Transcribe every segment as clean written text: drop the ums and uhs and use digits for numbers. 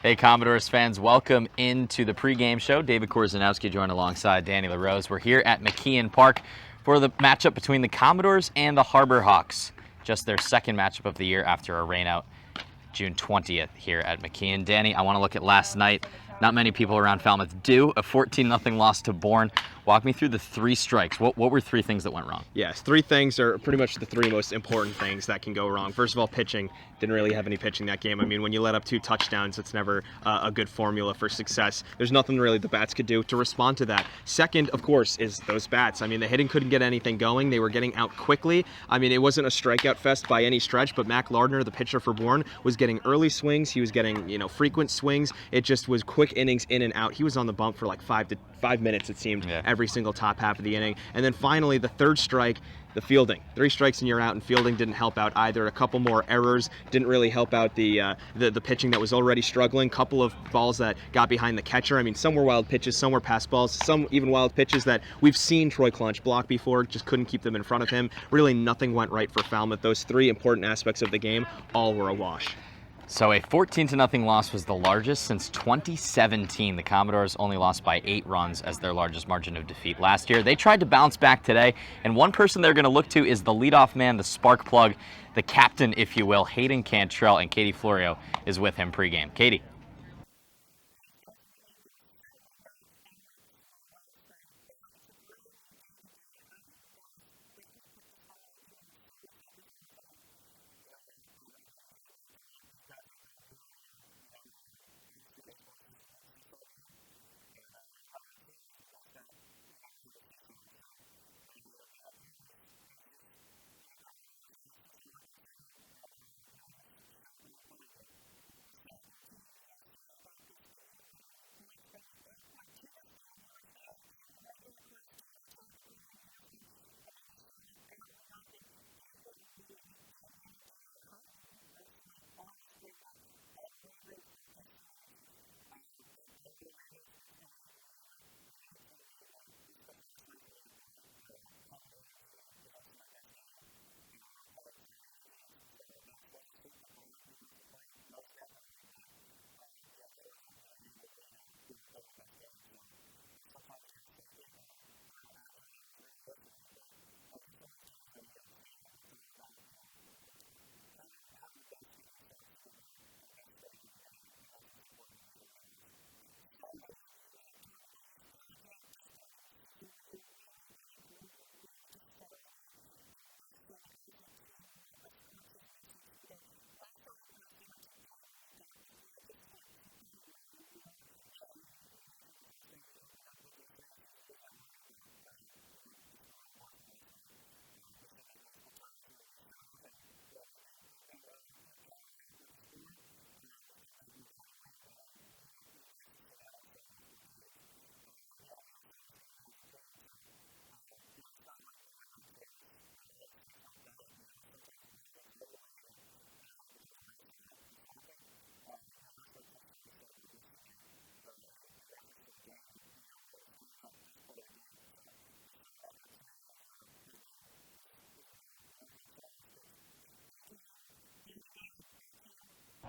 Hey, Commodores fans, welcome into the pregame show. David Korzanowski joined alongside Danny LaRose. We're here at McKeon Park for the matchup between the Commodores and the Harbor Hawks. Just their second matchup of the year after a rainout June 20th here at McKeon. Danny, I want to look at last night. Not many people around Falmouth do. A 14-0 loss to Bourne. Walk me through the three strikes. What were three things that went wrong? Yes, three things are pretty much the three most important things that can go wrong. First of all, pitching. Didn't really have any pitching that game. I mean, when you let up 2 touchdowns, it's never a good formula for success. There's nothing really the bats could do to respond to that. Second, of course, is those bats. I mean, the hitting couldn't get anything going. They were getting out quickly. I mean, it wasn't a strikeout fest by any stretch, but Mac Lardner, the pitcher for Bourne, was getting early swings. He was getting, frequent swings. It just was quick innings in and out. He was on the bump for like 5 minutes, it seemed, every single top half of the inning. And then finally, the third strike, the fielding. 3 strikes and you're out, and fielding didn't help out either. A couple more errors didn't really help out the pitching that was already struggling. Couple of balls that got behind the catcher. I mean, some were wild pitches, some were pass balls, some even wild pitches that we've seen Troy Clunch block before, just couldn't keep them in front of him. Really nothing went right for Falmouth. Those 3 important aspects of the game all were a wash. So a 14-0 loss was the largest since 2017. The Commodores only lost by 8 runs as their largest margin of defeat last year. They tried to bounce back today, and one person they're going to look to is the leadoff man, the spark plug, the captain, if you will, Hayden Cantrell, and Katie Florio is with him pregame. Katie.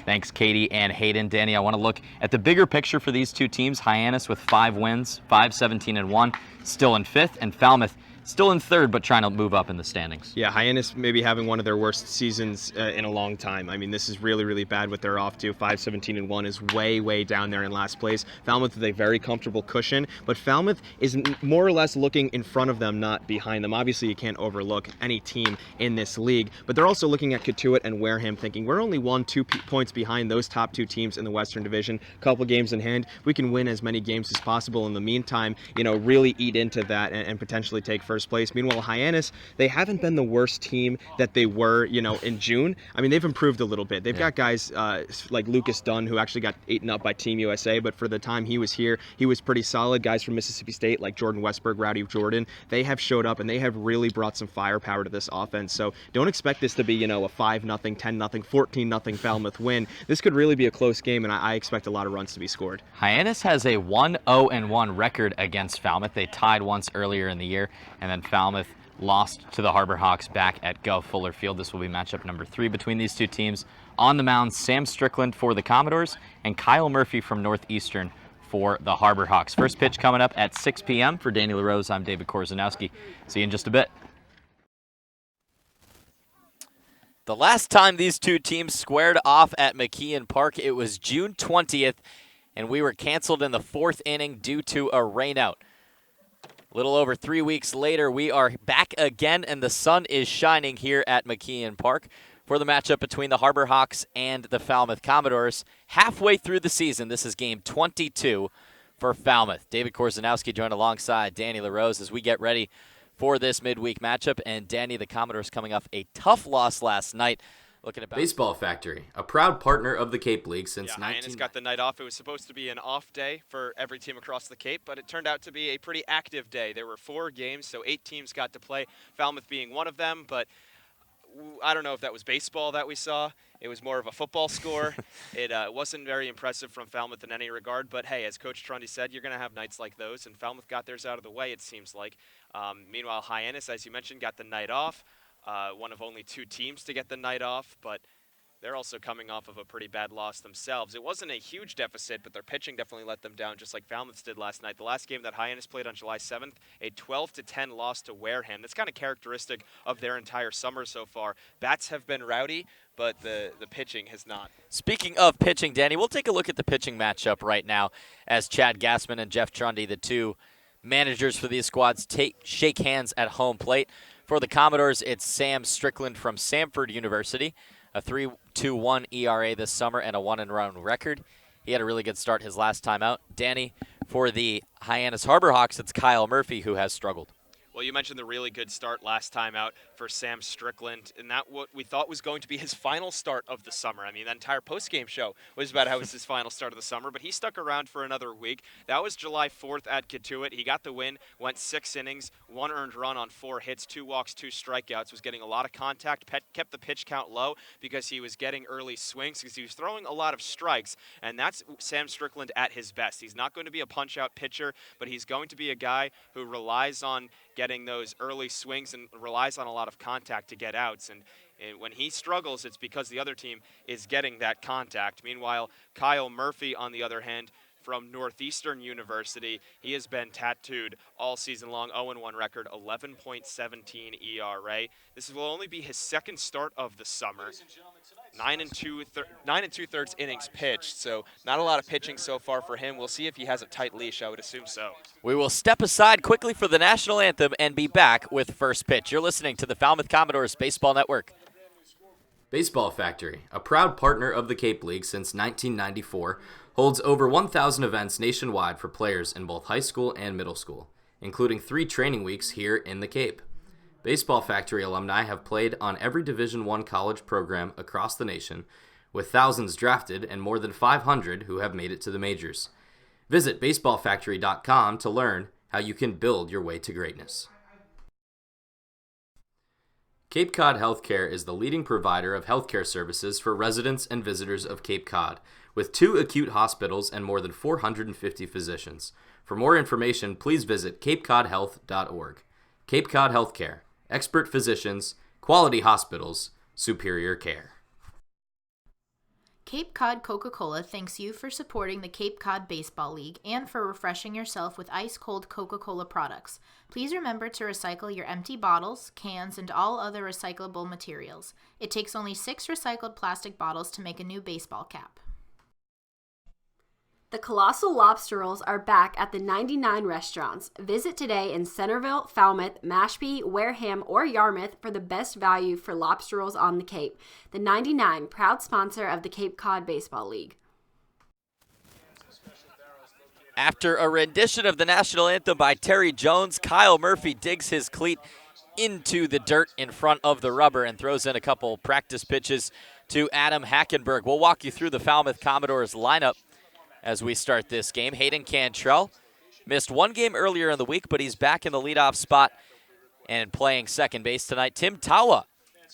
Thanks, Katie and Hayden. Danny, I want to look at the bigger picture for these two teams. Hyannis with 5 wins, 5-17-1, still in 5th, and Falmouth still in 3rd, but trying to move up in the standings. Yeah, Hyannis maybe having one of their worst seasons in a long time. I mean, this is really, really bad what they're off to. 5-17-1 is way, way down there in last place. Falmouth with a very comfortable cushion, but Falmouth is more or less looking in front of them, not behind them. Obviously, you can't overlook any team in this league, but they're also looking at Katuitt and Wareham thinking, we're only 1-2 points behind those top 2 teams in the Western Division. Couple games in hand. We can win as many games as possible. In the meantime, really eat into that and potentially take first place. Meanwhile, Hyannis, they haven't been the worst team that they were, in June. I mean, they've improved a little bit. They've got guys like Lucas Dunn, who actually got eaten up by Team USA, but for the time he was here, he was pretty solid. Guys from Mississippi State like Jordan Westberg, Rowdy Jordan, they have showed up and they have really brought some firepower to this offense. So don't expect this to be, a 5-0, 10-0, 14-0 Falmouth win. This could really be a close game, and I expect a lot of runs to be scored. Hyannis has a 1-0-1 record against Falmouth. They tied once earlier in the year, and then Falmouth lost to the Harbor Hawks back at Fuller Field. This will be matchup number 3 between these two teams On the mound, Sam Strickland for the Commodores and Kyle Murphy from Northeastern for the Harbor Hawks. First pitch coming up at 6 p.m. For Danny LaRose, I'm David Korzanowski. See you in just a bit. The last time these two teams squared off at McKeon Park, it was June 20th, and we were canceled in the 4th inning due to a rainout. A little over 3 weeks later, we are back again, and the sun is shining here at McKeon Park for the matchup between the Harbor Hawks and the Falmouth Commodores. Halfway through the season, this is game 22 for Falmouth. David Korzanowski joined alongside Danny LaRose as we get ready for this midweek matchup. And Danny, the Commodores coming off a tough loss last night. Looking at Baseball Factory, a proud partner of the Cape League since Hyannis got the night off. It was supposed to be an off day for every team across the Cape, but it turned out to be a pretty active day. There were 4 games, so 8 teams got to play, Falmouth being one of them, but I don't know if that was baseball that we saw. It was more of a football score. It wasn't very impressive from Falmouth in any regard, but hey, as Coach Trundy said, you're going to have nights like those, and Falmouth got theirs out of the way, it seems like. Meanwhile, Hyannis, as you mentioned, got the night off. One of only 2 teams to get the night off, but they're also coming off of a pretty bad loss themselves. It wasn't a huge deficit, but their pitching definitely let them down, just like Falmouth did last night. The last game that Hyannis played on July 7th, a 12-10 loss to Wareham. That's kind of characteristic of their entire summer so far. Bats have been rowdy, but the pitching has not. Speaking of pitching, Danny, we'll take a look at the pitching matchup right now as Chad Gassman and Jeff Trundy, the 2 managers for these squads, shake hands at home plate. For the Commodores, it's Sam Strickland from Samford University, a 3.21 ERA this summer and a 1-and-run record. He had a really good start his last time out. Danny, for the Hyannis Harbor Hawks, it's Kyle Murphy who has struggled. Well, you mentioned the really good start last time out for Sam Strickland, and that what we thought was going to be his final start of the summer. I mean, that entire post-game show was about how it was his final start of the summer, but he stuck around for another week. That was July 4th at Katuitt. He got the win, went 6 innings, 1 earned run on 4 hits, 2 walks, 2 strikeouts, was getting a lot of contact, kept the pitch count low because he was getting early swings, because he was throwing a lot of strikes, and that's Sam Strickland at his best. He's not going to be a punch-out pitcher, but he's going to be a guy who relies on getting those early swings and relies on a lot of contact to get outs. And when he struggles, it's because the other team is getting that contact. Meanwhile, Kyle Murphy, on the other hand, from Northeastern University, he has been tattooed all season long, 0-1 record, 11.17 ERA. This will only be his 2nd start of the summer. 9 2/3 innings pitched, so not a lot of pitching so far for him. We'll see if he has a tight leash. I would assume so. We will step aside quickly for the national anthem and be back with first pitch. You're listening to the Falmouth Commodores Baseball Network. Baseball Factory, a proud partner of the Cape League since 1994, holds over 1,000 events nationwide for players in both high school and middle school, including 3 training weeks here in the Cape. Baseball Factory alumni have played on every Division I college program across the nation, with thousands drafted and more than 500 who have made it to the majors. Visit baseballfactory.com to learn how you can build your way to greatness. Cape Cod Healthcare is the leading provider of healthcare services for residents and visitors of Cape Cod, with 2 acute hospitals and more than 450 physicians. For more information, please visit capecodhealth.org. Cape Cod Healthcare. Expert physicians, quality hospitals, superior care. Cape Cod Coca-Cola thanks you for supporting the Cape Cod Baseball League and for refreshing yourself with ice-cold Coca-Cola products. Please remember to recycle your empty bottles, cans, and all other recyclable materials. It takes only 6 recycled plastic bottles to make a new baseball cap. The Colossal Lobster Rolls are back at the 99 restaurants. Visit today in Centerville, Falmouth, Mashpee, Wareham, or Yarmouth for the best value for lobster rolls on the Cape. The 99, proud sponsor of the Cape Cod Baseball League. After a rendition of the national anthem by Terry Jones, Kyle Murphy digs his cleat into the dirt in front of the rubber and throws in a couple practice pitches to Adam Hackenberg. We'll walk you through the Falmouth Commodores lineup as we start this game. Hayden Cantrell missed 1 game earlier in the week, but he's back in the leadoff spot and playing second base tonight. Tim Tawa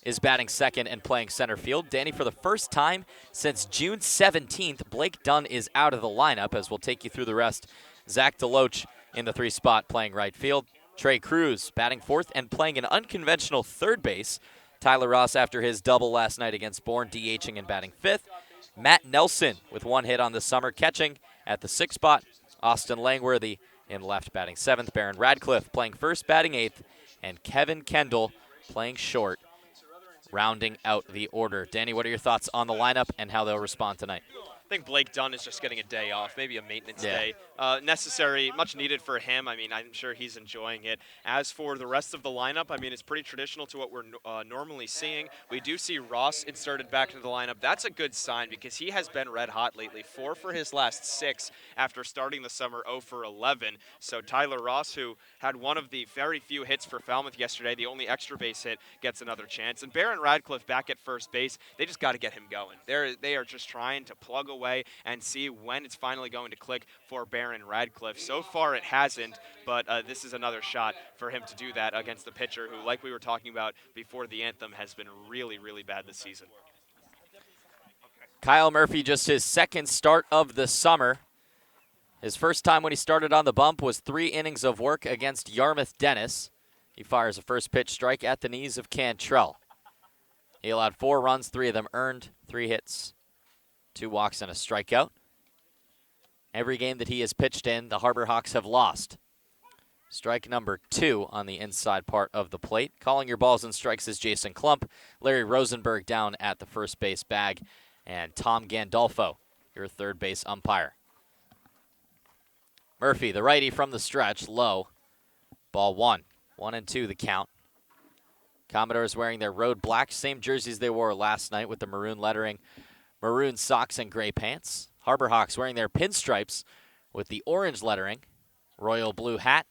is batting second and playing center field. Danny, for the first time since June 17th, Blake Dunn is out of the lineup, as we'll take you through the rest. Zach DeLoach in the 3 spot playing right field. Trey Cruz batting fourth and playing an unconventional third base. Tyler Ross after his double last night against Bourne, DHing and batting 5th. Matt Nelson with 1 hit on the summer, catching at the 6th spot. Austin Langworthy in left, batting 7th. Barron Radcliffe playing 1st, batting 8th. And Kevin Kendall playing short, rounding out the order. Danny, what are your thoughts on the lineup and how they'll respond tonight? I think Blake Dunn is just getting a day off, maybe a maintenance Yeah. day. Necessary, much needed for him. I mean, I'm sure he's enjoying it. As for the rest of the lineup, I mean, it's pretty traditional to what we're normally seeing. We do see Ross inserted back into the lineup. That's a good sign because he has been red hot lately. 4 for his last 6 after starting the summer 0 for 11. So Tyler Ross, who had one of the very few hits for Falmouth yesterday, the only extra base hit, gets another chance. And Barron Radcliffe back at first base, they just got to get him going. They are just trying to plug away and see when it's finally going to click for Barron Radcliffe. So far it hasn't, but this is another shot for him to do that against the pitcher who, like we were talking about before the anthem, has been really, really bad this season. Kyle Murphy, just his 2nd start of the summer. His first time when he started on the bump was 3 innings of work against Yarmouth Dennis. He fires a first pitch strike at the knees of Cantrell. He allowed 4 runs, 3 of them earned, 3 hits, 2 walks and a strikeout. Every game that he has pitched in, the Harbor Hawks have lost. Strike number 2 on the inside part of the plate. Calling your balls and strikes is Jason Klump. Larry Rosenberg down at the first base bag. And Tom Gandolfo, your third base umpire. Murphy, the righty from the stretch, low. Ball 1. 1-2 the count. Commodores wearing their road black, same jerseys they wore last night with the maroon lettering, maroon socks and gray pants. Harbor Hawks wearing their pinstripes with the orange lettering, royal blue hat,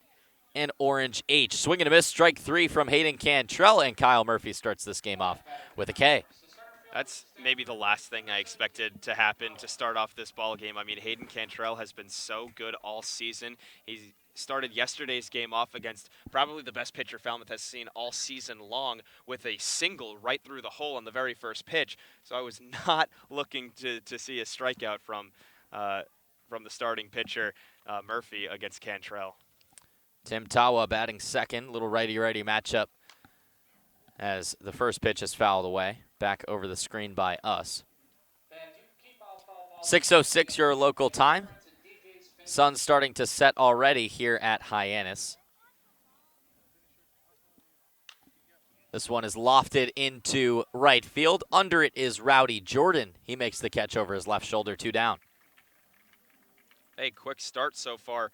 and orange H. Swing and a miss, strike 3 from Hayden Cantrell, and Kyle Murphy starts this game off with a K. That's maybe the last thing I expected to happen to start off this ball game. I mean, Hayden Cantrell has been so good all season. He started yesterday's game off against probably the best pitcher Falmouth has seen all season long with a single right through the hole on the very first pitch. So I was not looking to see a strikeout from the starting pitcher, Murphy, against Cantrell. Tim Tawa batting 2nd, little righty-righty matchup as the first pitch is fouled away. Back over the screen by us. 6:06 your local time. Sun's starting to set already here at Hyannis. This one is lofted into right field. Under it is Rowdy Jordan. He makes the catch over his left shoulder, 2 down. Hey, quick start so far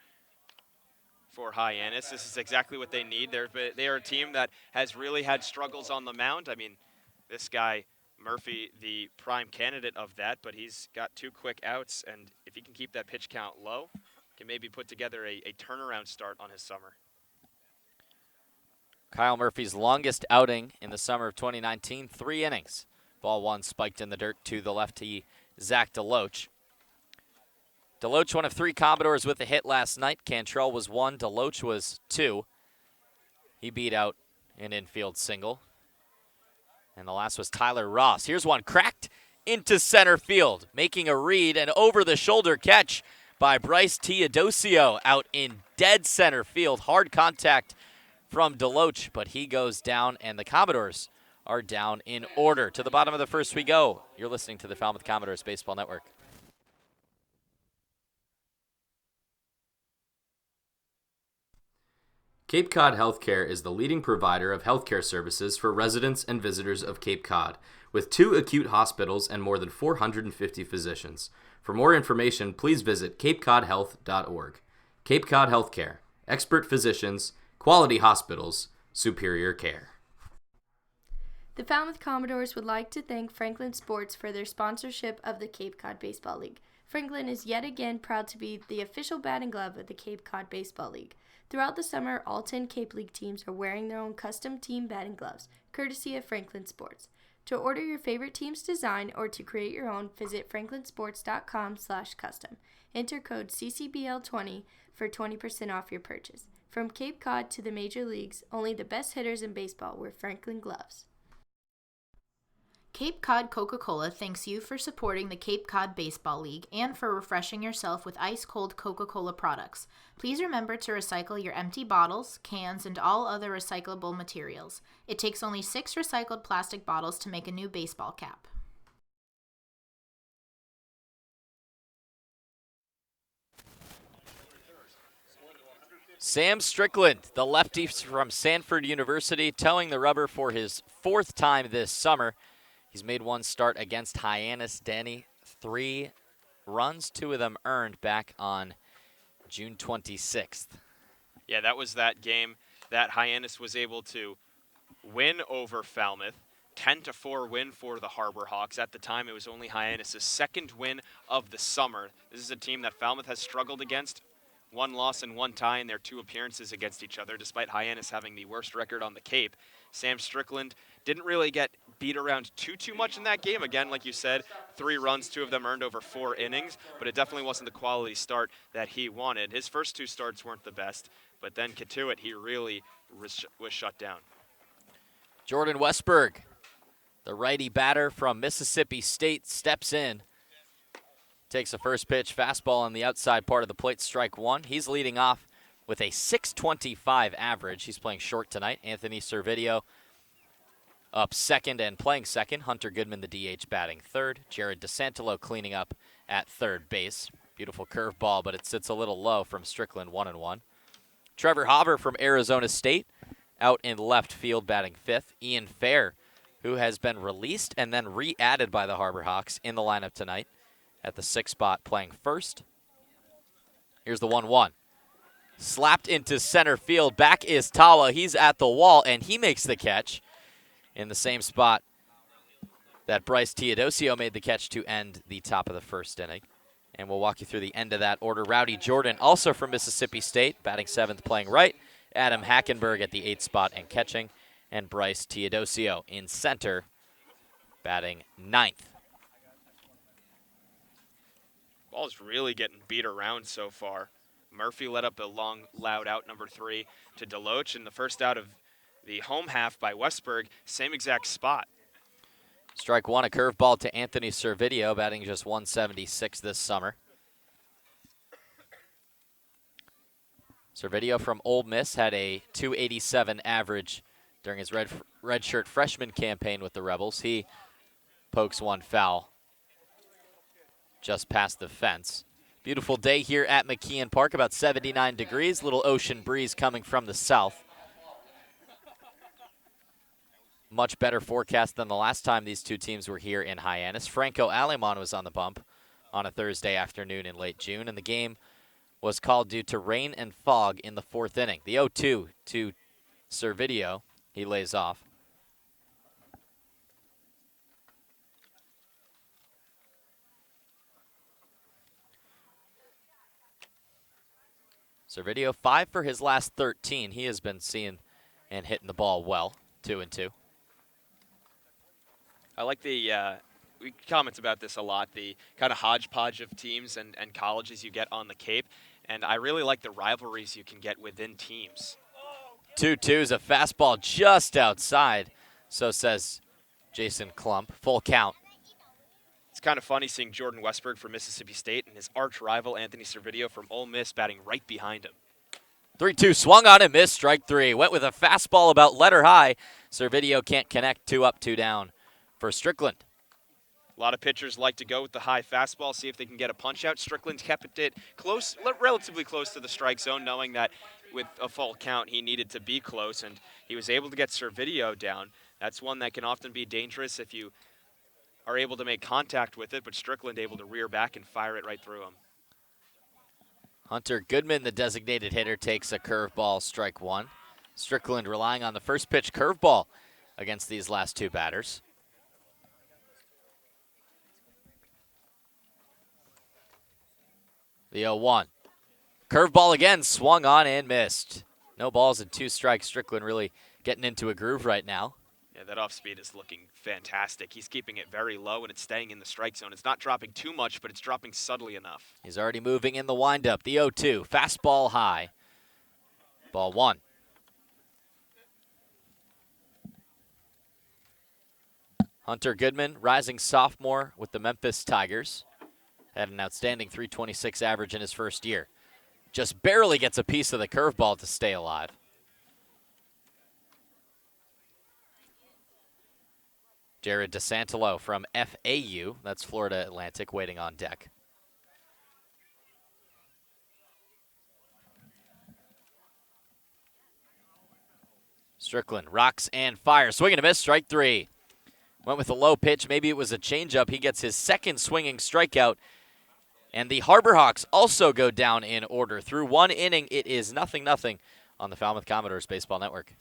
for Hyannis. This is exactly what they need. They are a team that has really had struggles on the mound. I mean, this guy, Murphy, the prime candidate of that, but he's got 2 quick outs, and if he can keep that pitch count low, can maybe put together a turnaround start on his summer. Kyle Murphy's longest outing in the summer of 2019, 3 innings. Ball 1 spiked in the dirt to the lefty, Zach DeLoach. DeLoach, one of 3 Commodores with a hit last night. Cantrell was 1, DeLoach was 2. He beat out an infield single. And the last was Tyler Ross. Here's one cracked into center field, making a read and over-the-shoulder catch by Bryce Teodosio out in dead center field. Hard contact from DeLoach, but he goes down, and the Commodores are down in order. To the bottom of the first we go. You're listening to the Falmouth Commodores Baseball Network. Cape Cod Healthcare is the leading provider of healthcare services for residents and visitors of Cape Cod, with 2 acute hospitals and more than 450 physicians. For more information, please visit capecodhealth.org. Cape Cod Healthcare, expert physicians, quality hospitals, superior care. The Falmouth Commodores would like to thank Franklin Sports for their sponsorship of the Cape Cod Baseball League. Franklin is yet again proud to be the official batting glove of the Cape Cod Baseball League. Throughout the summer, all 10 Cape League teams are wearing their own custom team batting gloves, courtesy of Franklin Sports. To order your favorite team's design or to create your own, visit franklinsports.com/custom. Enter code CCBL20 for 20% off your purchase. From Cape Cod to the major leagues, only the best hitters in baseball wear Franklin gloves. Cape Cod Coca-Cola thanks you for supporting the Cape Cod Baseball League and for refreshing yourself with ice-cold Coca-Cola products. Please remember to recycle your empty bottles, cans, and all other recyclable materials. It takes only 6 recycled plastic bottles to make a new baseball cap. Sam Strickland, the lefty from Sanford University, towing the rubber for his 4th time this summer. He's made one start against Hyannis. Danny, 3 runs, 2 of them earned back on June 26th. Yeah, that was that game that Hyannis was able to win over Falmouth. 10-4 win for the Harbor Hawks. At the time, it was only Hyannis' 2nd win of the summer. This is a team that Falmouth has struggled against. 1 loss and 1 tie in their 2 appearances against each other, despite Hyannis having the worst record on the Cape. Sam Strickland didn't really get beat around too much in that game. Again, like you said, 3 runs, 2 of them earned over 4 innings, but it definitely wasn't the quality start that he wanted. His first 2 starts weren't the best, but then Katuitt, he really was shut down. Jordan Westberg, the righty batter from Mississippi State, steps in. Takes a first pitch fastball on the outside part of the plate, strike 1. He's leading off with a .625 average. He's playing short tonight. Anthony Servideo up second and playing second. Hunter Goodman, the DH, batting third. Jared DeSantolo cleaning up at third base. Beautiful curveball, but it sits a little low from Strickland, 1-1. Trevor Hauver from Arizona State out in left field, batting fifth. Ian Fair, who has been released and then re-added by the Harbor Hawks in the lineup tonight at the 6th spot, playing first. Here's the 1-1. Slapped into center field. Back is Tawa. He's at the wall, and he makes the catch in the same spot that Bryce Teodosio made the catch to end the top of the first inning. And we'll walk you through the end of that order. Rowdy Jordan, also from Mississippi State, batting 7th, playing right. Adam Hackenberg at the 8th spot and catching. And Bryce Teodosio in center, batting 9th. Ball's really getting beat around so far. Murphy let up a long, loud out, number 3, to Deloach, and the first out of the home half by Westberg, same exact spot. Strike 1, a curveball to Anthony Servideo, batting just 176 this summer. Servideo from Ole Miss had a .287 average during his redshirt freshman campaign with the Rebels. He pokes one foul just past the fence. Beautiful day here at McKeon Park, about 79 degrees, little ocean breeze coming from the south. Much better forecast than the last time these two teams were here in Hyannis. Franco Alemán was on the bump on a Thursday afternoon in late June, and the game was called due to rain and fog in the 4th inning. The 0-2 to Servideo, he lays off. Servideo 5 for his last 13. He has been seeing and hitting the ball well, 2-2. I like the, we comment about this a lot, the kind of hodgepodge of teams and colleges you get on the Cape, and I really like the rivalries you can get within teams. 2-2 is a fastball just outside, so says Jason Klump. Full count. It's kind of funny seeing Jordan Westberg from Mississippi State and his arch rival Anthony Servideo from Ole Miss batting right behind him. 3-2, swung on and missed, strike 3. Went with a fastball about letter high. Servideo can't connect, 2 up, 2 down for Strickland. A lot of pitchers like to go with the high fastball, see if they can get a punch out. Strickland kept it close, relatively close to the strike zone, knowing that with a full count he needed to be close, and he was able to get Servideo down. That's one that can often be dangerous if you are able to make contact with it, but Strickland able to rear back and fire it right through him. Hunter Goodman, the designated hitter, takes a curveball, strike 1. Strickland relying on the first pitch curveball against these last 2 batters. The 0-1. Curveball again, swung on and missed. No balls and 2 strikes. Strickland really getting into a groove right now. Yeah, that off speed is looking fantastic. He's keeping it very low, and it's staying in the strike zone. It's not dropping too much, but it's dropping subtly enough. He's already moving in the windup. The 0-2, fastball high. Ball 1. Hunter Goodman, rising sophomore with the Memphis Tigers. Had an outstanding .326 average in his first year. Just barely gets a piece of the curveball to stay alive. Jared DeSantelo from FAU, that's Florida Atlantic, waiting on deck. Strickland rocks and fires. Swing and a miss, strike 3. Went with a low pitch. Maybe it was a changeup. He gets his second swinging strikeout. And the Harbor Hawks also go down in order. Through 1 inning, it is 0-0 on the Falmouth Commodores Baseball Network.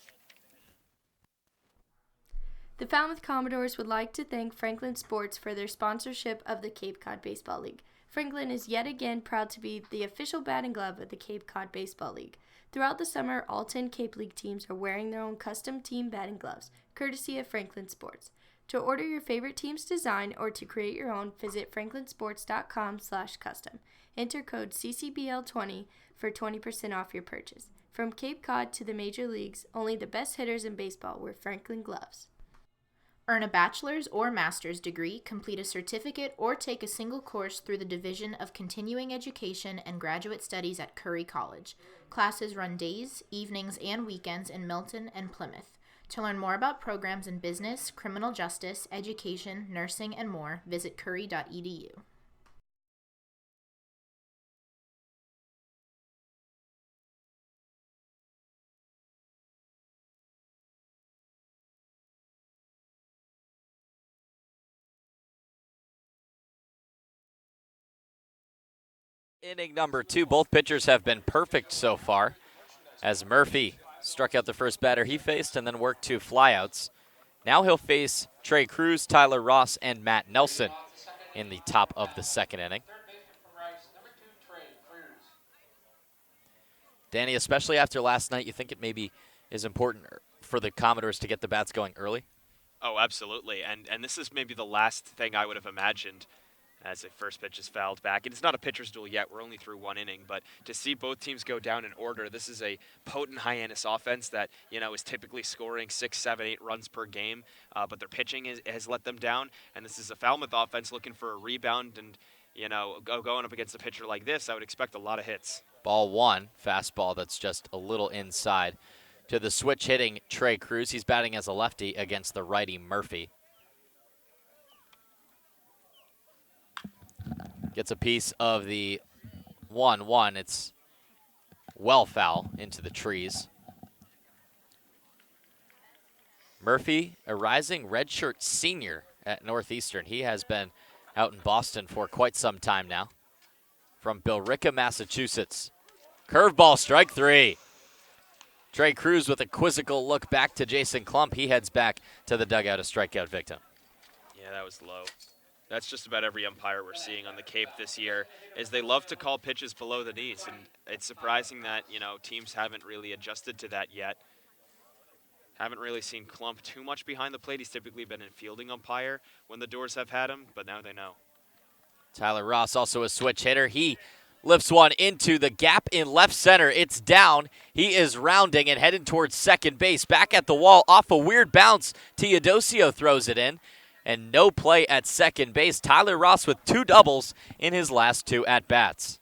The Falmouth Commodores would like to thank Franklin Sports for their sponsorship of the Cape Cod Baseball League. Franklin is yet again proud to be the official batting glove of the Cape Cod Baseball League. Throughout the summer, all 10 Cape League teams are wearing their own custom team batting gloves, courtesy of Franklin Sports. To order your favorite team's design or to create your own, visit franklinsports.com/custom. Enter code CCBL20 for 20% off your purchase. From Cape Cod to the major leagues, only the best hitters in baseball wear Franklin gloves. Earn a bachelor's or master's degree, complete a certificate, or take a single course through the Division of Continuing Education and Graduate Studies at Curry College. Classes run days, evenings, and weekends in Milton and Plymouth. To learn more about programs in business, criminal justice, education, nursing, and more, visit curry.edu. Inning number 2, both pitchers have been perfect so far, as Murphy struck out the first batter he faced and then worked 2 flyouts. Now he'll face Trey Cruz, Tyler Ross, and Matt Nelson in the top of the second inning. Danny, especially after last night, you think it maybe is important for the Commodores to get the bats going early? Oh, absolutely. And this is maybe the last thing I would have imagined as the first pitch is fouled back. And it's not a pitcher's duel yet. We're only through 1 inning. But to see both teams go down in order, this is a potent Hyannis offense that, is typically scoring 6, 7, 8 runs per game. But their pitching has let them down. And this is a Falmouth offense looking for a rebound. And, going up against a pitcher like this, I would expect a lot of hits. Ball 1, fastball that's just a little inside to the switch hitting Trey Cruz. He's batting as a lefty against the righty Murphy. Gets a piece of the 1-1. It's well foul into the trees. Murphy, a rising redshirt senior at Northeastern. He has been out in Boston for quite some time now. From Billerica, Massachusetts. Curveball, strike 3. Trey Cruz with a quizzical look back to Jason Klump. He heads back to the dugout, a strikeout victim. Yeah, that was low. That's just about every umpire we're seeing on the Cape this year, is they love to call pitches below the knees, and it's surprising that, teams haven't really adjusted to that yet. Haven't really seen Klump too much behind the plate. He's typically been a fielding umpire when the Doors have had him, but now they know. Tyler Ross, also a switch hitter. He lifts one into the gap in left center. It's down. He is rounding and heading towards second base. Back at the wall, off a weird bounce. Teodosio throws it in. And no play at second base. Tyler Ross with 2 doubles in his last 2 at-bats.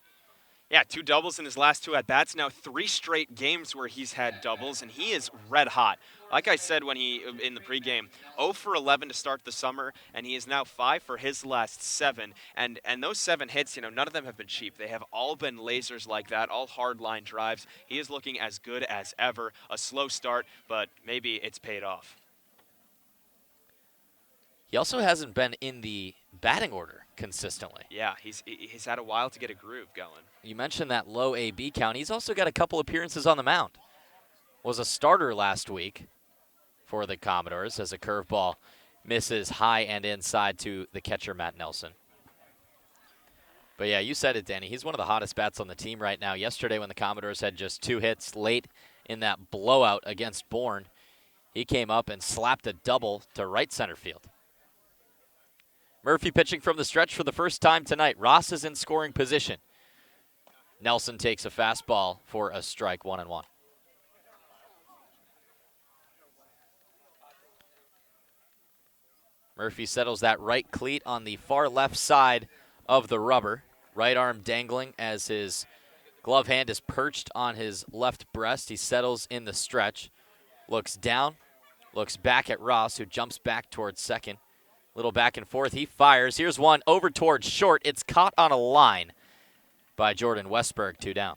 Yeah, 2 doubles in his last 2 at-bats. Now 3 straight games where he's had doubles, and he is red hot. Like I said in the pregame, 0 for 11 to start the summer, and he is now 5 for his last 7. And those 7 hits, none of them have been cheap. They have all been lasers like that, all hard line drives. He is looking as good as ever. A slow start, but maybe it's paid off. He also hasn't been in the batting order consistently. Yeah, he's had a while to get a groove going. You mentioned that low AB count. He's also got a couple appearances on the mound. Was a starter last week for the Commodores as a curveball misses high and inside to the catcher, Matt Nelson. But yeah, you said it, Danny. He's one of the hottest bats on the team right now. Yesterday when the Commodores had just 2 hits late in that blowout against Bourne, he came up and slapped a double to right center field. Murphy pitching from the stretch for the first time tonight. Ross is in scoring position. Nelson takes a fastball for a strike, 1-1. Murphy settles that right cleat on the far left side of the rubber. Right arm dangling as his glove hand is perched on his left breast. He settles in the stretch, looks down, looks back at Ross, who jumps back towards second. Little back and forth. He fires. Here's one over towards short. It's caught on a line by Jordan Westberg, 2 down.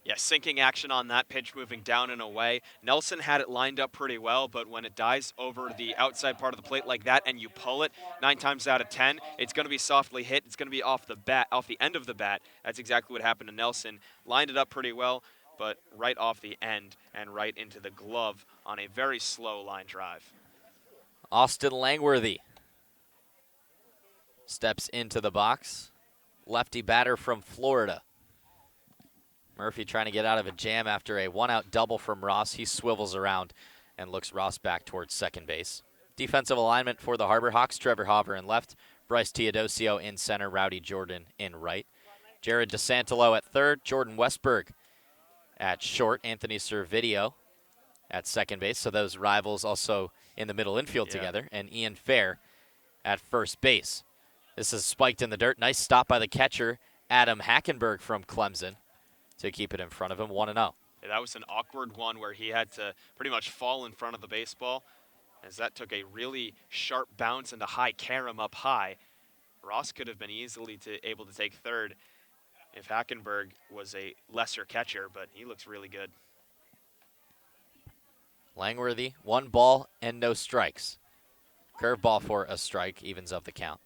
Yeah, sinking action on that pitch, moving down and away. Nelson had it lined up pretty well, but when it dies over the outside part of the plate like that and you pull it, 9 times out of 10, it's going to be softly hit. It's going to be off the end of the bat. That's exactly what happened to Nelson. Lined it up pretty well, but right off the end and right into the glove on a very slow line drive. Austin Langworthy steps into the box. Lefty batter from Florida. Murphy trying to get out of a jam after a 1-out double from Ross. He swivels around and looks Ross back towards second base. Defensive alignment for the Harbor Hawks: Trevor Hopper in left, Bryce Teodosio in center, Rowdy Jordan in right. Jared DeSantolo at third, Jordan Westberg at short, Anthony Servideo at second base. So those rivals also in the middle infield together, and Ian Fair at first base. This is spiked in the dirt. Nice stop by the catcher, Adam Hackenberg from Clemson, to keep it in front of him, 1-0. Yeah, that was an awkward one where he had to pretty much fall in front of the baseball, as that took a really sharp bounce and a high carom up high. Ross could have been easily able to take third if Hackenberg was a lesser catcher, but he looks really good. Langworthy, 1 ball and no strikes. Curveball for a strike, evens up the count.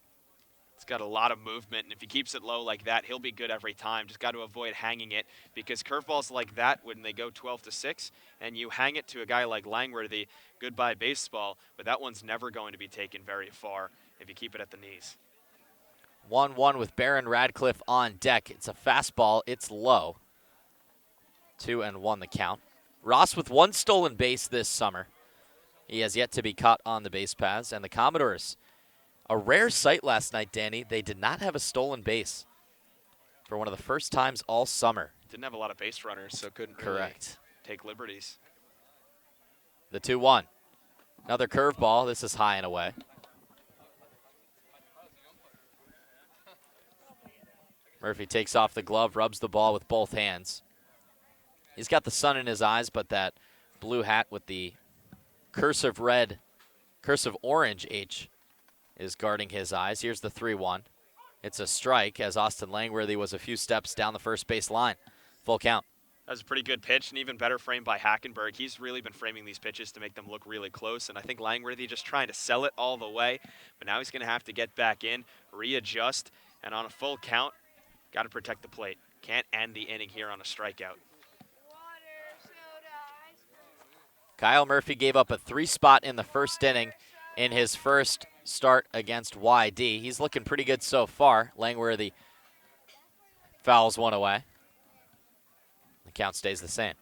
It's got a lot of movement, and if he keeps it low like that, he'll be good every time. Just got to avoid hanging it, because curveballs like that, when they go 12-6, and you hang it to a guy like Langworthy, goodbye baseball, but that one's never going to be taken very far if you keep it at the knees. 1-1 with Barron Radcliffe on deck. It's a fastball. It's low. 2-1 the count. Ross with 1 stolen base this summer. He has yet to be caught on the base paths, and the Commodores, a rare sight last night, Danny. They did not have a stolen base for one of the first times all summer. Didn't have a lot of base runners, so couldn't Correct. really take liberties. The 2-1. Another curveball. This is high and away. Murphy takes off the glove, rubs the ball with both hands. He's got the sun in his eyes, but that blue hat with the cursive orange H is guarding his eyes. Here's the 3-1. It's a strike, as Austin Langworthy was a few steps down the first base line. Full count. That was a pretty good pitch, and even better frame by Hackenberg. He's really been framing these pitches to make them look really close, and I think Langworthy just trying to sell it all the way, but now he's going to have to get back in, readjust, and on a full count, got to protect the plate. Can't end the inning here on a strikeout. Kyle Murphy gave up a 3 spot in the first inning in his first start against YD. He's looking pretty good so far. Langworthy fouls one away. The count stays the same.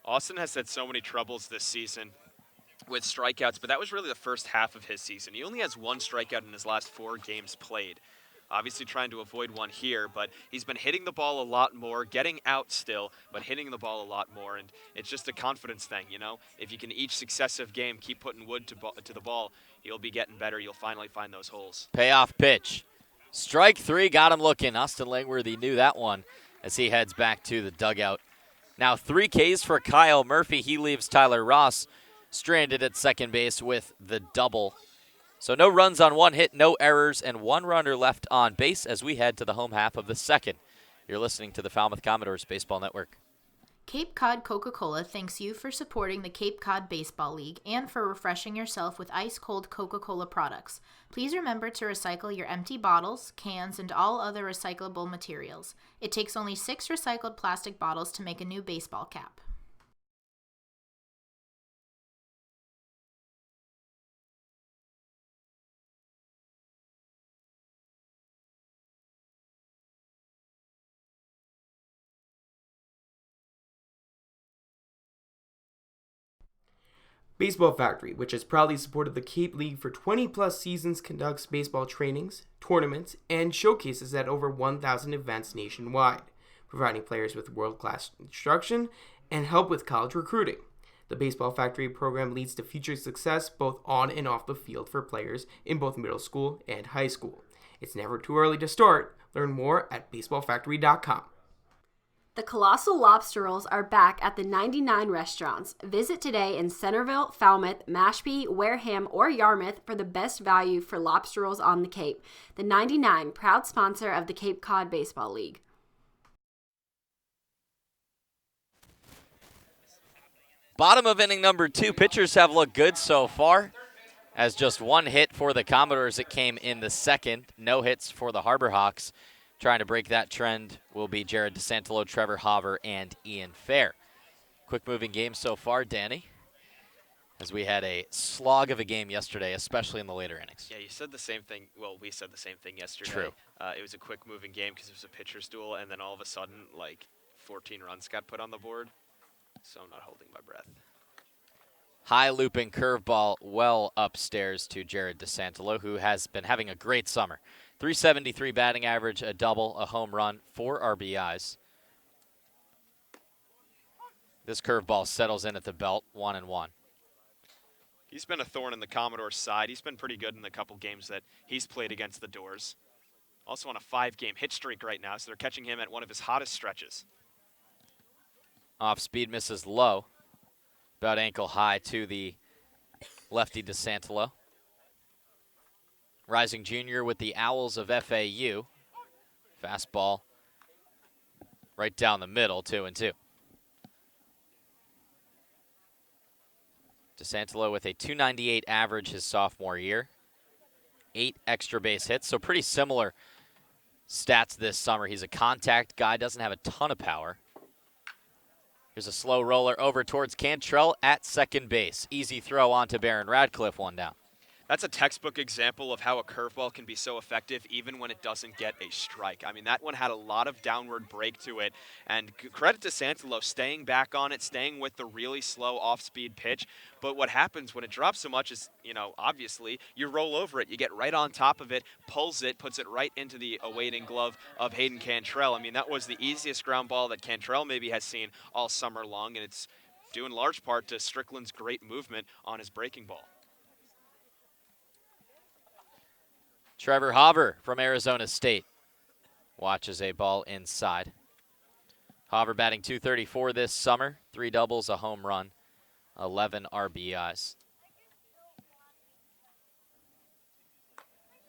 Austin has had so many troubles this season with strikeouts, but that was really the first half of his season. He only has 1 strikeout in his last 4 games played. Obviously trying to avoid one here, but he's been hitting the ball a lot more, getting out still, but hitting the ball a lot more, and it's just a confidence thing, you know? If you can each successive game keep putting wood to the ball, you'll be getting better. You'll finally find those holes. Payoff pitch. Strike 3, got him looking. Austin Langworthy knew that one as he heads back to the dugout. Now 3 Ks for Kyle Murphy. He leaves Tyler Ross stranded at second base with the double. So no runs on 1 hit, no errors, and 1 runner left on base as we head to the home half of the second. You're listening to the Falmouth Commodores Baseball Network. Cape Cod Coca-Cola thanks you for supporting the Cape Cod Baseball League and for refreshing yourself with ice-cold Coca-Cola products. Please remember to recycle your empty bottles, cans, and all other recyclable materials. It takes only 6 recycled plastic bottles to make a new baseball cap. Baseball Factory, which has proudly supported the Cape League for 20-plus seasons, conducts baseball trainings, tournaments, and showcases at over 1,000 events nationwide, providing players with world-class instruction and help with college recruiting. The Baseball Factory program leads to future success both on and off the field for players in both middle school and high school. It's never too early to start. Learn more at baseballfactory.com. The Colossal Lobster Rolls are back at the 99 restaurants. Visit today in Centerville, Falmouth, Mashpee, Wareham, or Yarmouth for the best value for lobster rolls on the Cape. The 99, proud sponsor of the Cape Cod Baseball League. Bottom of inning number 2, pitchers have looked good so far. As just one hit for the Commodores, it came in the second. No hits for the Harbor Hawks. Trying to break that trend will be Jared DeSantolo, Trevor Hauver, and Ian Fair. Quick moving game so far, Danny, as we had a slog of a game yesterday, especially in the later innings. Yeah, you said the same thing. Well, we said the same thing yesterday. True. It was a quick moving game because it was a pitcher's duel, and then all of a sudden, like, 14 runs got put on the board. So I'm not holding my breath. High looping curveball well upstairs to Jared DeSantolo, who has been having a great summer. 373 batting average, a double, a home run, 4 RBIs. This curveball settles in at the belt, 1-1. He's been a thorn in the Commodores' side. He's been pretty good in the couple games that he's played against the Doors. Also on a 5-game hit streak right now, so they're catching him at one of his hottest stretches. Off speed misses low, about ankle high to the lefty DeSantolo. Rising junior with the Owls of FAU. Fastball right down the middle, 2-2. DeSantolo with a .298 average his sophomore year. 8 extra base hits, so pretty similar stats this summer. He's a contact guy, doesn't have a ton of power. Here's a slow roller over towards Cantrell at second base. Easy throw onto Barron Radcliffe, 1 down. That's a textbook example of how a curveball can be so effective even when it doesn't get a strike. I mean, that one had a lot of downward break to it, and credit to Santolo staying back on it, staying with the really slow off-speed pitch. But what happens when it drops so much is, you know, obviously, you roll over it, you get right on top of it, pulls it, puts it right into the awaiting glove of Hayden Cantrell. I mean, that was the easiest ground ball that Cantrell maybe has seen all summer long, and it's due in large part to Strickland's great movement on his breaking ball. Trevor Hauver from Arizona State watches a ball inside. Hauver batting .234 this summer, 3 doubles, a home run, 11 RBIs.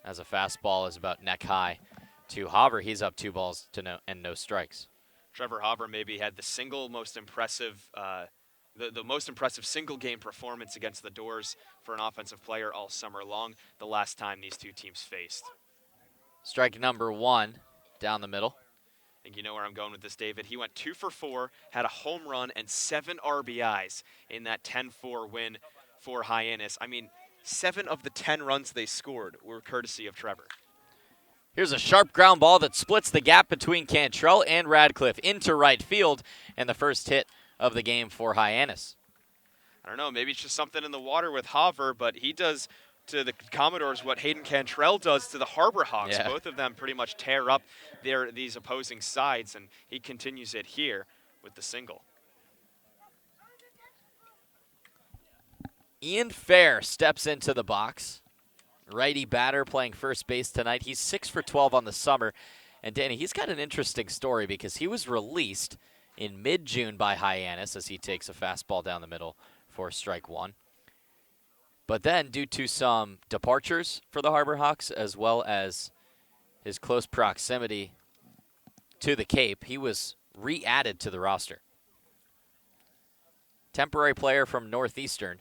As a fastball is about neck high to Hauver, he's up 2 balls to no strikes. Trevor Hauver maybe had the single most impressive the most impressive single game performance against the Doors for an offensive player all summer long, the last time these two teams faced. Strike number 1 down the middle. I think you know where I'm going with this, David. He went 2 for 4, had a home run and 7 RBIs in that 10-4 win for Hyannis. I mean, 7 of the 10 runs they scored were courtesy of Trevor. Here's a sharp ground ball that splits the gap between Cantrell and Radcliffe into right field, and the first hit of the game for Hyannis. I don't know, maybe it's just something in the water with Hauver, but he does to the Commodores what Hayden Cantrell does to the Harbor Hawks. Yeah. Both of them pretty much tear up these opposing sides, and he continues it here with the single. Ian Fair steps into the box. Righty batter playing first base tonight. He's 6 for 12 on the summer. And Danny, he's got an interesting story because he was released in mid-June by Hyannis as he takes a fastball down the middle for strike 1. But then, due to some departures for the Harbor Hawks, as well as his close proximity to the Cape, he was re-added to the roster. Temporary player from Northeastern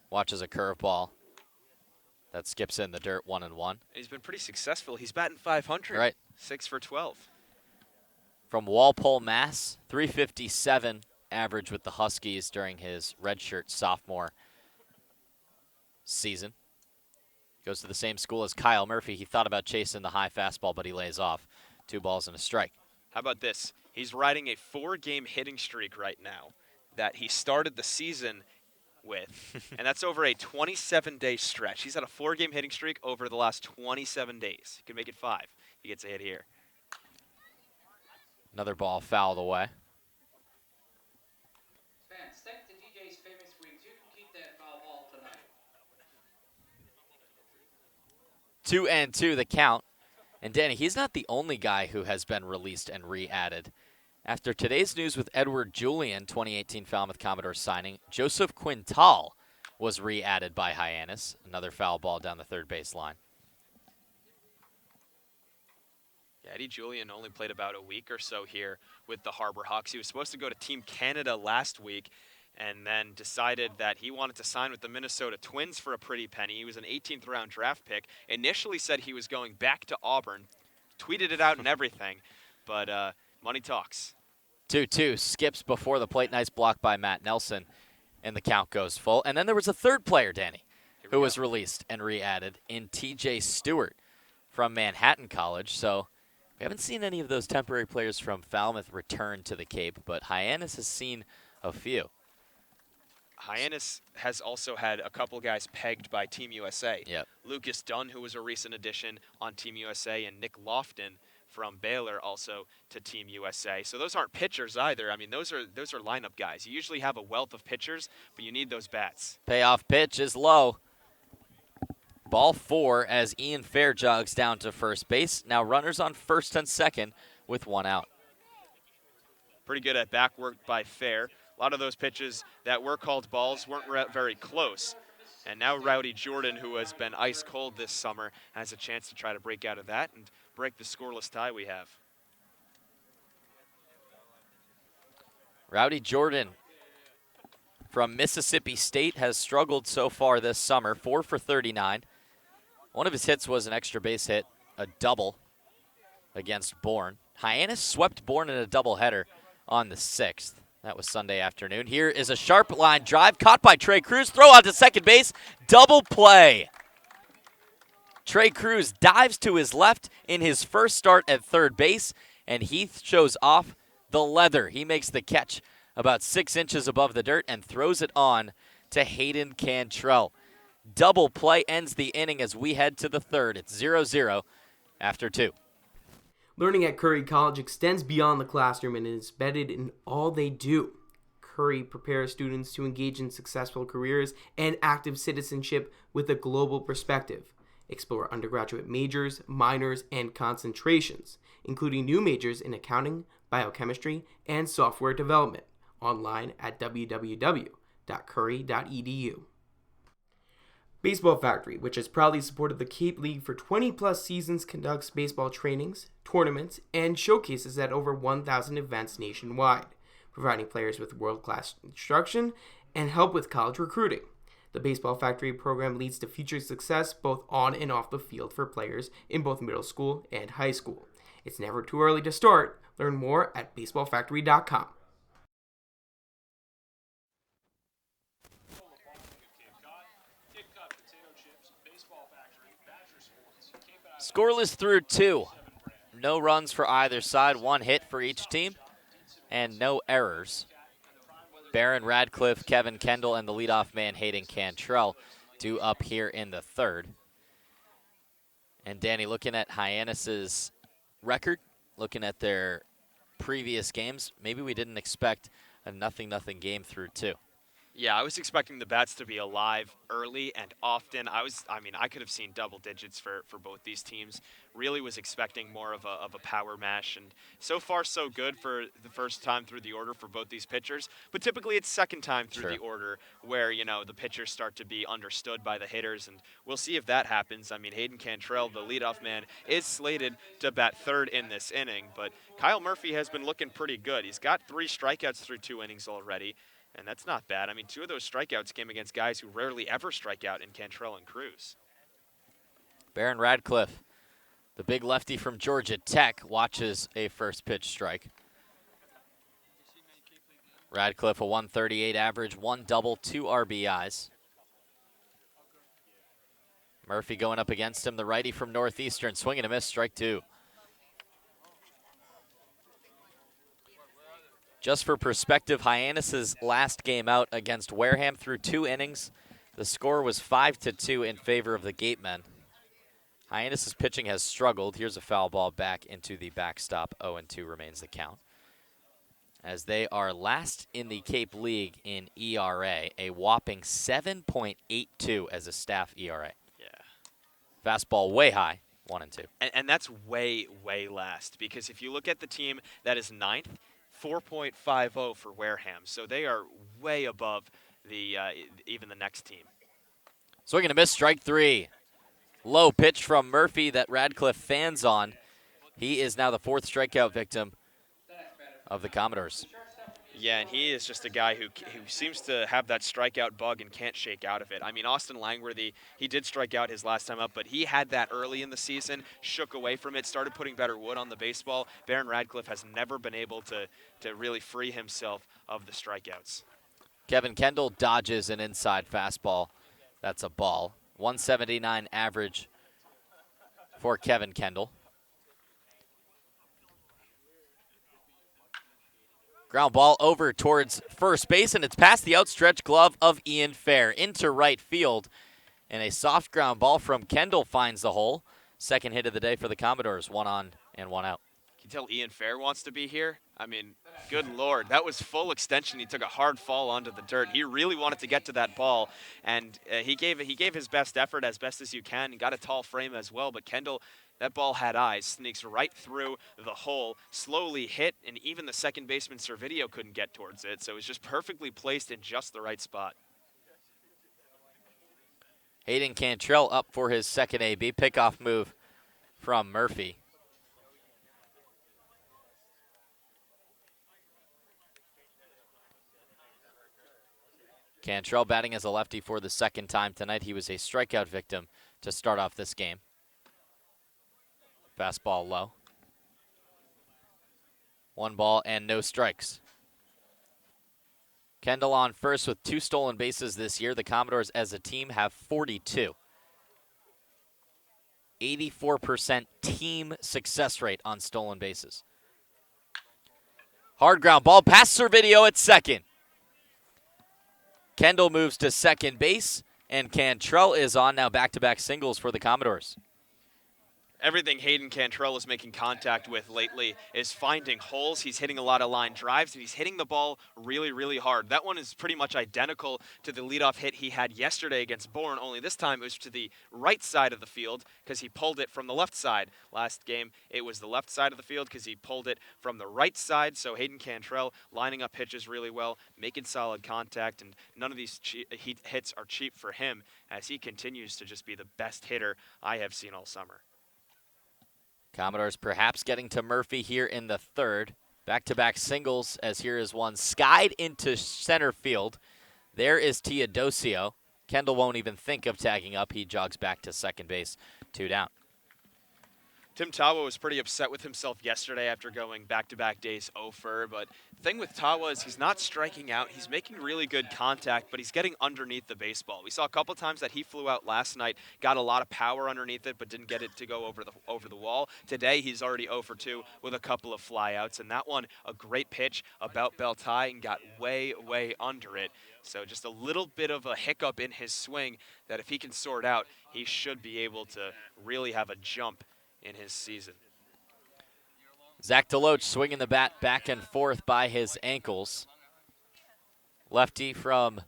watches a curveball that skips in the dirt, 1-1. He's been pretty successful. He's batting .500. Right. 6 for 12. From Walpole, Mass, 357 average with the Huskies during his redshirt sophomore season. Goes to the same school as Kyle Murphy. He thought about chasing the high fastball, but he lays off. 2 balls and a strike. How about this? He's riding a 4-game hitting streak right now that he started the season with, and that's over a 27-day stretch. He's had a 4-game hitting streak over the last 27 days. He could make it 5 if he gets a hit here. Another ball fouled away. Fans, thank the DJ's famous 2-2 the count. And Danny, he's not the only guy who has been released and re-added. After today's news with Edward Julian, 2018 Falmouth Commodores signing, Joseph Quintal was re-added by Hyannis. Another foul ball down the third base line. Yeah, Eddie Julian only played about a week or so here with the Harbor Hawks. He was supposed to go to Team Canada last week and then decided that he wanted to sign with the Minnesota Twins for a pretty penny. He was an 18th round draft pick. Initially said he was going back to Auburn, tweeted it out and everything, but money talks. 2-2, skips before the plate. Nice block by Matt Nelson, and the count goes full. And then there was a third player, Danny, who was released and re-added in TJ Stewart from Manhattan College. So we haven't seen any of those temporary players from Falmouth return to the Cape, but Hyannis has seen a few. Hyannis has also had a couple guys pegged by Team USA. Yep. Lucas Dunn, who was a recent addition on Team USA, and Nick Lofton from Baylor also to Team USA. So those aren't pitchers either. I mean, those are lineup guys. You usually have a wealth of pitchers, but you need those bats. Payoff pitch is low. Ball 4 as Ian Fair jogs down to first base. Now runners on first and second with 1 out. Pretty good at back work by Fair. A lot of those pitches that were called balls weren't very close. And now Rowdy Jordan, who has been ice cold this summer, has a chance to try to break out of that and break the scoreless tie we have. Rowdy Jordan from Mississippi State has struggled so far this summer, 4 for 39. One of his hits was an extra base hit, a double against Bourne. Hyannis swept Bourne in a doubleheader on the 6th. That was Sunday afternoon. Here is a sharp line drive caught by Trey Cruz. Throw out to second base. Double play. Trey Cruz dives to his left in his first start at third base, and Heath shows off the leather. He makes the catch about 6 inches above the dirt and throws it on to Hayden Cantrell. Double play ends the inning as we head to the third. It's 0-0 after 2. Learning at Curry College extends beyond the classroom and is embedded in all they do. Curry prepares students to engage in successful careers and active citizenship with a global perspective. Explore undergraduate majors, minors, and concentrations, including new majors in accounting, biochemistry, and software development. Online at www.curry.edu. Baseball Factory, which has proudly supported the Cape League for 20-plus seasons, conducts baseball trainings, tournaments, and showcases at over 1,000 events nationwide, providing players with world-class instruction and help with college recruiting. The Baseball Factory program leads to future success both on and off the field for players in both middle school and high school. It's never too early to start. Learn more at baseballfactory.com. Scoreless through 2. No runs for either side, 1 hit for each team, and no errors. Barron Radcliffe, Kevin Kendall, and the leadoff man Hayden Cantrell due up here in the third. And Danny, looking at Hyannis's record, looking at their previous games, maybe we didn't expect a 0-0 game through 2. Yeah, I was expecting the bats to be alive early and often. I could have seen double digits for both these teams. Really was expecting more of a power mash, and so far so good for the first time through the order for both these pitchers. But typically it's second time through the order where, the pitchers start to be understood by the hitters, and we'll see if that happens. I mean, Hayden Cantrell, the leadoff man, is slated to bat third in this inning, but Kyle Murphy has been looking pretty good. He's got 3 strikeouts through 2 innings already. And that's not bad. I mean, 2 of those strikeouts came against guys who rarely ever strike out in Cantrell and Cruz. Barron Radcliffe, the big lefty from Georgia Tech, watches a first pitch strike. Radcliffe, a 138 average, 1 double, 2 RBIs. Murphy going up against him, the righty from Northeastern, swing and a miss, strike 2. Just for perspective, Hyannis' last game out against Wareham through 2 innings. The score was 5-2 in favor of the Gatemen. Hyannis' pitching has struggled. Here's a foul ball back into the backstop. 0-2 remains the count. As they are last in the Cape League in ERA, a whopping 7.82 as a staff ERA. Yeah. Fastball way high, 1-2. And that's way, way last, because if you look at the team that is ninth, 4.50 for Wareham. So they are way above the even the next team. Swing and a miss, strike 3. Low pitch from Murphy that Radcliffe fans on. He is now the 4th strikeout victim of the Commodores. Yeah, and he is just a guy who seems to have that strikeout bug and can't shake out of it. I mean, Austin Langworthy, he did strike out his last time up, but he had that early in the season, shook away from it, started putting better wood on the baseball. Baron Radcliffe has never been able to really free himself of the strikeouts. Kevin Kendall dodges an inside fastball. That's a ball. 179 average for Kevin Kendall. Ground ball over towards first base, and it's past the outstretched glove of Ian Fair into right field. And a soft ground ball from Kendall finds the hole. Second hit of the day for the Commodores, 1 on and 1 out. Can you tell Ian Fair wants to be here? I mean, good Lord, that was full extension. He took a hard fall onto the dirt. He really wanted to get to that ball, and he gave his best effort as best as you can. He got a tall frame as well, but Kendall, that ball had eyes, sneaks right through the hole, slowly hit, and even the second baseman, Servideo, couldn't get towards it. So it was just perfectly placed in just the right spot. Hayden Cantrell up for his second AB. Pickoff move from Murphy. Cantrell batting as a lefty for the second time tonight. He was a strikeout victim to start off this game. Fastball low. 1 ball and no strikes. Kendall on first with 2 stolen bases this year. The Commodores as a team have 42. 84% team success rate on stolen bases. Hard ground ball past Servideo at second. Kendall moves to second base, and Cantrell is on now, back-to-back singles for the Commodores. Everything Hayden Cantrell is making contact with lately is finding holes. He's hitting a lot of line drives, and he's hitting the ball really, really hard. That one is pretty much identical to the leadoff hit he had yesterday against Bourne, only this time it was to the right side of the field because he pulled it from the left side. Last game, it was the left side of the field because he pulled it from the right side. So Hayden Cantrell lining up pitches really well, making solid contact, and none of these hits are cheap for him as he continues to just be the best hitter I have seen all summer. Commodores perhaps getting to Murphy here in the 3rd. Back-to-back singles as here is one skied into center field. There is Teodosio. Kendall won't even think of tagging up. He jogs back to second base, 2 down. Tim Tawa was pretty upset with himself yesterday after going back-to-back days 0-for, but the thing with Tawa is he's not striking out. He's making really good contact, but he's getting underneath the baseball. We saw a couple times that he flew out last night, got a lot of power underneath it, but didn't get it to go over the wall. Today, he's already 0-for-2 with a couple of flyouts, and that one, a great pitch about belt high and got way, way under it. So just a little bit of a hiccup in his swing that if he can sort out, he should be able to really have a jump in his season. Zach DeLoach swinging the bat back and forth by his ankles. Lefty from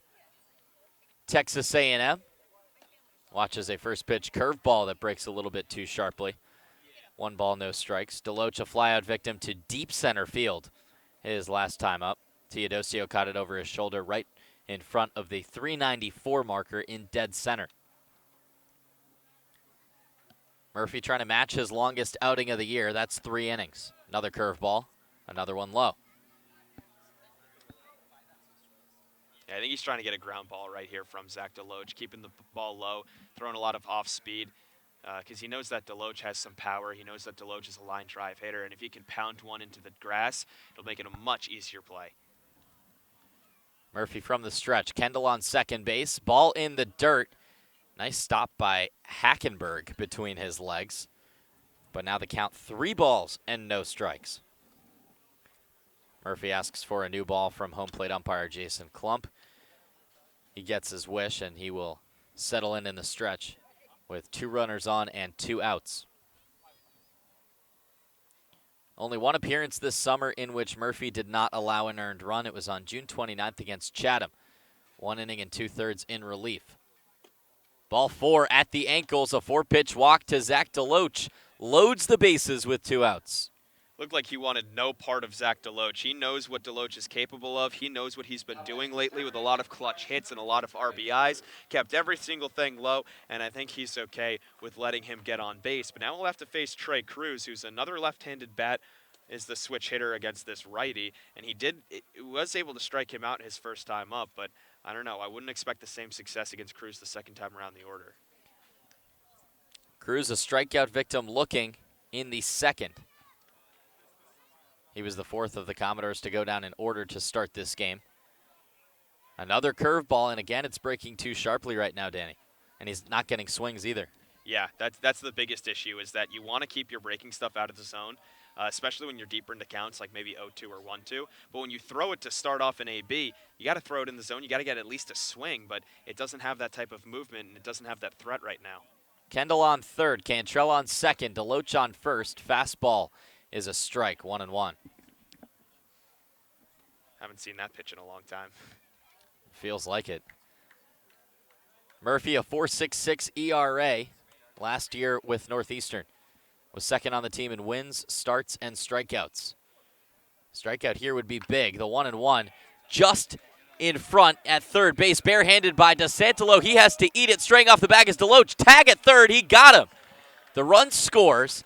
Texas A&M. Watches a first pitch curveball that breaks a little bit too sharply. 1 ball, no strikes. DeLoach a flyout victim to deep center field his last time up. Teodosio caught it over his shoulder right in front of the 394 marker in dead center. Murphy trying to match his longest outing of the year. That's 3 innings. Another curveball, another one low. Yeah, I think he's trying to get a ground ball right here from Zach DeLoach, keeping the ball low, throwing a lot of off speed because he knows that DeLoach has some power. He knows that DeLoach is a line drive hitter, and if he can pound one into the grass, it'll make it a much easier play. Murphy from the stretch. Kendall on second base. Ball in the dirt. Nice stop by Hackenberg between his legs. But now the count 3 balls and no strikes. Murphy asks for a new ball from home plate umpire Jason Klump. He gets his wish and he will settle in the stretch with 2 runners on and 2 outs. Only 1 appearance this summer in which Murphy did not allow an earned run. It was on June 29th against Chatham. 1 inning and 2/3 in relief. Ball 4 at the ankles, a 4-pitch walk to Zach DeLoach. Loads the bases with 2 outs. Looked like he wanted no part of Zach DeLoach. He knows what DeLoach is capable of. He knows what he's been doing lately with a lot of clutch hits and a lot of RBIs. Kept every single thing low, and I think he's okay with letting him get on base. But now we'll have to face Trey Cruz, who's another left-handed bat, is the switch hitter against this righty. And he was able to strike him out his first time up, but I don't know. I wouldn't expect the same success against Cruz the second time around the order. Cruz, a strikeout victim, looking in the second. He was the 4th of the Commodores to go down in order to start this game. Another curveball, and again, it's breaking too sharply right now, Danny. And he's not getting swings either. Yeah, that's the biggest issue, is that you want to keep your breaking stuff out of the zone, especially when you're deeper into counts, like maybe 0-2 or 1-2. But when you throw it to start off in AB, you got to throw it in the zone. You got to get at least a swing, but it doesn't have that type of movement, and it doesn't have that threat right now. Kendall on third, Cantrell on second, DeLoach on first. Fastball is a strike, 1-1. Haven't seen that pitch in a long time. Feels like it. Murphy, a 4.66 ERA last year with Northeastern. Was second on the team in wins, starts, and strikeouts. Strikeout here would be big. The 1-1 just in front at third base, barehanded by DeSantelo. He has to eat it. Straying off the bag is DeLoach. Tag at third. He got him. The run scores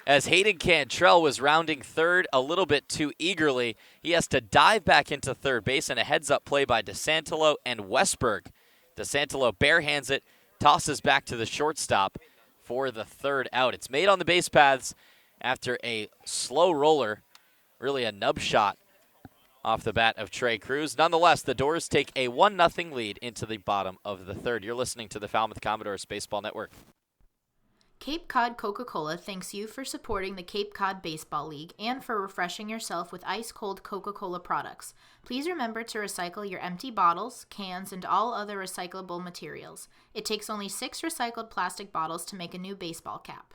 as Hayden Cantrell was rounding third a little bit too eagerly. He has to dive back into third base, and a heads-up play by DeSantelo and Westberg. DeSantelo barehands it, tosses back to the shortstop for the third out. It's made on the base paths after a slow roller, really a nub shot off the bat of Trey Cruz. Nonetheless, the Doors take a 1-0 lead into the bottom of the third. You're listening to the Falmouth Commodores Baseball Network. Cape Cod Coca-Cola thanks you for supporting the Cape Cod Baseball League and for refreshing yourself with ice-cold Coca-Cola products. Please remember to recycle your empty bottles, cans, and all other recyclable materials. It takes only 6 recycled plastic bottles to make a new baseball cap.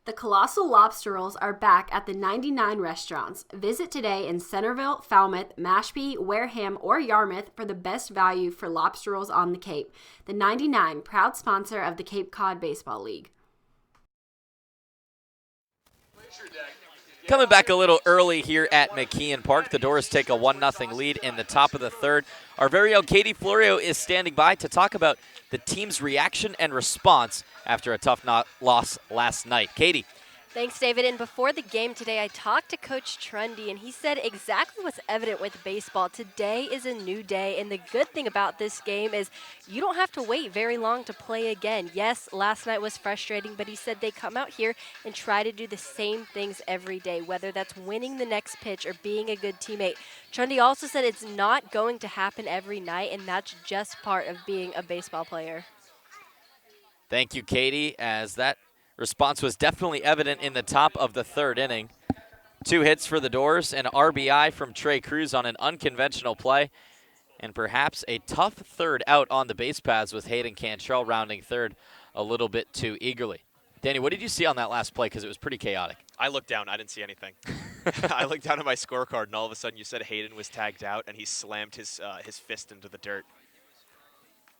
The Colossal Lobster Rolls are back at the 99 restaurants. Visit today in Centerville, Falmouth, Mashpee, Wareham, or Yarmouth for the best value for lobster rolls on the Cape. The 99, proud sponsor of the Cape Cod Baseball League. Coming back a little early here at McKeon Park. The Doors take a 1-0 lead in the top of the third. Our very own Katie Florio is standing by to talk about the team's reaction and response after a tough loss last night. Katie. Thanks, David. And before the game today, I talked to Coach Trundy, and he said exactly what's evident with baseball. Today is a new day, and the good thing about this game is you don't have to wait very long to play again. Yes, last night was frustrating, but he said they come out here and try to do the same things every day, whether that's winning the next pitch or being a good teammate. Trundy also said it's not going to happen every night, and that's just part of being a baseball player. Thank you, Katie, as that response was definitely evident in the top of the third inning. 2 hits for the Doors, an RBI from Trey Cruz on an unconventional play, and perhaps a tough third out on the base paths with Hayden Cantrell rounding third a little bit too eagerly. Danny, what did you see on that last play? Because it was pretty chaotic. I looked down. I didn't see anything. I looked down at my scorecard, and all of a sudden you said Hayden was tagged out, and he slammed his fist into the dirt.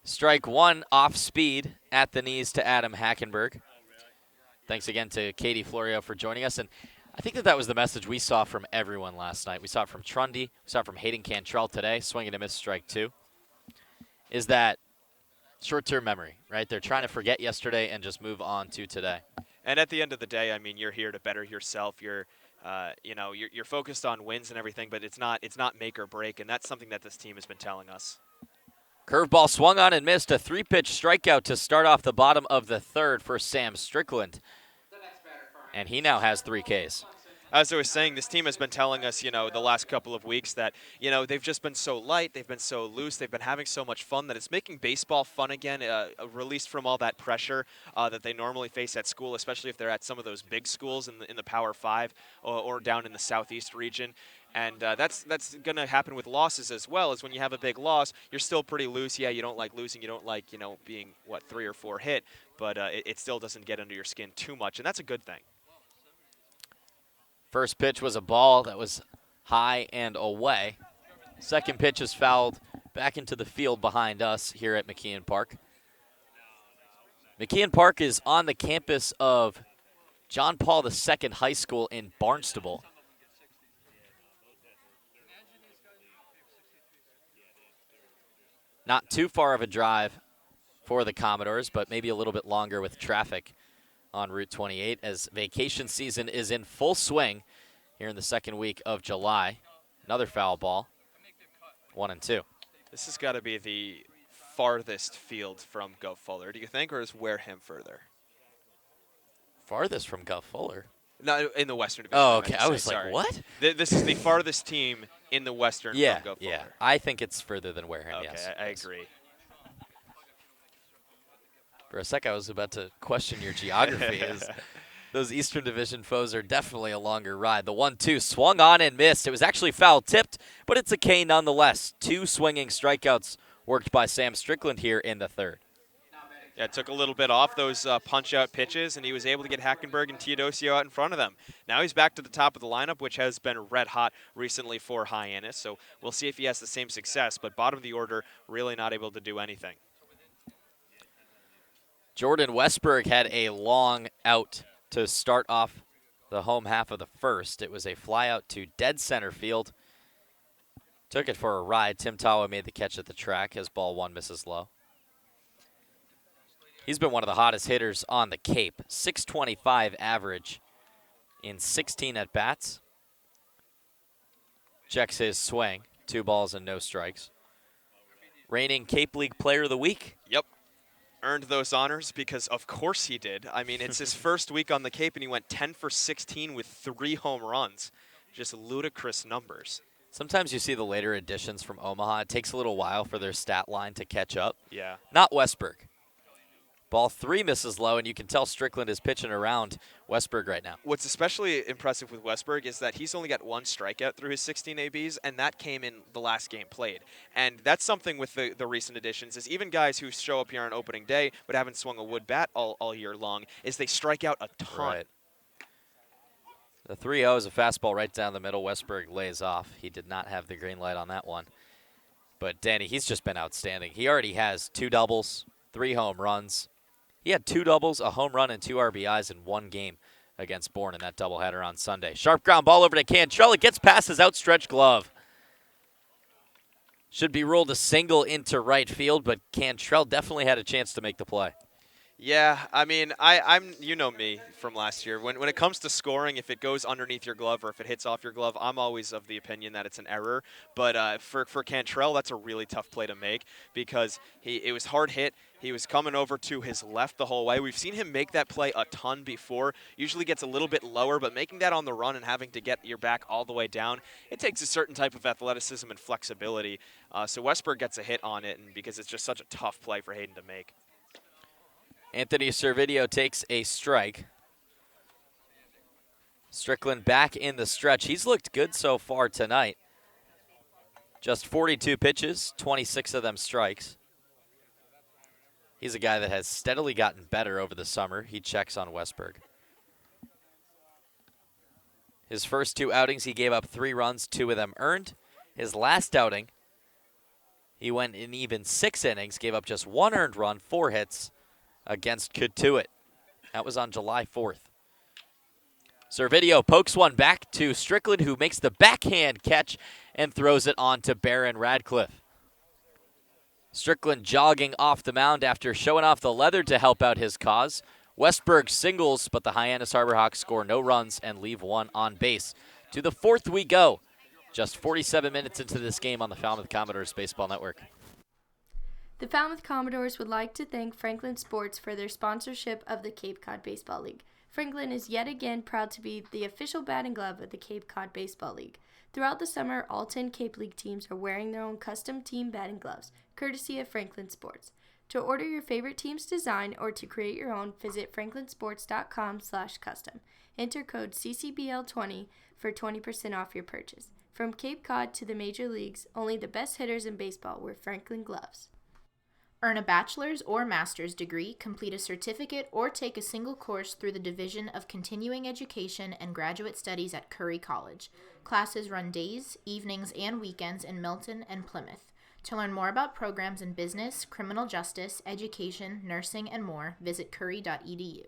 Strike 1 off speed at the knees to Adam Hackenberg. Thanks again to Katie Florio for joining us. And I think that was the message we saw from everyone last night. We saw it from Trundy. We saw it from Hayden Cantrell today, swinging a missed strike 2. Is that short-term memory, right? They're trying to forget yesterday and just move on to today. And at the end of the day, I mean, you're here to better yourself. You're focused on wins and everything, but it's not make or break, and that's something that this team has been telling us. Curveball swung on and missed. A 3-pitch strikeout to start off the bottom of the third for Sam Strickland. And he now has 3 Ks. As I was saying, this team has been telling us, the last couple of weeks that, they've just been so light, they've been so loose, they've been having so much fun that it's making baseball fun again, released from all that pressure that they normally face at school, especially if they're at some of those big schools in the Power 5 or down in the Southeast region. And that's going to happen with losses as well, as when you have a big loss, you're still pretty loose. Yeah, you don't like losing. You don't like, being, 3 or 4 hit. But it still doesn't get under your skin too much, and that's a good thing. First pitch was a ball that was high and away. Second pitch is fouled back into the field behind us here at McKeon Park. McKeon Park is on the campus of John Paul II High School in Barnstable. Not too far of a drive for the Commodores, but maybe a little bit longer with traffic on Route 28 as vacation season is in full swing here in the second week of July. Another foul ball, 1-2. This has got to be the farthest field from Gov Fuller, do you think, or is Wareham further? Farthest from Gov Fuller. No, in the Western Division. Oh, okay. I was sorry. like, what? This is the farthest team in the Western from Gov Fuller. Yeah. I think it's further than Wareham, Okay, yes. I agree. For a sec, I was about to question your geography. Those Eastern Division foes are definitely a longer ride. The 1-2 swung on and missed. It was actually foul tipped, but it's a K nonetheless. 2 swinging strikeouts worked by Sam Strickland here in the third. Yeah, it took a little bit off those punch-out pitches, and he was able to get Hackenberg and Teodosio out in front of them. Now he's back to the top of the lineup, which has been red hot recently for Hyannis, so we'll see if he has the same success, but bottom of the order, really not able to do anything. Jordan Westberg had a long out to start off the home half of the first. It was a fly out to dead center field. Took it for a ride. Tim Tawa made the catch at the track as ball 1 misses low. He's been one of the hottest hitters on the Cape. 625 average in 16 at-bats. Checks his swing. 2 balls and no strikes. Reigning Cape League Player of the Week. Yep. Earned those honors because of course he did. I mean, it's his first week on the Cape, and he went 10 for 16 with 3 home runs. Just ludicrous numbers. Sometimes you see the later additions from Omaha. It takes a little while for their stat line to catch up. Yeah. Not Westberg. Ball 3 misses low, and you can tell Strickland is pitching around Westberg right now. What's especially impressive with Westberg is that he's only got 1 strikeout through his 16 ABs, and that came in the last game played. And that's something with the recent additions is even guys who show up here on opening day but haven't swung a wood bat all year long is they strike out a ton. Right. The 3-0 is a fastball right down the middle. Westberg lays off. He did not have the green light on that one. But Danny, he's just been outstanding. He already has 2 doubles, 3 home runs. He had 2 doubles, a home run, and 2 RBIs in 1 game against Bourne in that doubleheader on Sunday. Sharp ground ball over to Cantrell. It gets past his outstretched glove. Should be ruled a single into right field, but Cantrell definitely had a chance to make the play. Yeah, I mean, I'm you know me from last year. When it comes to scoring, if it goes underneath your glove or if it hits off your glove, I'm always of the opinion that it's an error. But for Cantrell, that's a really tough play to make because it was hard hit. He was coming over to his left the whole way. We've seen him make that play a ton before. Usually gets a little bit lower, but making that on the run and having to get your back all the way down, it takes a certain type of athleticism and flexibility. So Westberg gets a hit on it, and because it's just such a tough play for Hayden to make. Anthony Servideo takes a strike. Strickland back in the stretch. He's looked good so far tonight. Just 42 pitches, 26 of them strikes. He's a guy that has steadily gotten better over the summer. He checks on Westberg. His first 2 outings, he gave up 3 runs, 2 of them earned. His last outing, he went in even 6 innings, gave up just 1 earned run, 4 hits against Katuitt. That was on July 4th. Servideo pokes one back to Strickland, who makes the backhand catch and throws it on to Barron Radcliffe. Strickland jogging off the mound after showing off the leather to help out his cause. Westberg singles, but the Hyannis Harborhawks score no runs and leave 1 on base. To the 4th we go. Just 47 minutes into this game on the Falmouth Commodores Baseball Network. The Falmouth Commodores would like to thank Franklin Sports for their sponsorship of the Cape Cod Baseball League. Franklin is yet again proud to be the official batting glove of the Cape Cod Baseball League. Throughout the summer, all 10 Cape League teams are wearing their own custom team batting gloves, courtesy of Franklin Sports. To order your favorite team's design or to create your own, visit franklinsports.com/custom. Enter code CCBL20 for 20% off your purchase. From Cape Cod to the major leagues, only the best hitters in baseball wear Franklin gloves. Earn a bachelor's or master's degree, complete a certificate, or take a single course through the Division of Continuing Education and Graduate Studies at Curry College. Classes run days, evenings, and weekends in Milton and Plymouth. To learn more about programs in business, criminal justice, education, nursing, and more, visit curry.edu.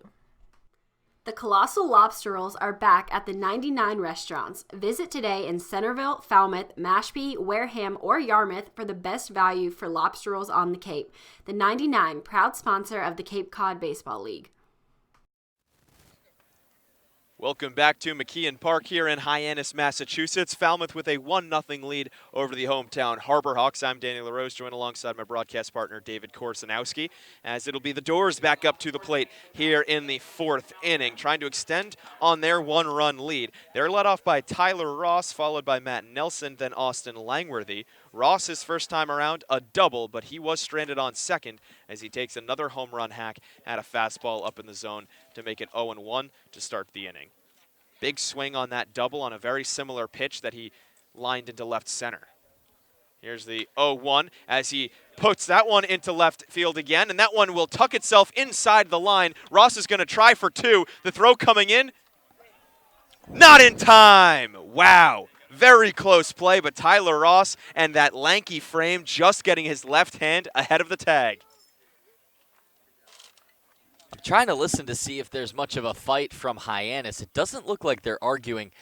The Colossal Lobster Rolls are back at the 99 restaurants. Visit today in Centerville, Falmouth, Mashpee, Wareham, or Yarmouth for the best value for lobster rolls on the Cape. The 99, proud sponsor of the Cape Cod Baseball League. Welcome back to McKeon Park here in Hyannis, Massachusetts. Falmouth with a 1-0 lead over the hometown Harbor Hawks. I'm Danny LaRose, joined alongside my broadcast partner David Korsanowski, as it'll be the Doors back up to the plate here in the 4th inning, trying to extend on their 1-run lead. They're led off by Tyler Ross, followed by Matt Nelson, then Austin Langworthy. Ross, his first time around, a double, but he was stranded on second as he takes another home run hack at a fastball up in the zone to make it 0-1 to start the inning. Big swing on that double on a very similar pitch that he lined into left center. Here's the 0-1 as he puts that one into left field again, and that one will tuck itself inside the line. Ross is going to try for 2. The throw coming in. Not in time. Wow. Very close play, but Tyler Ross and that lanky frame just getting his left hand ahead of the tag. I'm trying to listen to see if there's much of a fight from Hyannis. It doesn't look like they're arguing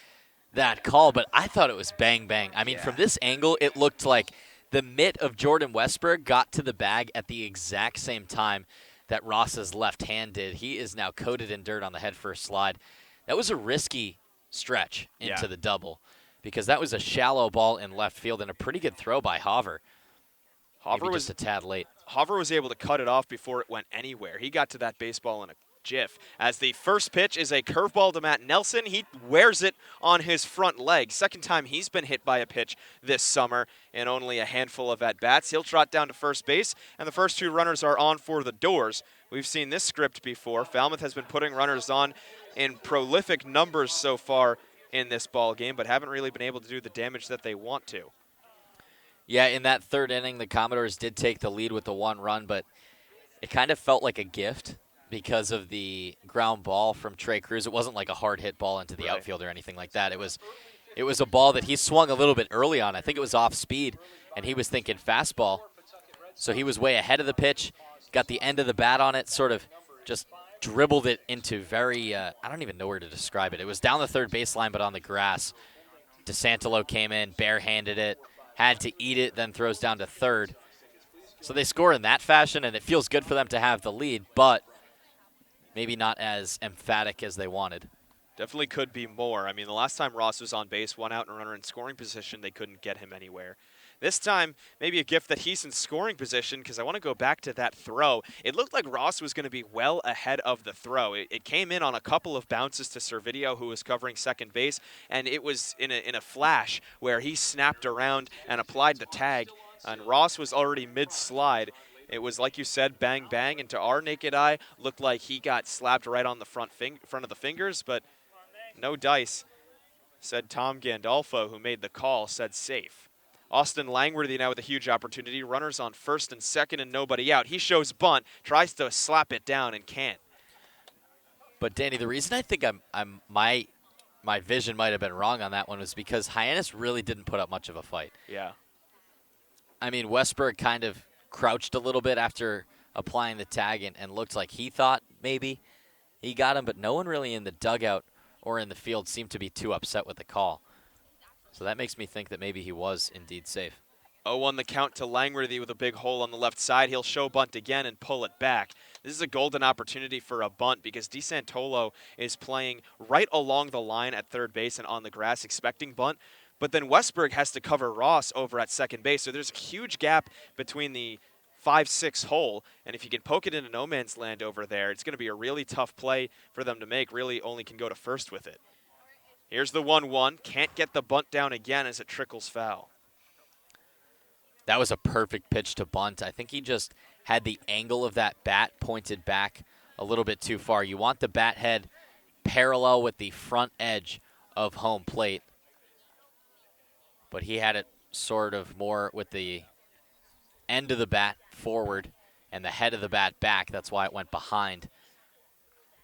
that call, but I thought it was bang, bang. I mean, from this angle, it looked like the mitt of Jordan Westberg got to the bag at the exact same time that Ross's left hand did. He is now coated in dirt on the head-first slide. That was a risky stretch into the double because that was a shallow ball in left field and a pretty good throw by Hover. Maybe just a tad late. Hover was able to cut it off before it went anywhere. He got to that baseball in a jiff. As the first pitch is a curveball to Matt Nelson, he wears it on his front leg. Second time he's been hit by a pitch this summer in only a handful of at-bats. He'll trot down to first base, and the first 2 runners are on for the Doors. We've seen this script before. Falmouth has been putting runners on in prolific numbers so far in this ball game, but haven't really been able to do the damage that they want to. Yeah, in that 3rd inning, the Commodores did take the lead with the 1 run, but it kind of felt like a gift because of the ground ball from Trey Cruz. It wasn't like a hard hit ball into the outfield or anything like that. It was a ball that he swung a little bit early on. I think it was off speed, and he was thinking fastball. So he was way ahead of the pitch, got the end of the bat on it, sort of just dribbled it into very, I don't even know where to describe it. It was down the 3rd baseline, but on the grass. DeSantolo came in, barehanded it, had to eat it, then throws down to 3rd. So they score in that fashion, and it feels good for them to have the lead, but maybe not as emphatic as they wanted. Definitely could be more. I mean, the last time Ross was on base, 1 out and a runner in scoring position, they couldn't get him anywhere. This time, maybe a gift that he's in scoring position, because I want to go back to that throw. It looked like Ross was going to be well ahead of the throw. It came in on a couple of bounces to Servideo, who was covering second base, and it was in a flash where he snapped around and applied the tag, and Ross was already mid-slide. It was, like you said, bang, bang, and to our naked eye, looked like he got slapped right on the front of the fingers, but no dice, said Tom Gandolfo, who made the call, said safe. Austin Langworthy now with a huge opportunity. Runners on first and second and nobody out. He shows bunt, tries to slap it down and can't. But Danny, the reason I think my vision might have been wrong on that one was because Hyannis really didn't put up much of a fight. Yeah. I mean, Westberg kind of crouched a little bit after applying the tag and looked like he thought maybe he got him, but no one really in the dugout or in the field seemed to be too upset with the call. So that makes me think that maybe he was indeed safe. 0-1 the count to Langworthy with a big hole on the left side. He'll show bunt again and pull it back. This is a golden opportunity for a bunt because DeSantolo is playing right along the line at third base and on the grass expecting bunt. But then Westberg has to cover Ross over at second base. So there's a huge gap between the 5-6 hole. And if you can poke it into no man's land over there, it's going to be a really tough play for them to make. Really only can go to first with it. Here's the 1-1. Can't get the bunt down again as it trickles foul. That was a perfect pitch to bunt. I think he just had the angle of that bat pointed back a little bit too far. You want the bat head parallel with the front edge of home plate. But he had it sort of more with the end of the bat forward and the head of the bat back. That's why it went behind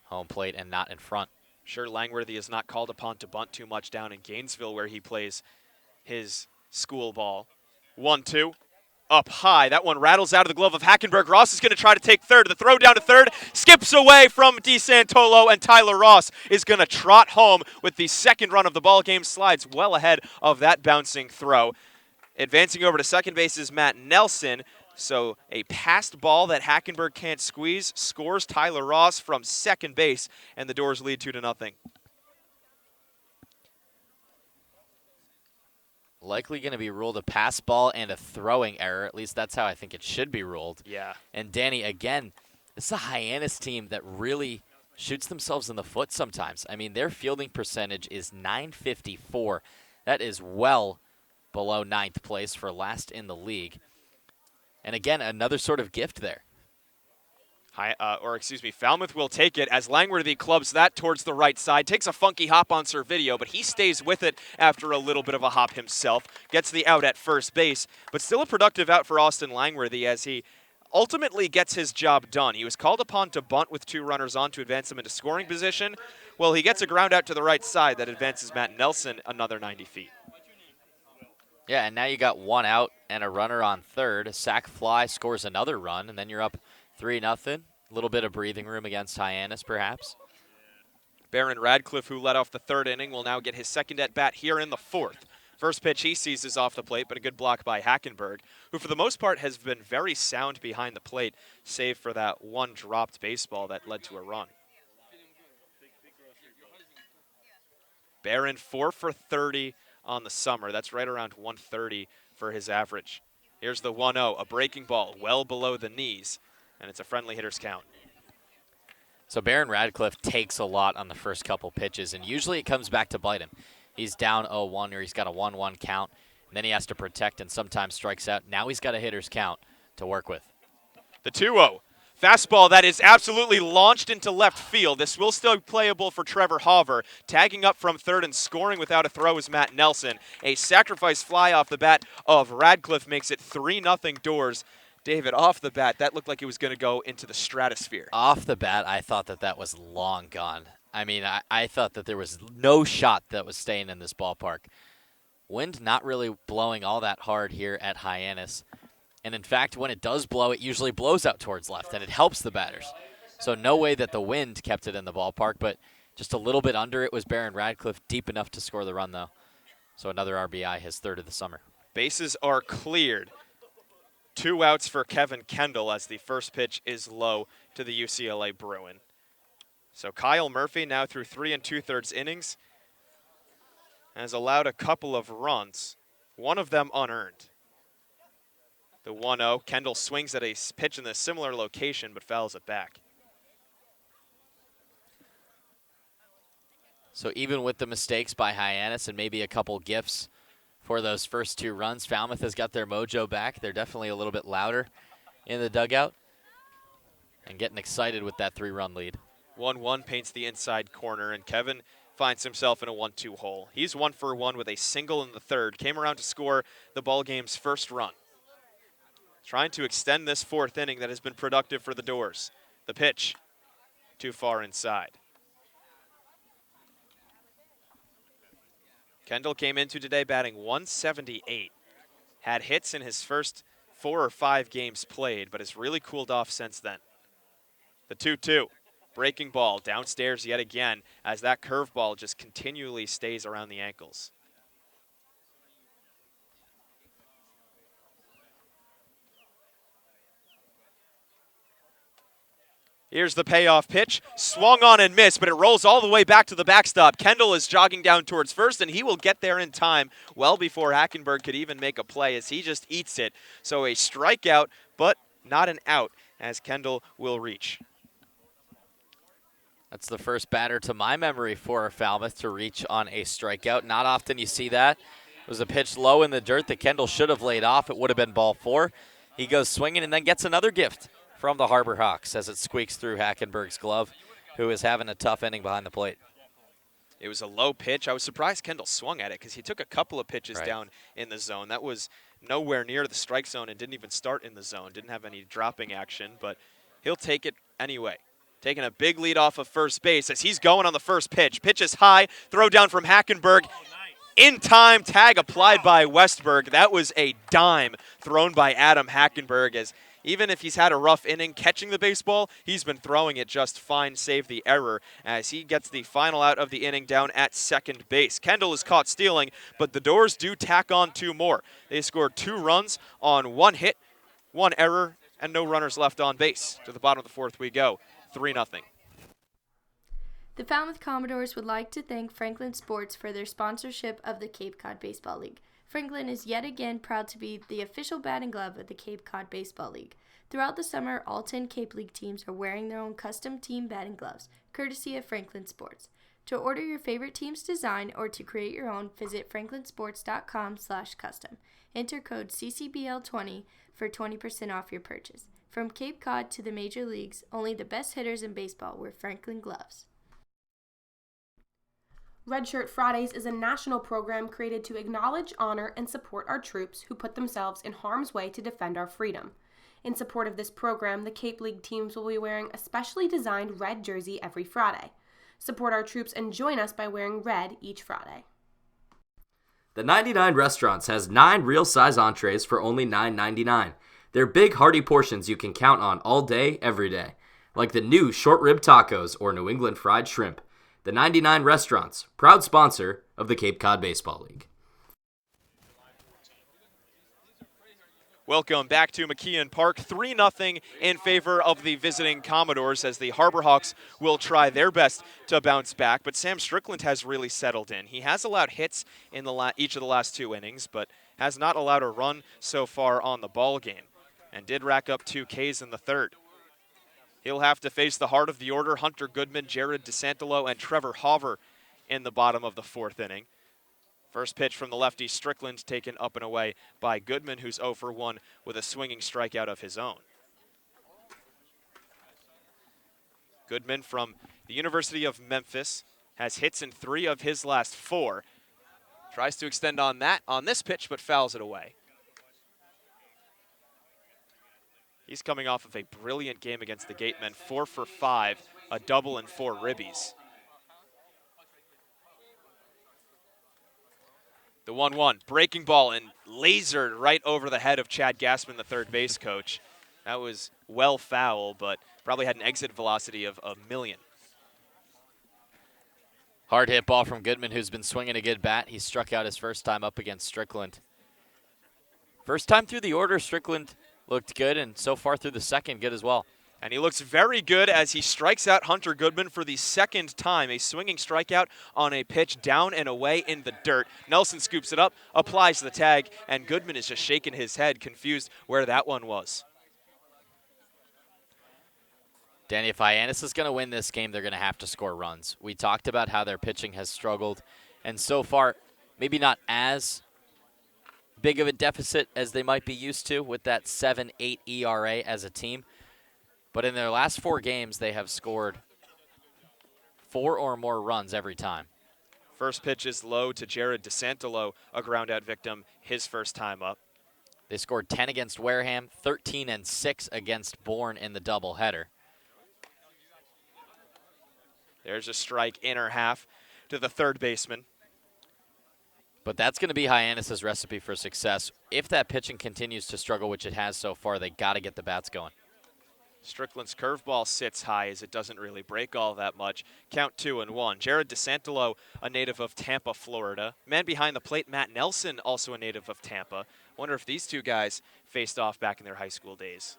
home plate and not in front. Sure, Langworthy is not called upon to bunt too much down in Gainesville where he plays his school ball. 1-2, up high. That one rattles out of the glove of Hackenberg. Ross is going to try to take third. The throw down to third skips away from DeSantolo, and Tyler Ross is going to trot home with the second run of the ball game. Slides well ahead of that bouncing throw. Advancing over to second base is Matt Nelson. So a passed ball that Hackenberg can't squeeze scores Tyler Ross from second base, and the Doors lead 2-0. Likely going to be ruled a pass ball and a throwing error. At least that's how I think it should be ruled. Yeah. And Danny, again, this is a Hyannis team that really shoots themselves in the foot sometimes. I mean, their fielding percentage is .954. That is well below ninth place for last in the league. And again, another sort of gift there. Falmouth will take it as Langworthy clubs that towards the right side. Takes a funky hop on Servideo, but he stays with it after a little bit of a hop himself. Gets the out at first base, but still a productive out for Austin Langworthy as he ultimately gets his job done. He was called upon to bunt with 2 runners on to advance him into scoring position. Well, he gets a ground out to the right side that advances Matt Nelson another 90 feet. Yeah, and now you got 1 out and a runner on third. A sac fly scores another run, and then you're up 3-0. A little bit of breathing room against Hyannis, perhaps. Baron Radcliffe, who led off the 3rd inning, will now get his second at bat here in the 4th. First pitch he sees is off the plate, but a good block by Hackenberg, who for the most part has been very sound behind the plate, save for that one dropped baseball that led to a run. Baron 4 for 30 on the summer. That's right around 130 for his average. Here's the 1-0, a breaking ball well below the knees, and it's a friendly hitter's count. So Baron Radcliffe takes a lot on the first couple pitches, and usually it comes back to bite him. He's down 0-1, or he's got a 1-1 count, and then he has to protect and sometimes strikes out. Now he's got a hitter's count to work with. The 2-0. Fastball that is absolutely launched into left field. This will still be playable for Trevor Hauver. Tagging up from third and scoring without a throw is Matt Nelson. A sacrifice fly off the bat of Radcliffe makes it 3-0 Doors. David, off the bat, that looked like it was going to go into the stratosphere. Off the bat, I thought that was long gone. I mean, I thought that there was no shot that was staying in this ballpark. Wind not really blowing all that hard here at Hyannis. And in fact, when it does blow, it usually blows out towards left, and it helps the batters. So no way that the wind kept it in the ballpark, but just a little bit under it was Baron Radcliffe, deep enough to score the run, though. So another RBI, his 3rd of the summer. Bases are cleared. 2 outs for Kevin Kendall as the first pitch is low to the UCLA Bruin. So Kyle Murphy now through 3 2/3 innings has allowed a couple of runs, one of them unearned. The 1-0, Kendall swings at a pitch in a similar location but fouls it back. So even with the mistakes by Hyannis and maybe a couple gifts for those first 2 runs, Falmouth has got their mojo back. They're definitely a little bit louder in the dugout and getting excited with that 3-run lead. 1-1 paints the inside corner, and Kevin finds himself in a 1-2 hole. He's 1 for 1 with a single in the 3rd. Came around to score the ball game's first run. Trying to extend this 4th inning that has been productive for the Doors. The pitch, too far inside. Kendall came into today batting .178. Had hits in his first 4 or 5 games played, but has really cooled off since then. The 2-2, breaking ball downstairs yet again as that curveball just continually stays around the ankles. Here's the payoff pitch, swung on and missed, but it rolls all the way back to the backstop. Kendall is jogging down towards first, and he will get there in time well before Hackenberg could even make a play as he just eats it. So a strikeout, but not an out, as Kendall will reach. That's the first batter to my memory for Falmouth to reach on a strikeout. Not often you see that. It was a pitch low in the dirt that Kendall should have laid off. It would have been ball 4. He goes swinging and then gets another gift from the Harbor Hawks as it squeaks through Hackenberg's glove, who is having a tough inning behind the plate. It was a low pitch. I was surprised Kendall swung at it because he took a couple of pitches Right down in the zone. That was nowhere near the strike zone and didn't even start in the zone. Didn't have any dropping action, but he'll take it anyway. Taking a big lead off of first base as he's going on the first pitch. Pitch is high, throw down from Hackenberg. In time, tag applied by Westberg. That was a dime thrown by Adam Hackenberg, as even if he's had a rough inning catching the baseball, he's been throwing it just fine, save the error, as he gets the final out of the inning down at second base. Kendall is caught stealing, but the Doors do tack on 2 more. They scored 2 runs on 1 hit, 1 error, and no runners left on base. To the bottom of the 4th we go, 3-0. The Falmouth Commodores would like to thank Franklin Sports for their sponsorship of the Cape Cod Baseball League. Franklin is yet again proud to be the official batting glove of the Cape Cod Baseball League. Throughout the summer, all 10 Cape League teams are wearing their own custom team batting gloves, courtesy of Franklin Sports. To order your favorite team's design or to create your own, visit franklinsports.com/custom. Enter code CCBL20 for 20% off your purchase. From Cape Cod to the major leagues, only the best hitters in baseball wear Franklin gloves. Red Shirt Fridays is a national program created to acknowledge, honor, and support our troops who put themselves in harm's way to defend our freedom. In support of this program, the Cape League teams will be wearing a specially designed red jersey every Friday. Support our troops and join us by wearing red each Friday. The 99 Restaurants has 9 real-size entrees for only $9.99. They're big, hearty portions you can count on all day, every day, like the new short rib tacos or New England fried shrimp. The 99 Restaurants, proud sponsor of the Cape Cod Baseball League. Welcome back to McKeon Park. 3-0 in favor of the visiting Commodores, as the Harbor Hawks will try their best to bounce back. But Sam Strickland has really settled in. He has allowed hits in each of the last 2 innings, but has not allowed a run so far on the ball game, and did rack up 2 Ks in the 3rd. He'll have to face the heart of the order, Hunter Goodman, Jared DeSantolo, and Trevor Hauver in the bottom of the 4th inning. First pitch from the lefty, Strickland, taken up and away by Goodman, who's 0 for 1 with a swinging strikeout of his own. Goodman from the University of Memphis has hits in 3 of his last 4. Tries to extend on that on this pitch, but fouls it away. He's coming off of a brilliant game against the Gatemen, 4 for 5, a double and 4 ribbies. The 1-1, breaking ball and lasered right over the head of Chad Gassman, the third base coach. That was well foul, but probably had an exit velocity of a million. Hard hit ball from Goodman, who's been swinging a good bat. He struck out his first time up against Strickland. First time through the order, Strickland looked good, and so far through the second, good as well. And he looks very good as he strikes out Hunter Goodman for the 2nd time. A swinging strikeout on a pitch down and away in the dirt. Nelson scoops it up, applies the tag, and Goodman is just shaking his head, confused where that one was. Danny, if Hyannis is going to win this game, they're going to have to score runs. We talked about how their pitching has struggled, and so far, maybe not as big of a deficit as they might be used to with that 7.8 ERA as a team. But in their last 4 games, they have scored 4 or more runs every time. First pitch is low to Jared DeSantolo, a ground-out victim, his first time up. They scored 10 against Wareham, 13 and 6 against Bourne in the doubleheader. There's a strike, inner half to the third baseman. But that's going to be Hyannis' recipe for success. If that pitching continues to struggle, which it has so far, they got to get the bats going. Strickland's curveball sits high as it doesn't really break all that much. Count 2-1. Jared DeSantolo, a native of Tampa, Florida. Man behind the plate, Matt Nelson, also a native of Tampa. Wonder if these 2 guys faced off back in their high school days.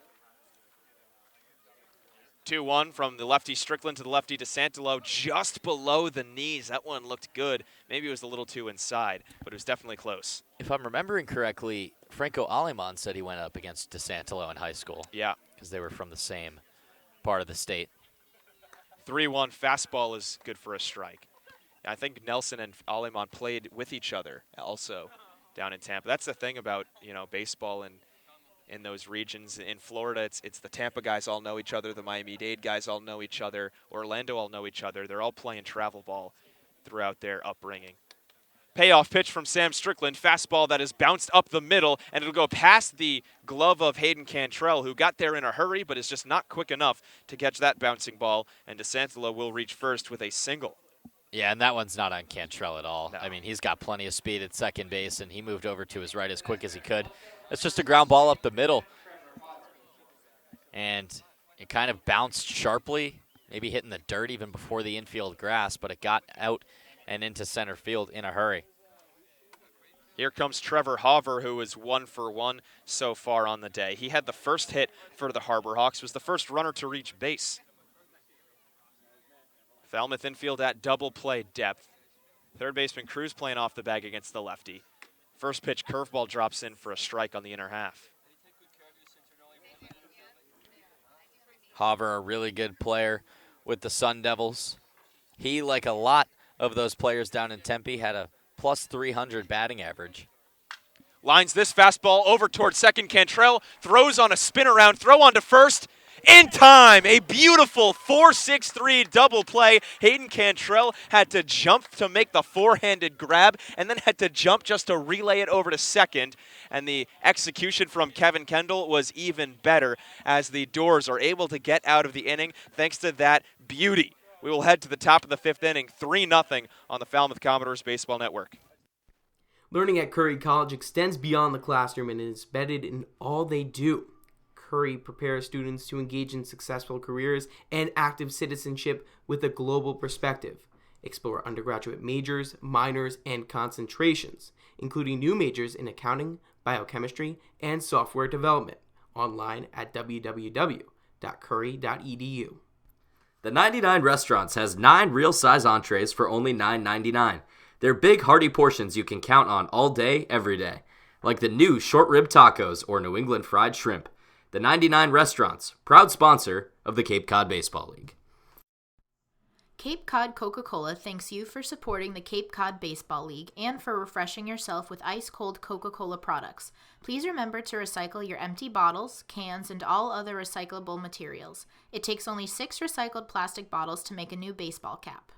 2-1 from the lefty Strickland to the lefty DeSantolo, just below the knees. That one looked good. Maybe it was a little too inside, but it was definitely close. If I'm remembering correctly, Franco Aleman said he went up against DeSantolo in high school. Yeah. Because they were from the same part of the state. 3-1 fastball is good for a strike. I think Nelson and Aleman played with each other also down in Tampa. That's the thing about, baseball and in those regions. In Florida, it's the Tampa guys all know each other, the Miami-Dade guys all know each other, Orlando all know each other. They're all playing travel ball throughout their upbringing. Payoff pitch from Sam Strickland, fastball that is bounced up the middle, and it'll go past the glove of Hayden Cantrell, who got there in a hurry, but is just not quick enough to catch that bouncing ball, and DeSantolo will reach first with a single. Yeah, and that one's not on Cantrell at all. No. I mean, he's got plenty of speed at second base, and he moved over to his right as quick as he could. It's just a ground ball up the middle. And it kind of bounced sharply, maybe hitting the dirt even before the infield grass, but it got out and into center field in a hurry. Here comes Trevor Hauver, who is 1 for 1 so far on the day. He had the first hit for the Harbor Hawks, was the first runner to reach base. Falmouth infield at double play depth. Third baseman Cruz playing off the bag against the lefty. First pitch curveball drops in for a strike on the inner half. Hauver, a really good player with the Sun Devils. He, like a lot of those players down in Tempe, had a plus 300 batting average. Lines this fastball over towards second. Cantrell throws on a spin around, throw on to first. In time, a beautiful 4-6-3 double play. Hayden Cantrell had to jump to make the four-handed grab and then had to jump just to relay it over to second. And the execution from Kevin Kendall was even better as the Doors are able to get out of the inning thanks to that beauty. We will head to the top of the fifth inning, 3-0 on the Falmouth Commodores Baseball Network. Learning at Curry College extends beyond the classroom and is embedded in all they do. Curry prepares students to engage in successful careers and active citizenship with a global perspective. Explore undergraduate majors, minors, and concentrations, including new majors in accounting, biochemistry, and software development. Online at www.curry.edu. The 99 Restaurants has 9 real-size entrees for only $9.99. They're big, hearty portions you can count on all day, every day, like the new short rib tacos or New England fried shrimp. The 99 Restaurants, proud sponsor of the Cape Cod Baseball League. Cape Cod Coca-Cola thanks you for supporting the Cape Cod Baseball League and for refreshing yourself with ice-cold Coca-Cola products. Please remember to recycle your empty bottles, cans, and all other recyclable materials. It takes only 6 recycled plastic bottles to make a new baseball cap.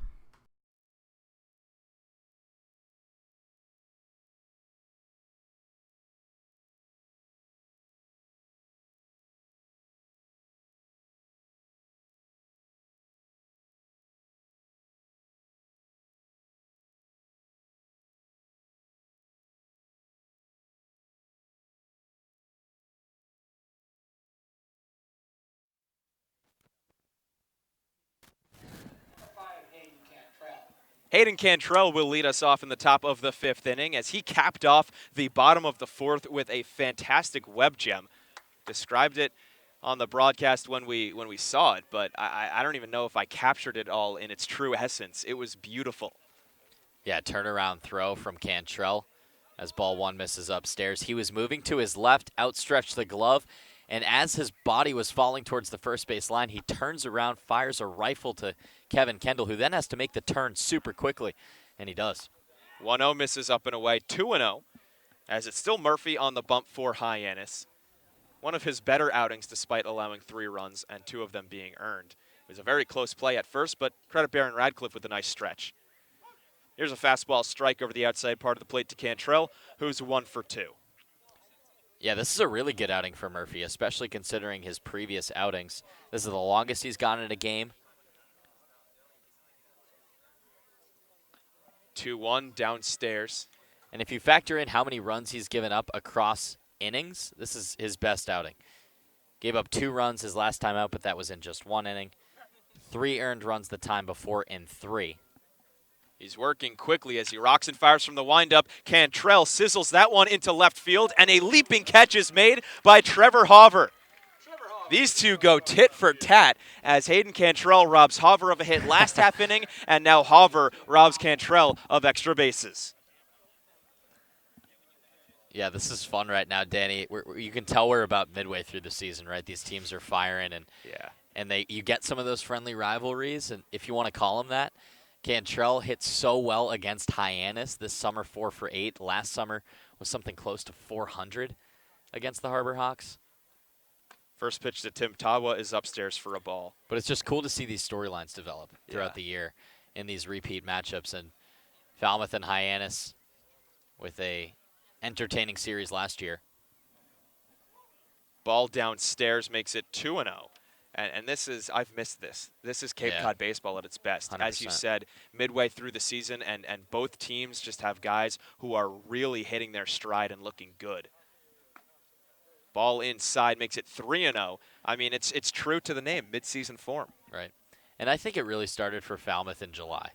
Hayden Cantrell will lead us off in the top of the fifth inning as he capped off the bottom of the fourth with a fantastic web gem. Described it on the broadcast when we saw it, but I don't even know if I captured it all in its true essence. It was beautiful. Yeah, turnaround throw from Cantrell as ball one misses upstairs. He was moving to his left, outstretched the glove, and as his body was falling towards the first base line, he turns around, fires a rifle to Kevin Kendall, who then has to make the turn super quickly, and he does. 1-0 misses up and away, 2-0, as it's still Murphy on the bump for Hyannis. One of his better outings despite allowing 3 runs and 2 of them being earned. It was a very close play at first, but credit Baron Radcliffe with a nice stretch. Here's a fastball strike over the outside part of the plate to Cantrell, who's 1 for 2. Yeah, this is a really good outing for Murphy, especially considering his previous outings. This is the longest he's gone in a game. 2-1 downstairs. And if you factor in how many runs he's given up across innings, this is his best outing. Gave up 2 runs his last time out, but that was in just 1 inning. 3 earned runs the time before in 3. He's working quickly as he rocks and fires from the windup. Cantrell sizzles that one into left field, and a leaping catch is made by Trevor Hauver. These two go tit for tat as Hayden Cantrell robs Hauver of a hit last half inning, and now Hauver robs Cantrell of extra bases. Yeah, this is fun right now, Danny. You can tell we're about midway through the season, right? These teams are firing, and you get some of those friendly rivalries, and if you want to call them that. Cantrell hit so well against Hyannis this summer, 4 for 8. Last summer was something close to 400 against the Harbor Hawks. First pitch to Tim Tawa is upstairs for a ball. But it's just cool to see these storylines develop throughout the year in these repeat matchups. And Falmouth and Hyannis with a entertaining series last year. Ball downstairs makes it 2-0. And this is, I've missed this. This is Cape Yeah. Cod baseball at its best. As you 100%. said, midway through the season, and both teams just have guys who are really hitting their stride and looking good. Ball inside makes it 3-0. I mean, it's true to the name, midseason form. Right. And I think it really started for Falmouth in July.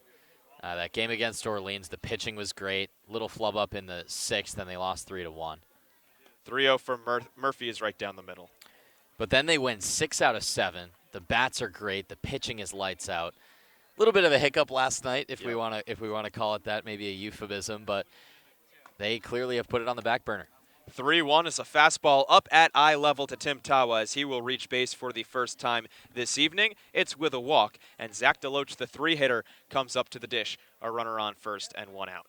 That game against Orleans, the pitching was great. Little flub up in the 6th, then they lost 3-1. 3-0 for Murphy is right down the middle. But then they win 6 out of 7. The bats are great. The pitching is lights out. A little bit of a hiccup last night, if we want to call it that, maybe a euphemism, but they clearly have put it on the back burner. 3-1 is a fastball up at eye level to Tim Tawa as he will reach base for the first time this evening. It's with a walk, and Zach DeLoach, the 3-hitter, comes up to the dish. A runner on first and 1 out.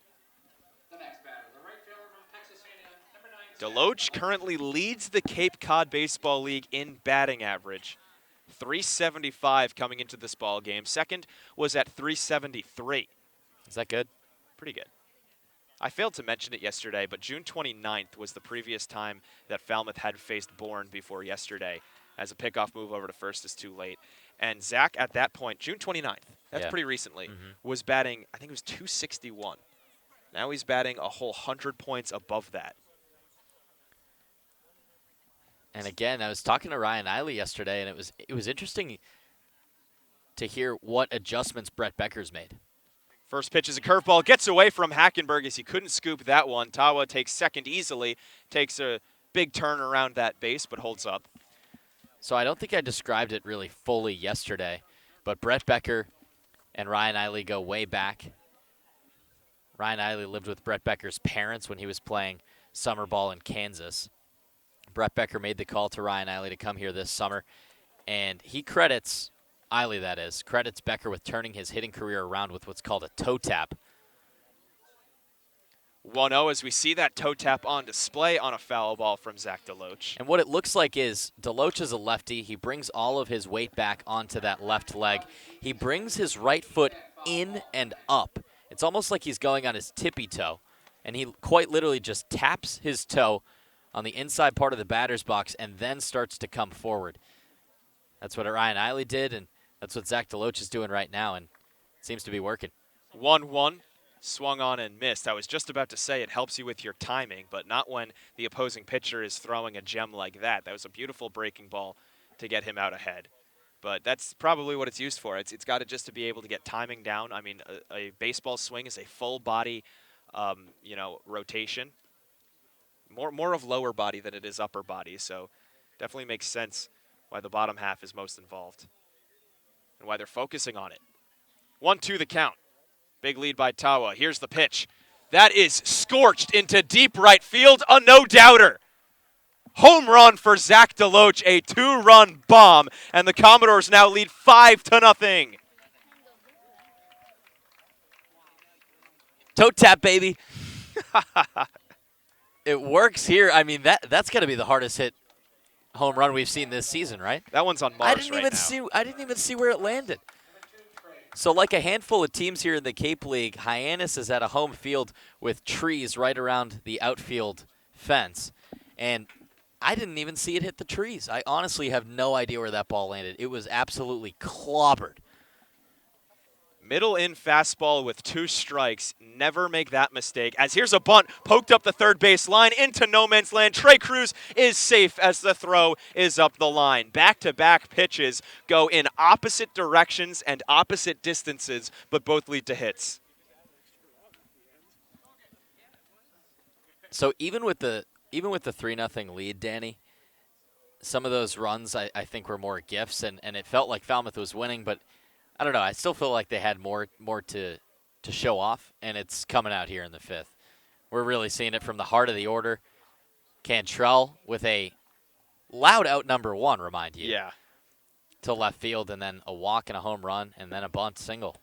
DeLoach currently leads the Cape Cod Baseball League in batting average. 375 coming into this ball game. Second was at 373. Is that good? Pretty good. I failed to mention it yesterday, but June 29th was the previous time that Falmouth had faced Bourne before yesterday, as a pickoff move over to first is too late. And Zach, at that point, June 29th, that's pretty recently, was batting, I think it was 261. Now he's batting a whole 100 points above that. And again, I was talking to Ryan Eiley yesterday, and it was interesting to hear what adjustments Brett Becker's made. First pitch is a curveball, gets away from Hackenberg as he couldn't scoop that one. Tawa takes second easily, takes a big turn around that base, but holds up. So I don't think I described it really fully yesterday, but Brett Becker and Ryan Eiley go way back. Ryan Eiley lived with Brett Becker's parents when he was playing summer ball in Kansas. Brett Becker made the call to Ryan Eiley to come here this summer, and he credits Eiley, that is, credits Becker with turning his hitting career around with what's called a toe tap. 1-0 as we see that toe tap on display on a foul ball from Zach DeLoach. And what it looks like is DeLoach is a lefty. He brings all of his weight back onto that left leg. He brings his right foot in and up. It's almost like he's going on his tippy toe, and he quite literally just taps his toe on the inside part of the batter's box and then starts to come forward. That's what Ryan Eiley did, and that's what Zach DeLoach is doing right now, and it seems to be working. 1-1, swung on and missed. I was just about to say it helps you with your timing, but not when the opposing pitcher is throwing a gem like that. That was a beautiful breaking ball to get him out ahead. But that's probably what it's used for. It's got to just to be able to get timing down. I mean, a baseball swing is a full body, rotation. More of lower body than it is upper body, so definitely makes sense why the bottom half is most involved and why they're focusing on it. 1-2 the count. Big lead by Tawa. Here's the pitch. That is scorched into deep right field, a no-doubter. Home run for Zach DeLoach, a 2-run bomb, and the Commodores now lead 5-0. Toe tap, baby. It works here. I mean, that's got to be the hardest hit home run we've seen this season, right? That one's on Mars right now. I didn't even see where it landed. So like a handful of teams here in the Cape League, Hyannis is at a home field with trees right around the outfield fence. And I didn't even see it hit the trees. I honestly have no idea where that ball landed. It was absolutely clobbered. Middle in fastball with 2 strikes. Never make that mistake. As here's a bunt poked up the third base line into no man's land. Trey Cruz is safe as the throw is up the line. Back-to-back pitches go in opposite directions and opposite distances, but both lead to hits. So even with the 3-0 lead, Danny, some of those runs I think were more gifts, and it felt like Falmouth was winning, but I don't know. I still feel like they had more to show off, and it's coming out here in the 5th. We're really seeing it from the heart of the order. Cantrell with a loud out number 1, remind you. Yeah. To left field, and then a walk and a home run, and then a bunt single.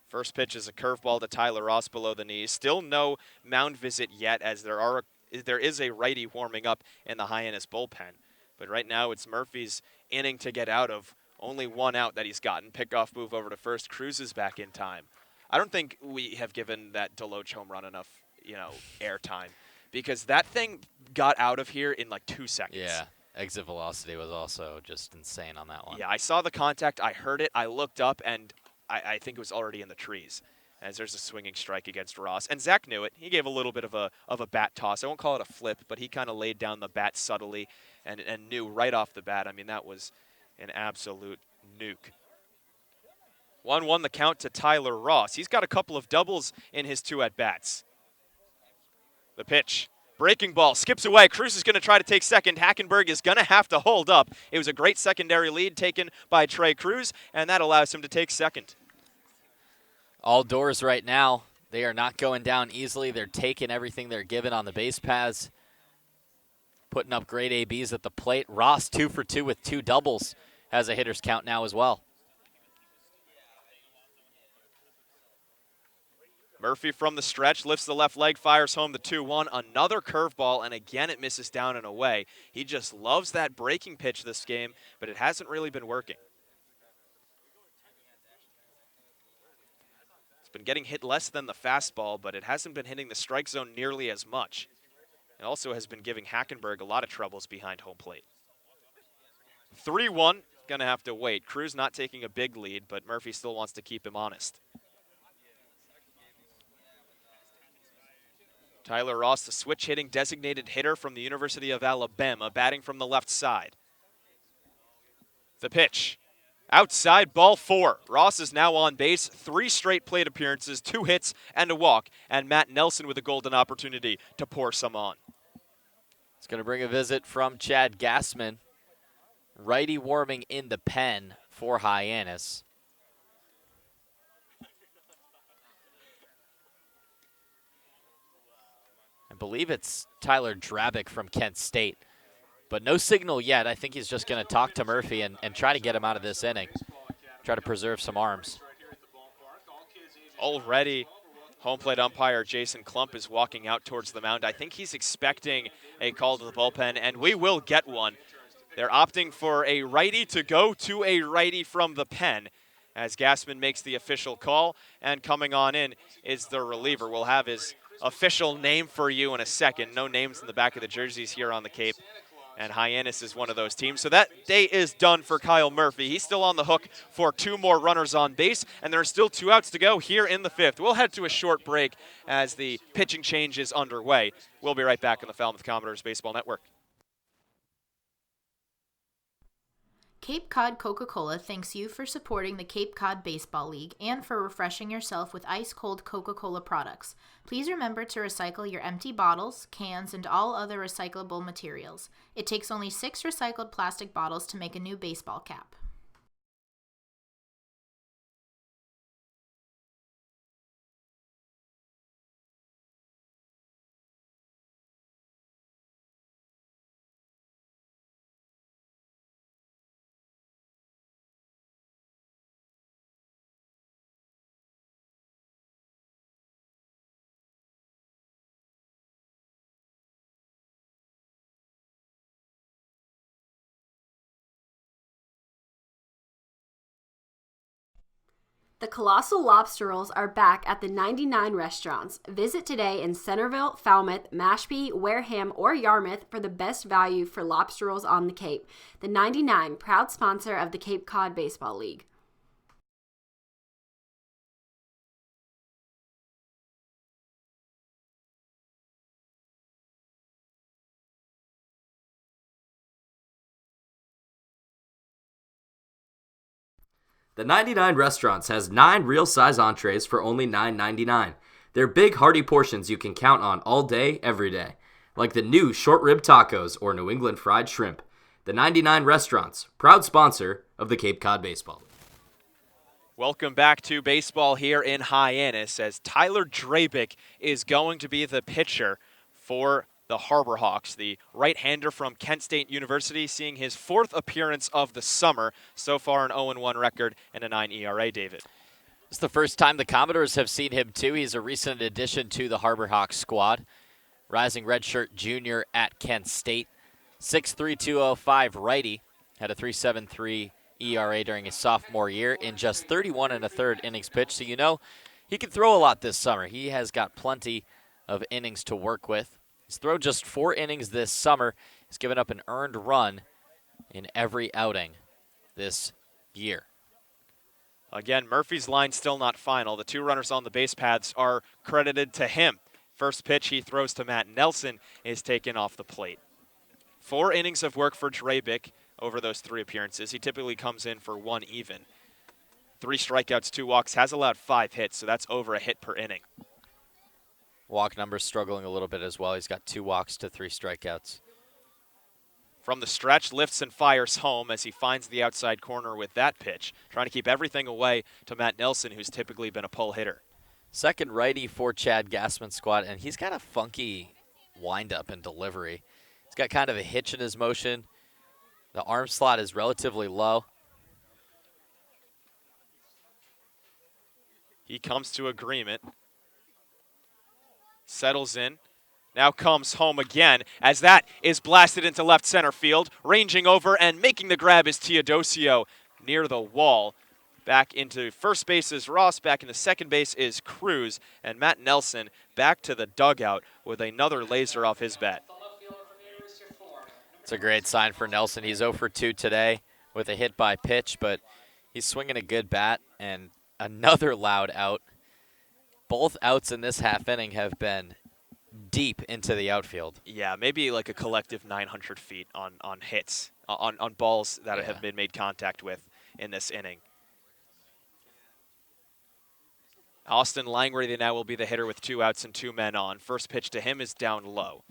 First pitch is a curveball to Tyler Ross below the knees. Still no mound visit yet, as there is a righty warming up in the Hyannis bullpen. But right now it's Murphy's inning to get out of. Only 1 out that he's gotten. Pickoff move over to first. Cruz is back in time. I don't think we have given that DeLoach home run enough, air time, because that thing got out of here in like 2 seconds. Yeah. exit velocity was also just insane on that one. Yeah, I saw the contact. I heard it. I looked up, and I think it was already in the trees, as there's a swinging strike against Ross. And Zach knew it. He gave a little bit of a bat toss. I won't call it a flip, but he kind of laid down the bat subtly and knew right off the bat. I mean, that was an absolute nuke. 1-1 the count to Tyler Ross. He's got a couple of doubles in his 2 at-bats. The pitch. Breaking ball, skips away. Cruz is going to try to take second. Hackenberg is going to have to hold up. It was a great secondary lead taken by Trey Cruz, and that allows him to take second. All doors right now. They are not going down easily. They're taking everything they're given on the base paths. Putting up great ABs at the plate. Ross 2 for 2 with 2 doubles. Has a hitter's count now as well. Murphy from the stretch, lifts the left leg, fires home the 2-1. Another curveball, and again it misses down and away. He just loves that breaking pitch this game, but it hasn't really been working. It's been getting hit less than the fastball, but it hasn't been hitting the strike zone nearly as much. It also has been giving Hackenberg a lot of troubles behind home plate. 3-1, gonna have to wait. Cruz not taking a big lead, but Murphy still wants to keep him honest. Tyler Ross, the switch-hitting designated hitter from the University of Alabama, batting from the left side. The pitch. Outside, ball 4. Ross is now on base. 3 straight plate appearances, 2 hits, and a walk. And Matt Nelson with a golden opportunity to pour some on. It's going to bring a visit from Chad Gassman. Righty warming in the pen for Hyannis. I believe it's Tyler Drabick from Kent State. But no signal yet. I think he's just going to talk to Murphy and try to get him out of this inning. Try to preserve some arms. Already, home plate umpire Jason Klump is walking out towards the mound. I think he's expecting a call to the bullpen, and we will get one. They're opting for a righty to go to a righty from the pen as Gassman makes the official call, and coming on in is the reliever. We'll have his official name for you in a second. No names in the back of the jerseys here on the Cape. And Hyannis is one of those teams. So that day is done for Kyle Murphy. He's still on the hook for 2 more runners on base, and there are still 2 outs to go here in the 5th. We'll head to a short break as the pitching change is underway. We'll be right back on the Falmouth Commodores Baseball Network. Cape Cod Coca-Cola thanks you for supporting the Cape Cod Baseball League and for refreshing yourself with ice-cold Coca-Cola products. Please remember to recycle your empty bottles, cans, and all other recyclable materials. It takes only 6 recycled plastic bottles to make a new baseball cap. The Colossal Lobster Rolls are back at the 99 restaurants. Visit today in Centerville, Falmouth, Mashpee, Wareham, or Yarmouth for the best value for lobster rolls on the Cape. The 99, proud sponsor of the Cape Cod Baseball League. The 99 Restaurants has 9 real-size entrees for only $9.99. They're big, hearty portions you can count on all day, every day. Like the new short rib tacos or New England fried shrimp. The 99 Restaurants, proud sponsor of the Cape Cod Baseball League. Welcome back to baseball here in Hyannis as Tyler Drabick is going to be the pitcher for the Harbor Hawks, the right-hander from Kent State University, seeing his 4th appearance of the summer. So far an 0-1 record and a 9 ERA, David. It's the first time the Commodores have seen him, too. He's a recent addition to the Harbor Hawks squad. Rising redshirt junior at Kent State. 6'3", 205 righty. Had a 3.73 ERA during his sophomore year in just 31 1/3 innings pitched. So you know he can throw a lot this summer. He has got plenty of innings to work with. He's thrown just 4 innings this summer. He's given up an earned run in every outing this year. Again, Murphy's line still not final. The 2 runners on the base paths are credited to him. First pitch he throws to Matt Nelson is taken off the plate. 4 innings of work for Drabick over those 3 appearances. He typically comes in for 1 even. 3 strikeouts, 2 walks, has allowed 5 hits, so that's over a hit per inning. Walk numbers struggling a little bit as well. He's got 2 walks to 3 strikeouts. From the stretch, lifts and fires home as he finds the outside corner with that pitch, trying to keep everything away to Matt Nelson, who's typically been a pull hitter. Second righty for Chad Gassman's squad, and he's got a funky windup and delivery. He's got kind of a hitch in his motion. The arm slot is relatively low. He comes to agreement. Settles in. Now comes home again as that is blasted into left center field. Ranging over and making the grab is Teodosio near the wall. Back into first base is Ross. Back into second base is Cruz. And Matt Nelson back to the dugout with another laser off his bat. It's a great sign for Nelson. He's 0 for 2 today with a hit by pitch, but he's swinging a good bat and another loud out. Both outs in this half inning have been deep into the outfield. Yeah, maybe like a collective 900 feet on hits, on balls that have been made contact with in this inning. Austin Langworthy now will be the hitter with 2 outs and 2 men on. First pitch to him is down low.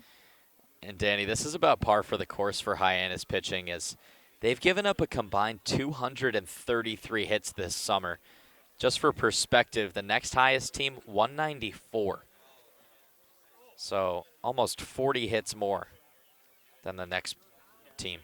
And Danny, this is about par for the course for Hyannis pitching, as they've given up a combined 233 hits this summer. Just for perspective, the next highest team, 194. So almost 40 hits more than the next team.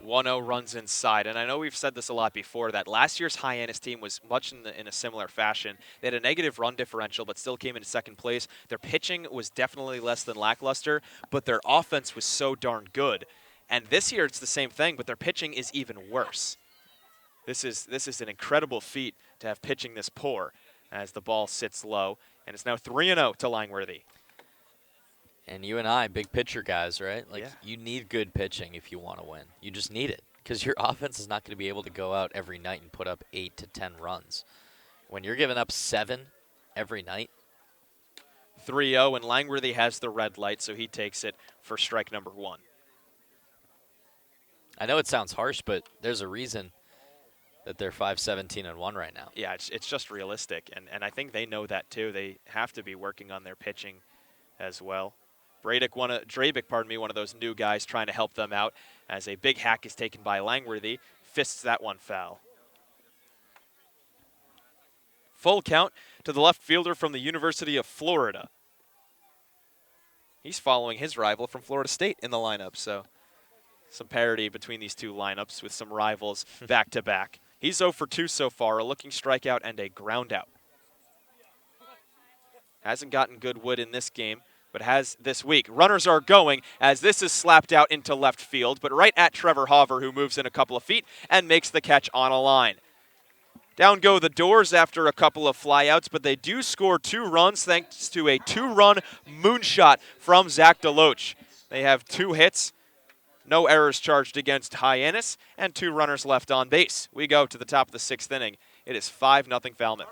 1-0 runs inside, and I know we've said this a lot before, that last year's Hyannis team was much in a similar fashion. They had a negative run differential, but still came in second place. Their pitching was definitely less than lackluster, but their offense was so darn good. And this year it's the same thing, but their pitching is even worse. This is an incredible feat to have pitching this poor as the ball sits low, and it's now 3-0 to Langworthy. And you and I, big pitcher guys, right? Like, Yeah. you need good pitching if you want to win. You just need it, because your offense is not going to be able to go out every night and put up 8 to 10 runs. When you're giving up 7 every night. 3-0, and Langworthy has the red light, so he takes it for strike number 1. I know it sounds harsh, but there's a reason that they're 5-17-1 right now. Yeah, it's just realistic, and I think they know that too. They have to be working on their pitching as well. Drabick, one of those new guys trying to help them out as a big hack is taken by Langworthy. Fists that one foul. Full count to the left fielder from the University of Florida. He's following his rival from Florida State in the lineup, so some parity between these two lineups with some rivals back-to-back. He's 0 for 2 so far, a looking strikeout and a ground out. Hasn't gotten good wood in this game, but has this week. Runners are going as this is slapped out into left field, but right at Trevor Hauver, who moves in a couple of feet and makes the catch on a line. Down go the Doors after a couple of flyouts, but they do score 2 runs thanks to a 2-run moonshot from Zach DeLoach. They have 2 hits, no errors charged against Hyannis, and 2 runners left on base. We go to the top of the 6th inning. It is 5-0 Falmouth.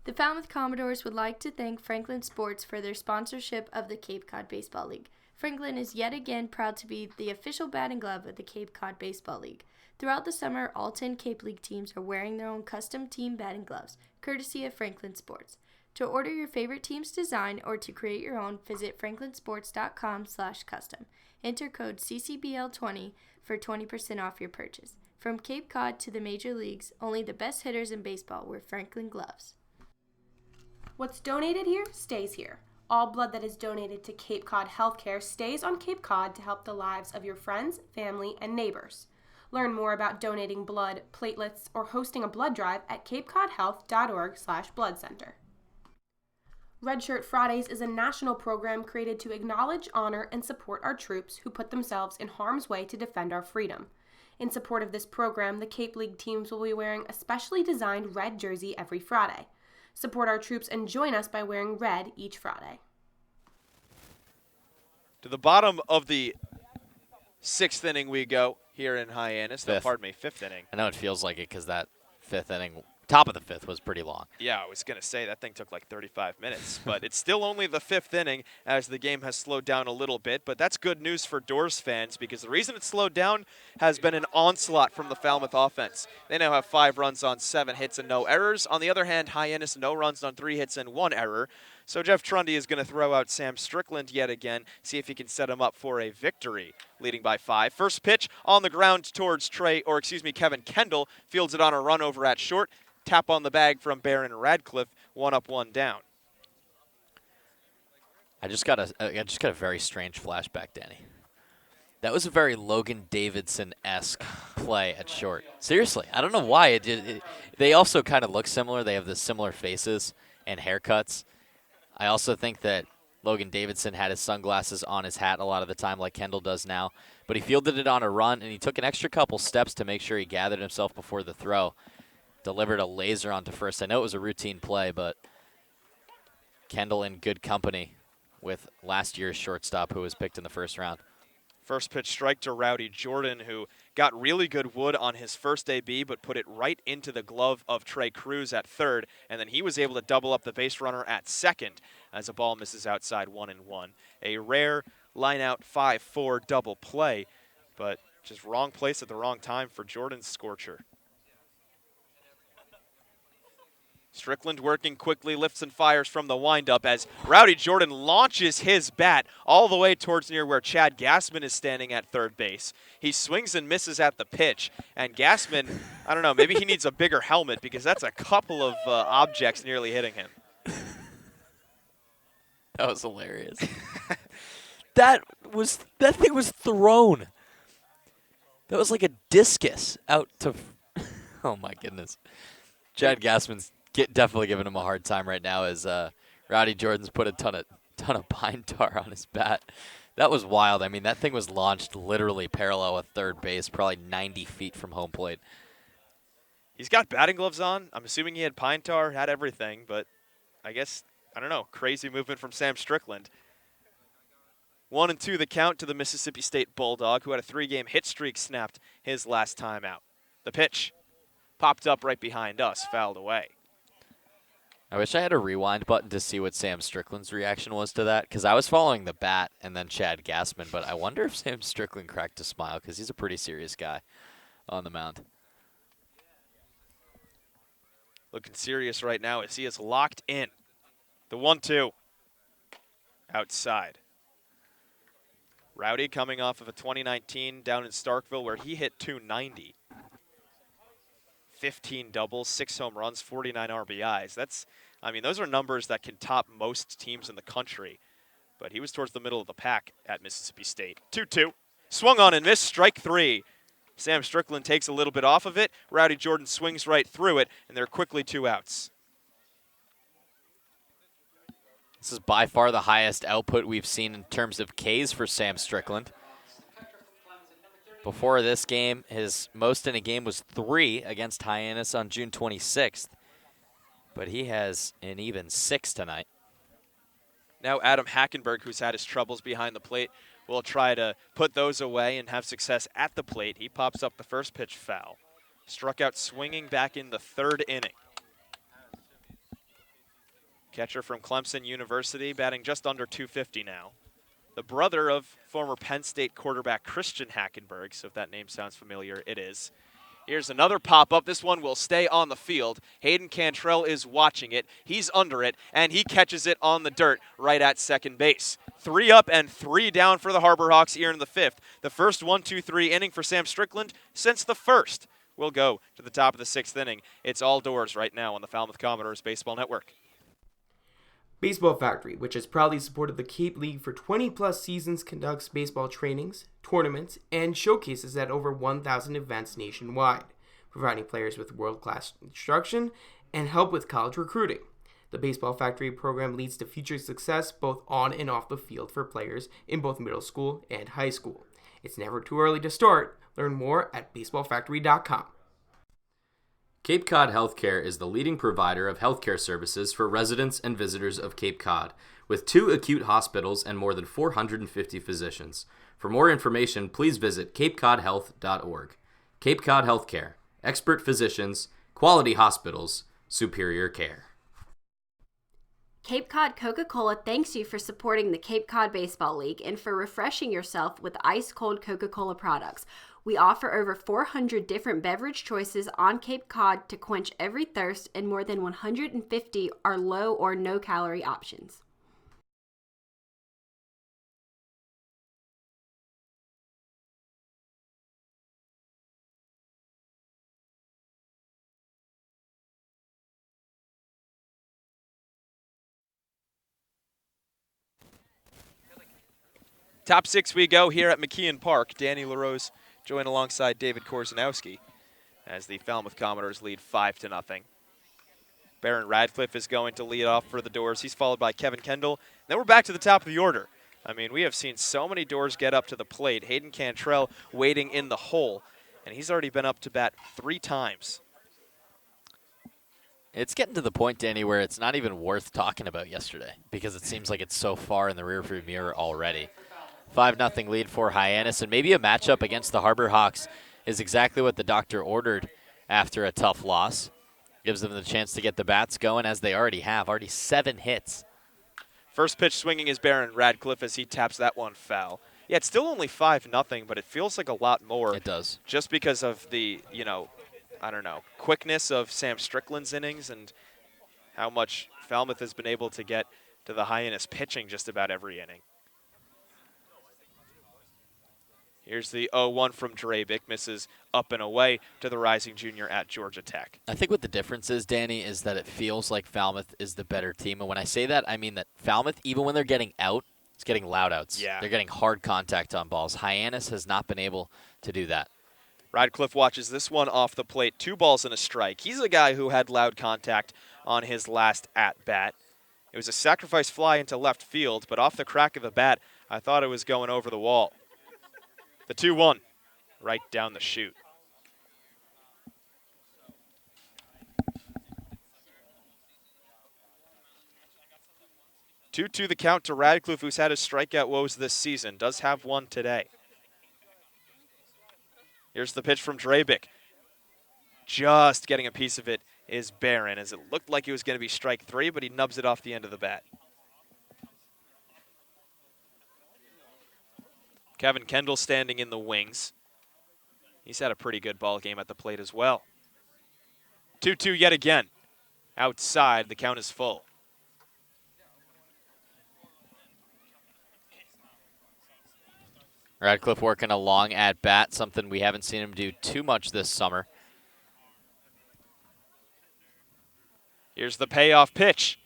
The Falmouth Commodores would like to thank Franklin Sports for their sponsorship of the Cape Cod Baseball League. Franklin is yet again proud to be the official batting glove of the Cape Cod Baseball League. Throughout the summer, all 10 Cape League teams are wearing their own custom team batting gloves, courtesy of Franklin Sports. To order your favorite team's design or to create your own, visit franklinsports.com/custom. Enter code CCBL20 for 20% off your purchase. From Cape Cod to the major leagues, only the best hitters in baseball wear Franklin gloves. What's donated here stays here. All blood that is donated to Cape Cod HealthCare stays on Cape Cod to help the lives of your friends, family, and neighbors. Learn more about donating blood, platelets, or hosting a blood drive at capecodhealth.org/blood center. Red Shirt Fridays is a national program created to acknowledge, honor, and support our troops who put themselves in harm's way to defend our freedom. In support of this program, the Cape League teams will be wearing a specially designed red jersey every Friday. Support our troops and join us by wearing red each Friday. To the bottom of the 6th inning we go here in Hyannis. No, Fifth. pardon me, 5th inning. I know it feels like it because that 5th inning, top of the 5th, was pretty long. Yeah, I was going to say that thing took like 35 minutes, but it's still only the 5th inning as the game has slowed down a little bit, but that's good news for Doors fans because the reason it's slowed down has been an onslaught from the Falmouth offense. They now have 5 runs on 7 hits and no errors. On the other hand, Hyannis, no runs on 3 hits and 1 error. So Jeff Trundy is going to throw out Sam Strickland yet again, see if he can set him up for a victory, leading by 5. First pitch on the ground towards Kevin Kendall, fields it on a run over at short. Tap on the bag from Barron Radcliffe, 1 up, 1 down. I just got a very strange flashback, Danny. That was a very Logan Davidson-esque play at short. Seriously, I don't know why. They also kind of look similar. They have the similar faces and haircuts. I also think that Logan Davidson had his sunglasses on his hat a lot of the time like Kendall does now. But he fielded it on a run, and he took an extra couple steps to make sure he gathered himself before the throw. Delivered a laser onto first. I know it was a routine play, but Kendall in good company with last year's shortstop who was picked in the first round. First pitch strike to Rowdy Jordan, who got really good wood on his first AB, but put it right into the glove of Trey Cruz at third, and then he was able to double up the base runner at second as a ball misses outside 1-1. A rare line-out 5-4 double play, but just wrong place at the wrong time for Jordan's scorcher. Strickland working quickly, lifts and fires from the windup as Rowdy Jordan launches his bat all the way towards near where Chad Gassman is standing at third base. He swings and misses at the pitch, and Gassman, I don't know, maybe he needs a bigger helmet because that's a couple of objects nearly hitting him. That was hilarious. that thing was thrown. That was like a discus out to. Oh my goodness. Chad Gassman's definitely giving him a hard time right now as Rowdy Jordan's put a ton of pine tar on his bat. That was wild. I mean, that thing was launched literally parallel with third base, probably 90 feet from home plate. He's got batting gloves on. I'm assuming he had pine tar, had everything, but I guess, I don't know, crazy movement from Sam Strickland. 1-2 the count to the Mississippi State Bulldog, who had a 3-game hit streak snapped his last time out. The pitch popped up right behind us, fouled away. I wish I had a rewind button to see what Sam Strickland's reaction was to that, because I was following the bat and then Chad Gassman, but I wonder if Sam Strickland cracked a smile, because he's a pretty serious guy on the mound. Looking serious right now as he is locked in. The 1-2 outside. Rowdy coming off of a 2019 down in Starkville where he hit .290. 15 doubles, 6 home runs, 49 RBIs. Those are numbers that can top most teams in the country. But he was towards the middle of the pack at Mississippi State. 2-2. Swung on and missed, strike 3. Sam Strickland takes a little bit off of it. Rowdy Jordan swings right through it, and they're quickly 2 outs. This is by far the highest output we've seen in terms of Ks for Sam Strickland. Before this game, his most in a game was 3 against Hyannis on June 26th. But he has an even 6 tonight. Now Adam Hackenberg, who's had his troubles behind the plate, will try to put those away and have success at the plate. He pops up the first pitch foul. Struck out swinging back in the 3rd inning. Catcher from Clemson University, batting just under .250 now. The brother of former Penn State quarterback Christian Hackenberg, so if that name sounds familiar, it is. Here's another pop-up. This one will stay on the field. Hayden Cantrell is watching it. He's under it, and he catches it on the dirt right at second base. 3 up and 3 down for the Harbor Hawks here in the 5th. The first 1-2-3 inning for Sam Strickland since the first. We'll go to the top of the 6th inning. It's all Doors right now on the Falmouth Commodores Baseball Network. Baseball Factory, which has proudly supported the Cape League for 20-plus seasons, conducts baseball trainings, tournaments, and showcases at over 1,000 events nationwide, providing players with world-class instruction and help with college recruiting. The Baseball Factory program leads to future success both on and off the field for players in both middle school and high school. It's never too early to start. Learn more at baseballfactory.com. Cape Cod Healthcare is the leading provider of healthcare services for residents and visitors of Cape Cod. with 2 acute hospitals and more than 450 physicians. For more information, please visit capecodhealth.org. Cape Cod Healthcare. Expert physicians, quality hospitals, superior care. Cape Cod Coca-Cola thanks you for supporting the Cape Cod Baseball League and for refreshing yourself with ice-cold Coca-Cola products. We offer over 400 different beverage choices on Cape Cod to quench every thirst, and more than 150 are low or no-calorie options. Top 6 we go here at McKeon Park. Danny LaRose joined alongside David Korzanowski as the Falmouth Commodores lead 5-0. Baron Radcliffe is going to lead off for the Doors. He's followed by Kevin Kendall. Then we're back to the top of the order. I mean, we have seen so many Doors get up to the plate. Hayden Cantrell waiting in the hole, and he's already been up to bat 3 times. It's getting to the point, Danny, where it's not even worth talking about yesterday because it seems like it's so far in the rearview mirror already. 5-0 lead for Hyannis, and maybe a matchup against the Harbor Hawks is exactly what the doctor ordered after a tough loss. Gives them the chance to get the bats going, as they already have. Already 7 hits. First pitch swinging is Baron Radcliffe as he taps that one foul. Yeah, it's still only 5-0, but it feels like a lot more. It does. Just because of the, I don't know, quickness of Sam Strickland's innings and how much Falmouth has been able to get to the Hyannis pitching just about every inning. Here's the 0-1 from Drabick, misses up and away to the rising junior at Georgia Tech. I think what the difference is, Danny, is that it feels like Falmouth is the better team. And when I say that, I mean that Falmouth, even when they're getting out, it's getting loud outs. Yeah. They're getting hard contact on balls. Hyannis has not been able to do that. Radcliffe watches this one off the plate, 2 balls and a strike. He's a guy who had loud contact on his last at-bat. It was a sacrifice fly into left field, but off the crack of the bat, I thought it was going over the wall. The 2-1, right down the chute. Two the count to Radcliffe, who's had his strikeout woes this season. Does have one today. Here's the pitch from Drabick. Just getting a piece of it is Barron, as it looked like it was going to be strike 3, but he nubs it off the end of the bat. Kevin Kendall standing in the wings. He's had a pretty good ball game at the plate as well. 2-2 yet again. Outside, the count is full. Radcliffe working a long at bat, something we haven't seen him do too much this summer. Here's the payoff pitch.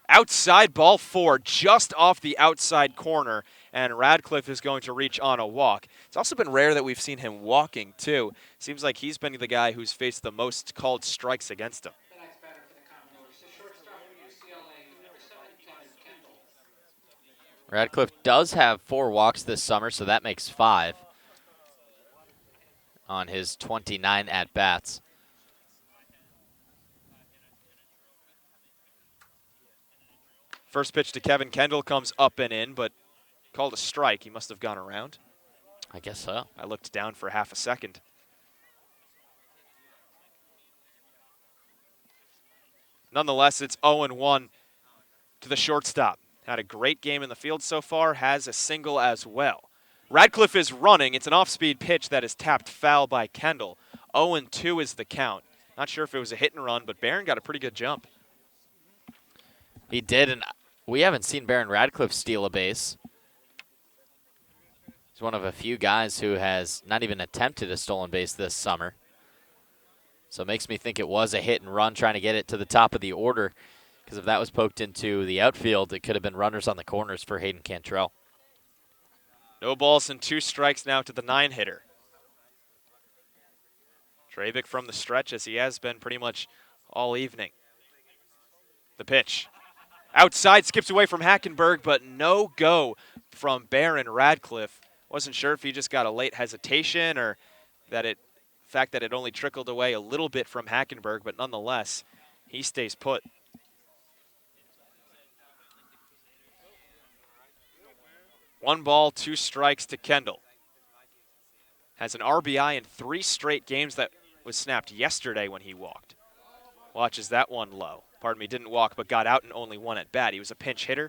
Outside, ball 4, just off the outside corner, and Radcliffe is going to reach on a walk. It's also been rare that we've seen him walking, too. Seems like he's been the guy who's faced the most called strikes against him. Radcliffe does have 4 walks this summer, so that makes 5 on his 29 at-bats. First pitch to Kevin Kendall comes up and in, but called a strike. He must have gone around. I guess so. I looked down for half a second. Nonetheless, it's 0-1 to the shortstop. Had a great game in the field so far, has a single as well. Radcliffe is running. It's an off-speed pitch that is tapped foul by Kendall. 0-2 is the count. Not sure if it was a hit and run, but Barron got a pretty good jump. He did, and we haven't seen Baron Radcliffe steal a base. He's one of a few guys who has not even attempted a stolen base this summer. So it makes me think it was a hit and run trying to get it to the top of the order, because if that was poked into the outfield, it could have been runners on the corners for Hayden Cantrell. No balls and 2 strikes now to the 9-hitter. Drabick from the stretch, as he has been pretty much all evening. The pitch. Outside, skips away from Hackenberg, but no go from Baron Radcliffe. Wasn't sure if he just got a late hesitation or that the fact that it only trickled away a little bit from Hackenberg, but nonetheless, he stays put. 1 ball, 2 strikes to Kendall. Has an RBI in 3 straight games that was snapped yesterday when he walked. Watches that one low. Pardon me, didn't walk, but got out in only 1 at bat. He was a pinch hitter,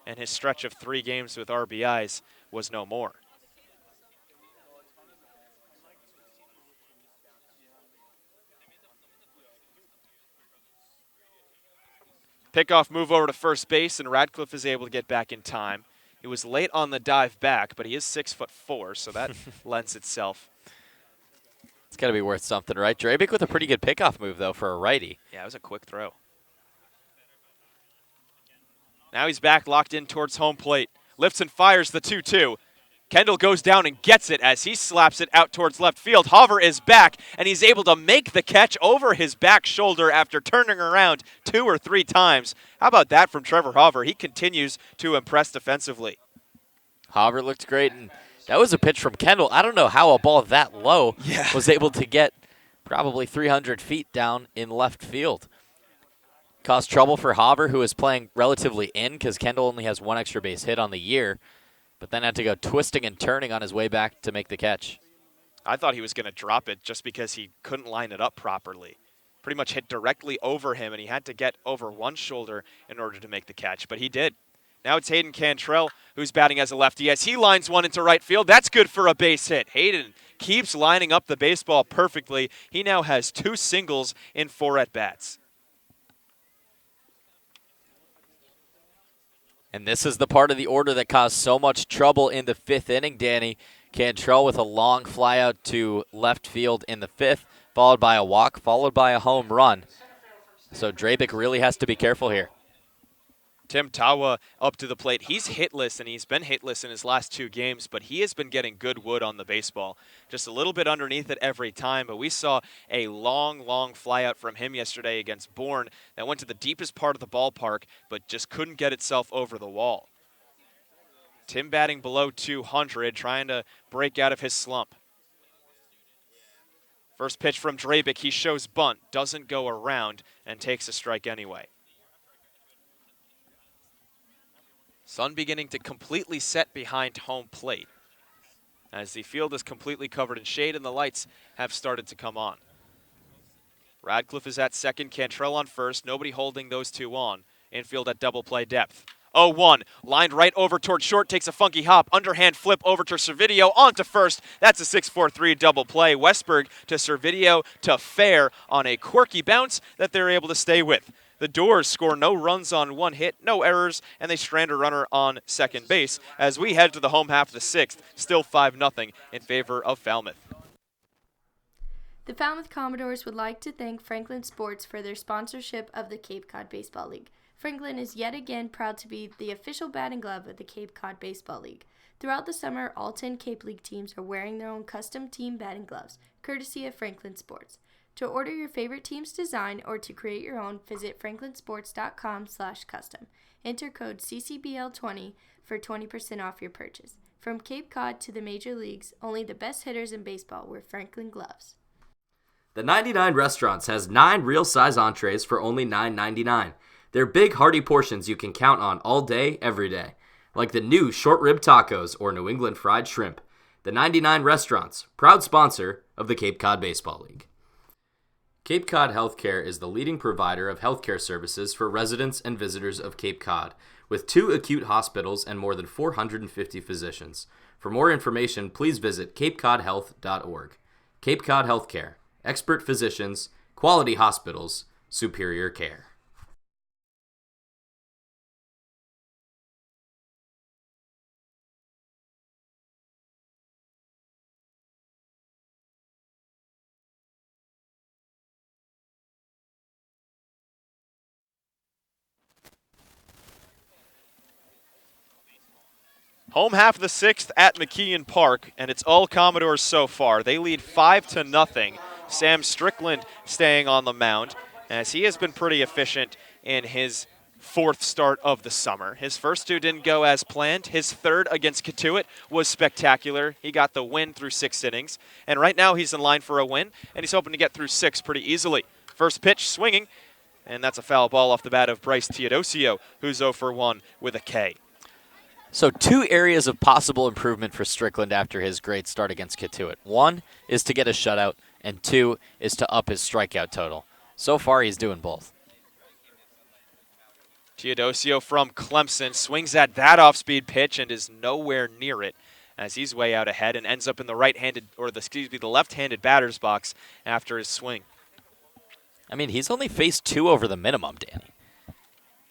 and his stretch of 3 games with RBIs was no more. Pickoff move over to first base, and Radcliffe is able to get back in time. He was late on the dive back, but he is 6'4", so that lends itself. It's got to be worth something, right? Drabick with a pretty good pickoff move, though, for a righty. Yeah, it was a quick throw. Now he's back, locked in towards home plate. Lifts and fires the 2-2. Kendall goes down and gets it as he slaps it out towards left field. Hover is back, and he's able to make the catch over his back shoulder after turning around 2 or 3 times. How about that from Trevor Hover? He continues to impress defensively. Hover looked great, and that was a pitch from Kendall. I don't know how a ball that low was able to get probably 300 feet down in left field. Caused trouble for Hover, who is playing relatively in because Kendall only has 1 extra base hit on the year, but then had to go twisting and turning on his way back to make the catch. I thought he was going to drop it just because he couldn't line it up properly. Pretty much hit directly over him, and he had to get over 1 shoulder in order to make the catch, but he did. Now it's Hayden Cantrell, who's batting as a lefty, as he lines one into right field. That's good for a base hit. Hayden keeps lining up the baseball perfectly. He now has 2 singles in 4 at-bats. And this is the part of the order that caused so much trouble in the 5th inning, Danny. Cantrell with a long fly out to left field in the 5th, followed by a walk, followed by a home run. So Drabick really has to be careful here. Tim Tawa up to the plate. He's hitless, and he's been hitless in his last 2 games, but he has been getting good wood on the baseball. Just a little bit underneath it every time, but we saw a long fly out from him yesterday against Bourne that went to the deepest part of the ballpark, but just couldn't get itself over the wall. Tim batting below 200, trying to break out of his slump. First pitch from Drabick, he shows bunt, doesn't go around, and takes a strike anyway. Sun beginning to completely set behind home plate as the field is completely covered in shade and the lights have started to come on. Radcliffe is at second, Cantrell on first, nobody holding those 2 on. Infield at double play depth. 0-1, lined right over towards short, takes a funky hop, underhand flip over to Servideo, on to first. That's a 6-4-3 double play. Westberg to Servideo to Fair on a quirky bounce that they're able to stay with. The Doors score no runs on 1 hit, no errors, and they strand a runner on second base as we head to the home half of the 6th, still 5-0 in favor of Falmouth. The Falmouth Commodores would like to thank Franklin Sports for their sponsorship of the Cape Cod Baseball League. Franklin is yet again proud to be the official batting glove of the Cape Cod Baseball League. Throughout the summer, all 10 Cape League teams are wearing their own custom team batting gloves, courtesy of Franklin Sports. To order your favorite team's design or to create your own, visit franklinsports.com/custom. Enter code CCBL20 for 20% off your purchase. From Cape Cod to the major leagues, only the best hitters in baseball wear Franklin gloves. The 99 Restaurants has 9 real-size entrees for only $9.99. They're big, hearty portions you can count on all day, every day. Like the new short rib tacos or New England fried shrimp. The 99 Restaurants, proud sponsor of the Cape Cod Baseball League. Cape Cod Healthcare is the leading provider of healthcare services for residents and visitors of Cape Cod, with 2 acute hospitals and more than 450 physicians. For more information, please visit capecodhealth.org. Cape Cod Healthcare, expert physicians, quality hospitals, superior care. Home half of the 6th at McKeon Park, and it's all Commodores so far. They lead 5-0. Sam Strickland staying on the mound, as he has been pretty efficient in his 4th start of the summer. His first 2 didn't go as planned. His 3rd against Katuitt was spectacular. He got the win through 6 innings, and right now he's in line for a win, and he's hoping to get through 6 pretty easily. First pitch swinging, and that's a foul ball off the bat of Bryce Teodosio, who's 0 for 1 with a K. So 2 areas of possible improvement for Strickland after his great start against Katuitt. 1 is to get a shutout, and 2 is to up his strikeout total. So far, he's doing both. Teodosio from Clemson swings at that off-speed pitch and is nowhere near it as he's way out ahead and ends up in the the left-handed batter's box after his swing. I mean, he's only faced 2 over the minimum, Danny.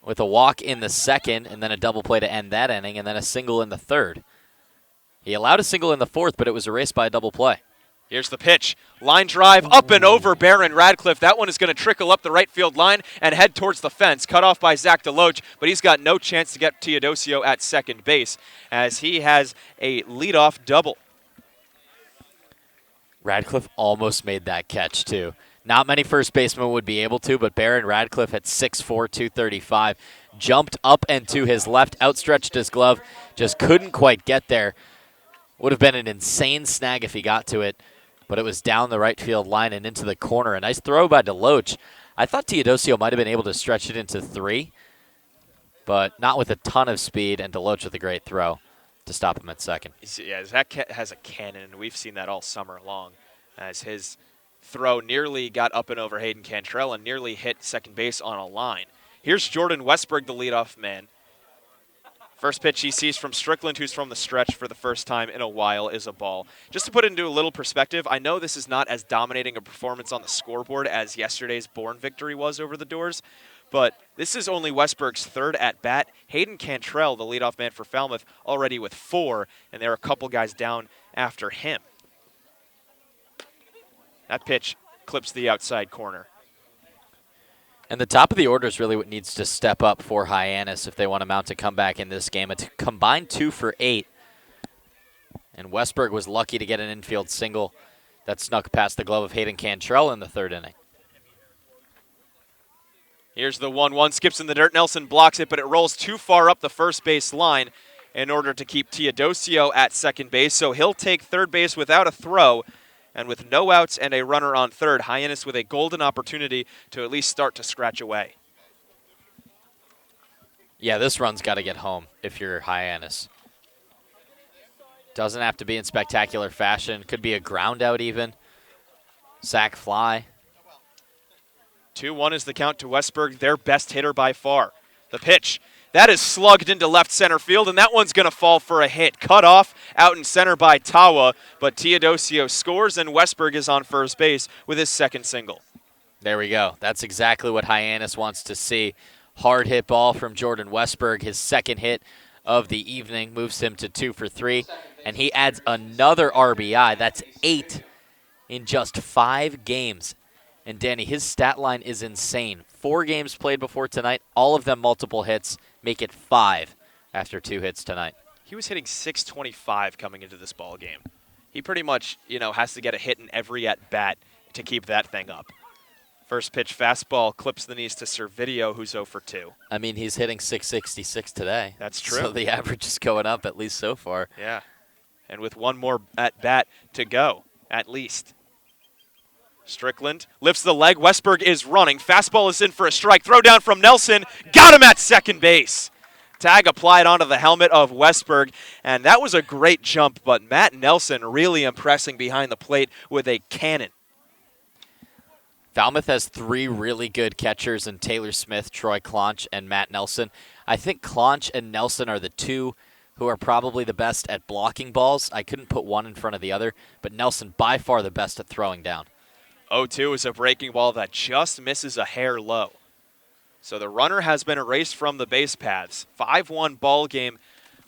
With a walk in the second, and then a double play to end that inning, and then a single in the third. He allowed a single in the fourth, but it was erased by a double play. Here's the pitch. Line drive up and over Barron Radcliffe. That one is going to trickle up the right field line and head towards the fence. Cut off by Zach DeLoach, but he's got no chance to get Teodosio at second base as he has a leadoff double. Radcliffe almost made that catch, too. Not many first basemen would be able to, but Barron Radcliffe at 6'4", 235, jumped up and to his left, outstretched his glove, just couldn't quite get there. Would have been an insane snag if he got to it, but it was down the right field line and into the corner. A nice throw by DeLoach. I thought Teodosio might have been able to stretch it into 3, but not with a ton of speed, and DeLoach with a great throw to stop him at second. Yeah, Zach has a cannon, and we've seen that all summer long as his throw nearly got up and over Hayden Cantrell and nearly hit second base on a line. Here's Jordan Westberg, the leadoff man. First pitch he sees from Strickland, who's from the stretch for the first time in a while, is a ball. Just to put it into a little perspective, I know this is not as dominating a performance on the scoreboard as yesterday's Bourne victory was over the Doors, but this is only Westberg's 3rd at-bat. Hayden Cantrell, the leadoff man for Falmouth, already with 4, and there are a couple guys down after him. That pitch clips the outside corner. And the top of the order is really what needs to step up for Hyannis if they want to mount a comeback in this game. A combined 2 for 8. And Westberg was lucky to get an infield single that snuck past the glove of Hayden Cantrell in the 3rd inning. Here's the 1-1, skips in the dirt. Nelson blocks it, but it rolls too far up the first base line in order to keep Teodosio at second base. So he'll take third base without a throw. And with no outs and a runner on third, Hyannis with a golden opportunity to at least start to scratch away. Yeah, this run's got to get home if you're Hyannis. Doesn't have to be in spectacular fashion. Could be a ground out even. Sack fly. 2-1 is the count to Westberg, their best hitter by far. The pitch. That is slugged into left center field, and that one's going to fall for a hit. Cut off out in center by Tawa, but Teodosio scores, and Westberg is on first base with his 2nd single. There we go. That's exactly what Hyannis wants to see. Hard hit ball from Jordan Westberg. His 2nd hit of the evening moves him to 2 for 3, and he adds another RBI. That's 8 in just 5 games. And Danny, his stat line is insane. 4 games played before tonight, all of them multiple hits. Make it 5 after 2 hits tonight. He was hitting .625 coming into this ball game. He pretty much, has to get a hit in every at-bat to keep that thing up. First pitch fastball clips the knees to Servideo, who's 0 for 2. I mean, he's hitting .666 today. That's true. So the average is going up, at least so far. Yeah. And with one more at-bat to go, at least. Strickland lifts the leg. Westberg is running. Fastball is in for a strike. Throw down from Nelson. Got him at second base. Tag applied onto the helmet of Westberg, and that was a great jump, but Matt Nelson really impressing behind the plate with a cannon. Falmouth has 3 really good catchers in Taylor Smith, Troy Clonch, and Matt Nelson. I think Clonch and Nelson are the 2 who are probably the best at blocking balls. I couldn't put one in front of the other, but Nelson by far the best at throwing down. 0-2 is a breaking ball that just misses a hair low. So the runner has been erased from the base paths. 5-1 ball game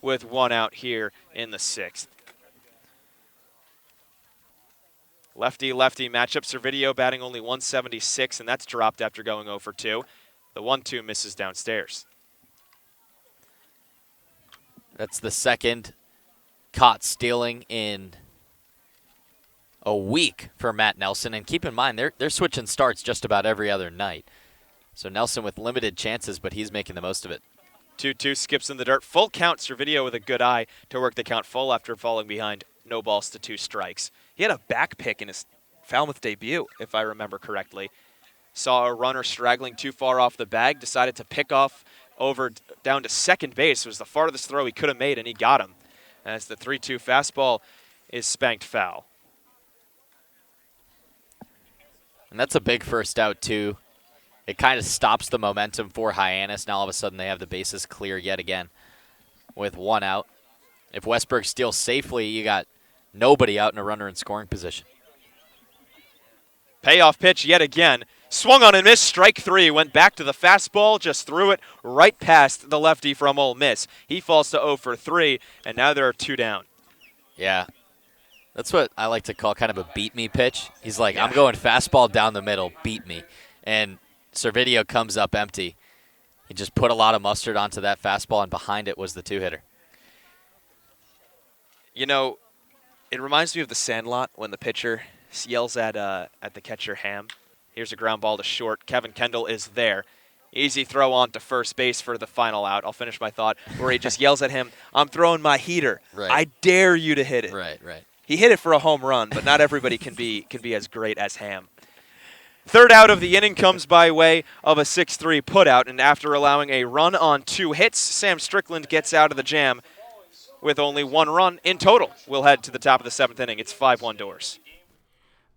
with 1 out here in the 6th. Lefty-lefty matchup. Servideo batting only 176, and that's dropped after going 0 for 2. The 1-2 misses downstairs. That's the 2nd caught stealing in a week for Matt Nelson. And keep in mind, they're switching starts just about every other night. So Nelson with limited chances, but he's making the most of it. 2-2 skips in the dirt. Full count. Servideo with a good eye to work the count full after falling behind. No balls to 2 strikes. He had a back pick in his Falmouth debut, if I remember correctly. Saw a runner straggling too far off the bag, decided to pick off over down to second base. It was the farthest throw he could have made, and he got him as the 3-2 fastball is spanked foul. And that's a big first out, too. It kind of stops the momentum for Hyannis. Now all of a sudden they have the bases clear yet again with one out. If Westberg steals safely, you got nobody out and a runner in scoring position. Payoff pitch yet again. Swung on and missed. Strike 3. Went back to the fastball. Just threw it right past the lefty from Ole Miss. He falls to 0 for 3, and now there are 2 down. Yeah. That's what I like to call kind of a beat me pitch. He's like, I'm going fastball down the middle, beat me. And Servideo comes up empty. He just put a lot of mustard onto that fastball, and behind it was the 2-hitter. You know, it reminds me of the Sandlot when the pitcher yells at the catcher Ham. Here's a ground ball to short. Kevin Kendall is there. Easy throw on to first base for the final out. I'll finish my thought where he just yells at him, I'm throwing my heater. Right. I dare you to hit it. Right. He hit it for a home run, but not everybody can be as great as Ham. Third out of the inning comes by way of a 6-3 putout, and after allowing a run on 2 hits, Sam Strickland gets out of the jam with only 1 run in total. We'll head to the top of the 7th inning. It's 5-1 Doors.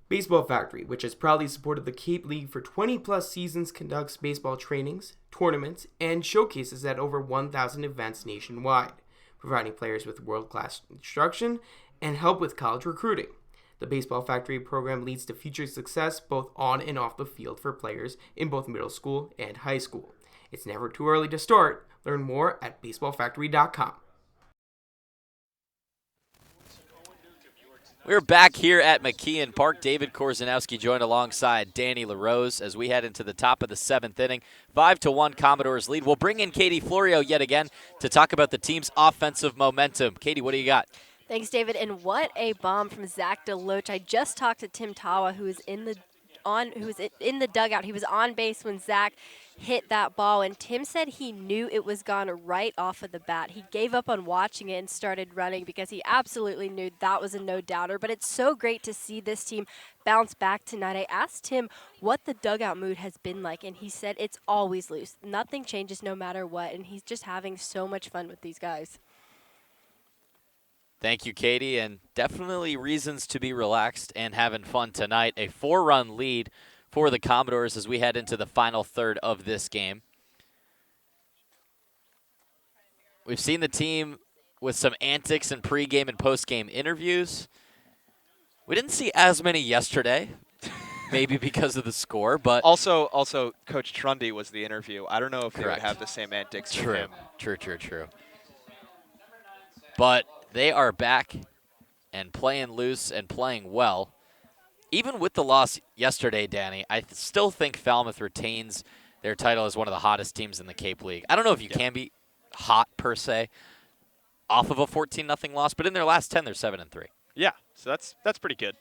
Baseball Factory, which has proudly supported the Cape League for 20-plus seasons, conducts baseball trainings, tournaments, and showcases at over 1,000 events nationwide, providing players with world-class instruction and help with college recruiting. The Baseball Factory program leads to future success both on and off the field for players in both middle school and high school. It's never too early to start. Learn more at baseballfactory.com. We're back here at McKeon Park. David Korzanowski joined alongside Danny LaRose as we head into the top of the 7th inning. 5-1 Commodores lead. We'll bring in Katie Florio yet again to talk about the team's offensive momentum. Katie, what do you got? Thanks, David. And what a bomb from Zach DeLoach. I just talked to Tim Tawa, who was in the dugout. He was on base when Zach hit that ball, and Tim said he knew it was gone right off of the bat. He gave up on watching it and started running because he absolutely knew that was a no-doubter. But it's so great to see this team bounce back tonight. I asked him what the dugout mood has been like, and he said it's always loose. Nothing changes no matter what, and he's just having so much fun with these guys. Thank you, Katie, and definitely reasons to be relaxed and having fun tonight. A 4-run lead for the Commodores as we head into the final third of this game. We've seen the team with some antics in pregame and postgame interviews. We didn't see as many yesterday, maybe because of the score, but Also, Coach Trundy was the interview. I don't know if they would Correct. have the same antics with True. him. True. But they are back and playing loose and playing well. Even with the loss yesterday, Danny, I still think Falmouth retains their title as one of the hottest teams in the Cape League. I don't know if you can be hot, per se, off of a 14-0 loss, but in their last 10, they're 7-3. Yeah, so that's pretty good.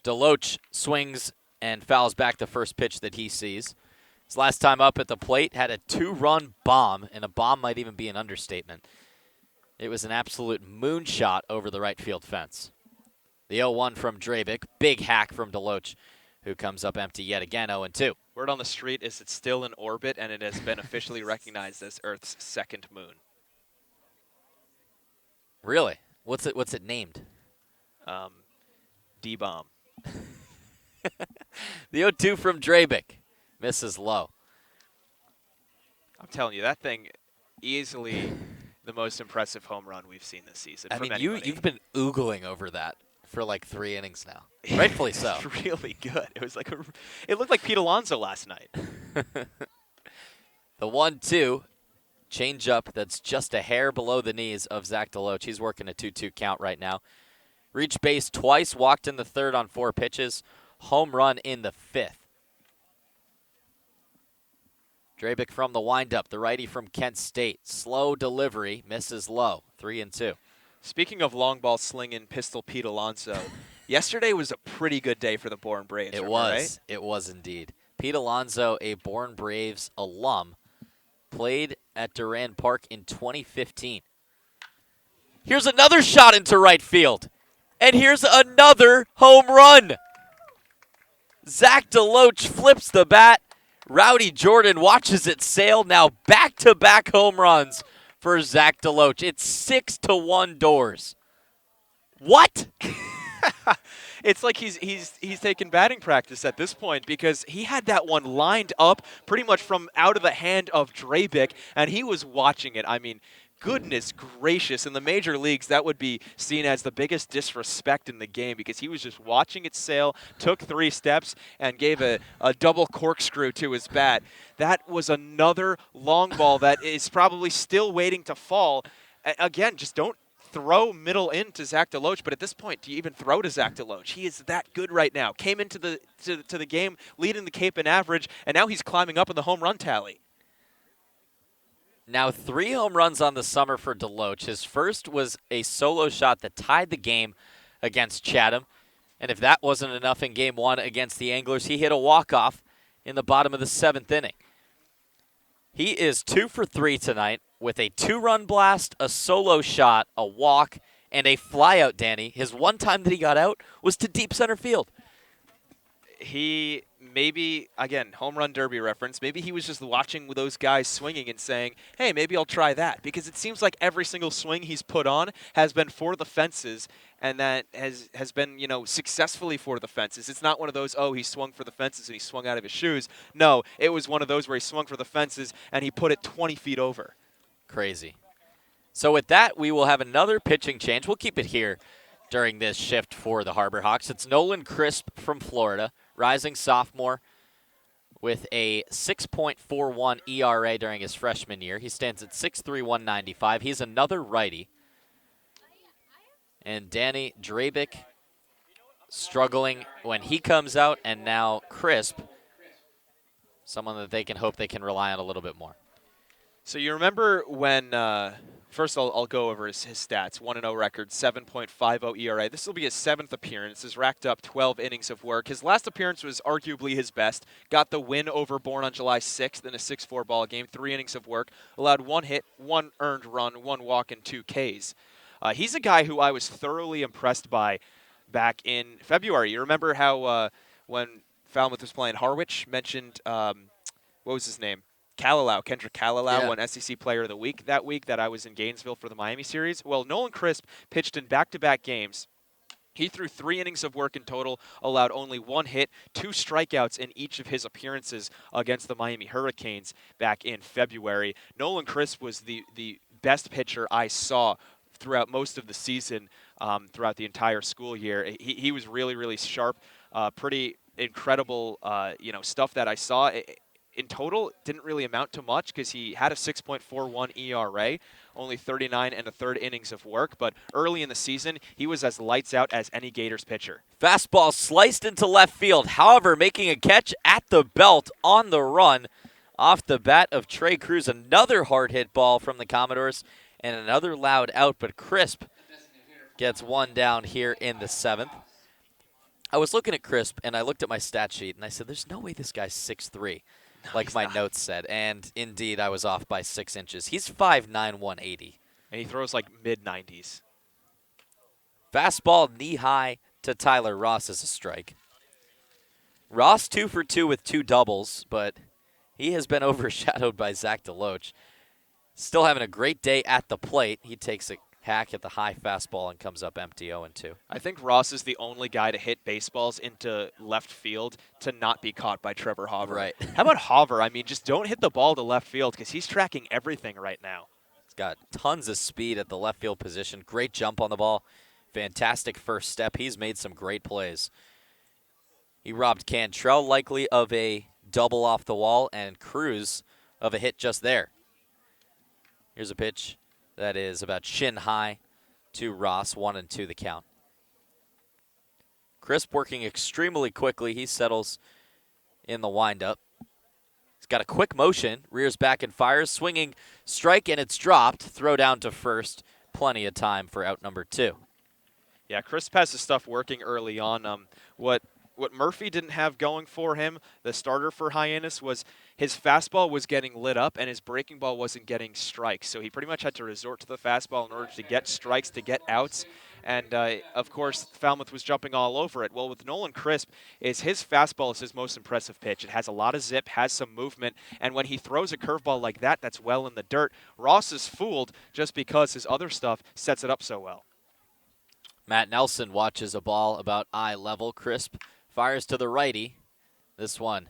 DeLoach swings and fouls back the first pitch that he sees. His last time up at the plate had a 2-run bomb, and a bomb might even be an understatement. It was an absolute moonshot over the right field fence. The 0-1 from Drabick, big hack from DeLoach, who comes up empty yet again, 0-2. Word on the street is it's still in orbit, and it has been officially recognized as Earth's second moon. Really? What's it named? D-bomb. The 0-2 from Drabick. Misses low. I'm telling you, that thing easily the most impressive home run we've seen this season. I from mean, anybody. you've been oogling over that for like 3 innings now. Rightfully so. It's really good. It was like it looked like Pete Alonso last night. The 1-2 change up that's just a hair below the knees of Zach DeLoach. He's working a 2-2 count right now. Reached base twice, walked in the third on 4 pitches. Home run in the 5th. Drabick from the windup, the righty from Kent State. Slow delivery, misses low, 3-2. Speaking of long ball slinging pistol Pete Alonso, yesterday was a pretty good day for the Bourne Braves. It right? was. It was indeed. Pete Alonso, a Bourne Braves alum, played at Durand Park in 2015. Here's another shot into right field. And here's another home run. Zach DeLoach flips the bat, Rowdy Jordan watches it sail. Now back-to-back home runs for Zach DeLoach. It's 6-1 Doors. What? It's like he's taking batting practice at this point, because he had that one lined up pretty much from out of the hand of Drabick, and he was watching it. I mean, goodness gracious, in the major leagues, that would be seen as the biggest disrespect in the game, because he was just watching it sail, took 3 steps, and gave a double corkscrew to his bat. That was another long ball that is probably still waiting to fall. Again, just don't throw middle into Zach DeLoach, but at this point, do you even throw to Zach DeLoach? He is that good right now. Came into the game leading the Cape in average, and now he's climbing up in the home run tally. Now 3 home runs on the summer for DeLoach. His first was a solo shot that tied the game against Chatham. And if that wasn't enough in Game 1 against the Anglers, he hit a walk-off in the bottom of the 7th inning. He is 2 for 3 tonight with a 2-run blast, a solo shot, a walk, and a flyout, Danny. His one time that he got out was to deep center field. He maybe, again, home run derby reference, maybe he was just watching those guys swinging and saying, hey, maybe I'll try that. Because it seems like every single swing he's put on has been for the fences, and that has been, successfully for the fences. It's not one of those, oh, he swung for the fences and he swung out of his shoes. No, it was one of those where he swung for the fences and he put it 20 feet over. Crazy. So with that, we will have another pitching change. We'll keep it here during this shift for the Harbor Hawks. It's Nolan Crisp from Florida, rising sophomore with a 6.41 ERA during his freshman year. He stands at 6'3", 195. He's another righty. And Danny Drabick struggling when he comes out, and now Crisp, someone that they can hope they can rely on a little bit more. So you remember when, first I'll go over his stats. 1-0 record, 7.50 ERA. This will be his 7th appearance. Has racked up 12 innings of work. His last appearance was arguably his best. Got the win over Bourne on July 6th in a 6-4 ball game. 3 innings of work. Allowed 1 hit, 1 earned run, 1 walk, and 2 Ks. He's a guy who I was thoroughly impressed by back in February. You remember how when Falmouth was playing Harwich, mentioned, what was his name? Kendrick Kalalau won SEC Player of the Week that I was in Gainesville for the Miami series. Well, Nolan Crisp pitched in back-to-back games. He threw 3 innings of work in total, allowed only 1 hit, 2 strikeouts in each of his appearances against the Miami Hurricanes back in February. Nolan Crisp was the best pitcher I saw throughout most of the season, throughout the entire school year. He was really, really sharp, pretty incredible, stuff that I saw. In total, didn't really amount to much because he had a 6.41 ERA, only 39 1/3 innings of work. But early in the season, he was as lights out as any Gators pitcher. Fastball sliced into left field. However, making a catch at the belt on the run off the bat of Trey Cruz. Another hard hit ball from the Commodores and another loud out. But Crisp gets one down here in the 7th. I was looking at Crisp and I looked at my stat sheet and I said, there's no way this guy's 6'3". Like my notes said, and indeed I was off by 6 inches. He's 5'9", 180. And he throws like mid-90s. Fastball knee-high to Tyler Ross as a strike. Ross 2 for 2 with 2 doubles, but he has been overshadowed by Zach DeLoach. Still having a great day at the plate. He takes a hack at the high fastball and comes up empty 0-2. I think Ross is the only guy to hit baseballs into left field to not be caught by Trevor Hauver. Right. How about Hauver? I mean, just don't hit the ball to left field because he's tracking everything right now. He's got tons of speed at the left field position. Great jump on the ball. Fantastic first step. He's made some great plays. He robbed Cantrell likely of a double off the wall and Cruz of a hit just there. Here's a pitch that is about shin high to Ross, 1-2 the count. Crisp working extremely quickly. He settles in the windup. He's got a quick motion, rears back and fires, swinging strike, and it's dropped. Throw down to first. Plenty of time for out number 2. Yeah, Crisp has his stuff working early on. What Murphy didn't have going for him, the starter for Hyannis, was his fastball was getting lit up and his breaking ball wasn't getting strikes. So he pretty much had to resort to the fastball in order to get strikes, to get outs. and of course Falmouth was jumping all over it. Well, with Nolan Crisp, his fastball is his most impressive pitch. It has a lot of zip, has some movement, and when he throws a curveball like that, that's well in the dirt. Ross is fooled just because his other stuff sets it up so well. Matt Nelson watches a ball about eye level. Crisp fires to the righty. This one,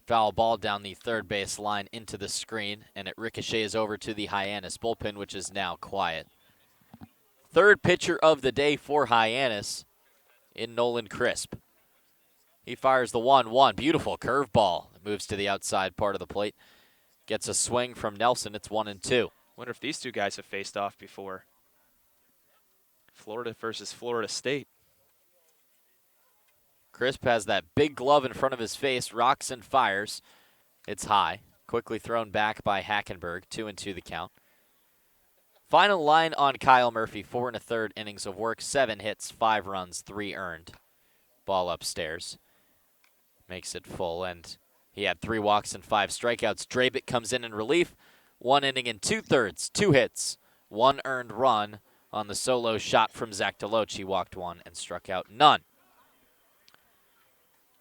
foul ball down the third base line into the screen, and it ricochets over to the Hyannis bullpen, which is now quiet. Third pitcher of the day for Hyannis in Nolan Crisp. He fires the 1-1. Beautiful curveball. It moves to the outside part of the plate. Gets a swing from Nelson. It's 1-2. Wonder if these two guys have faced off before. Florida versus Florida State. Crisp has that big glove in front of his face, rocks and fires. It's high. Quickly thrown back by Hackenberg. 2-2 the count. Final line on Kyle Murphy, 4 1/3 innings of work, 7 hits, 5 runs, 3 earned. Ball upstairs. Makes it full, and he had 3 walks and 5 strikeouts. Drabik comes in relief. 1 inning and 2/3, 2 hits, 1 earned run on the solo shot from Zach Deloach. He walked 1 and struck out none.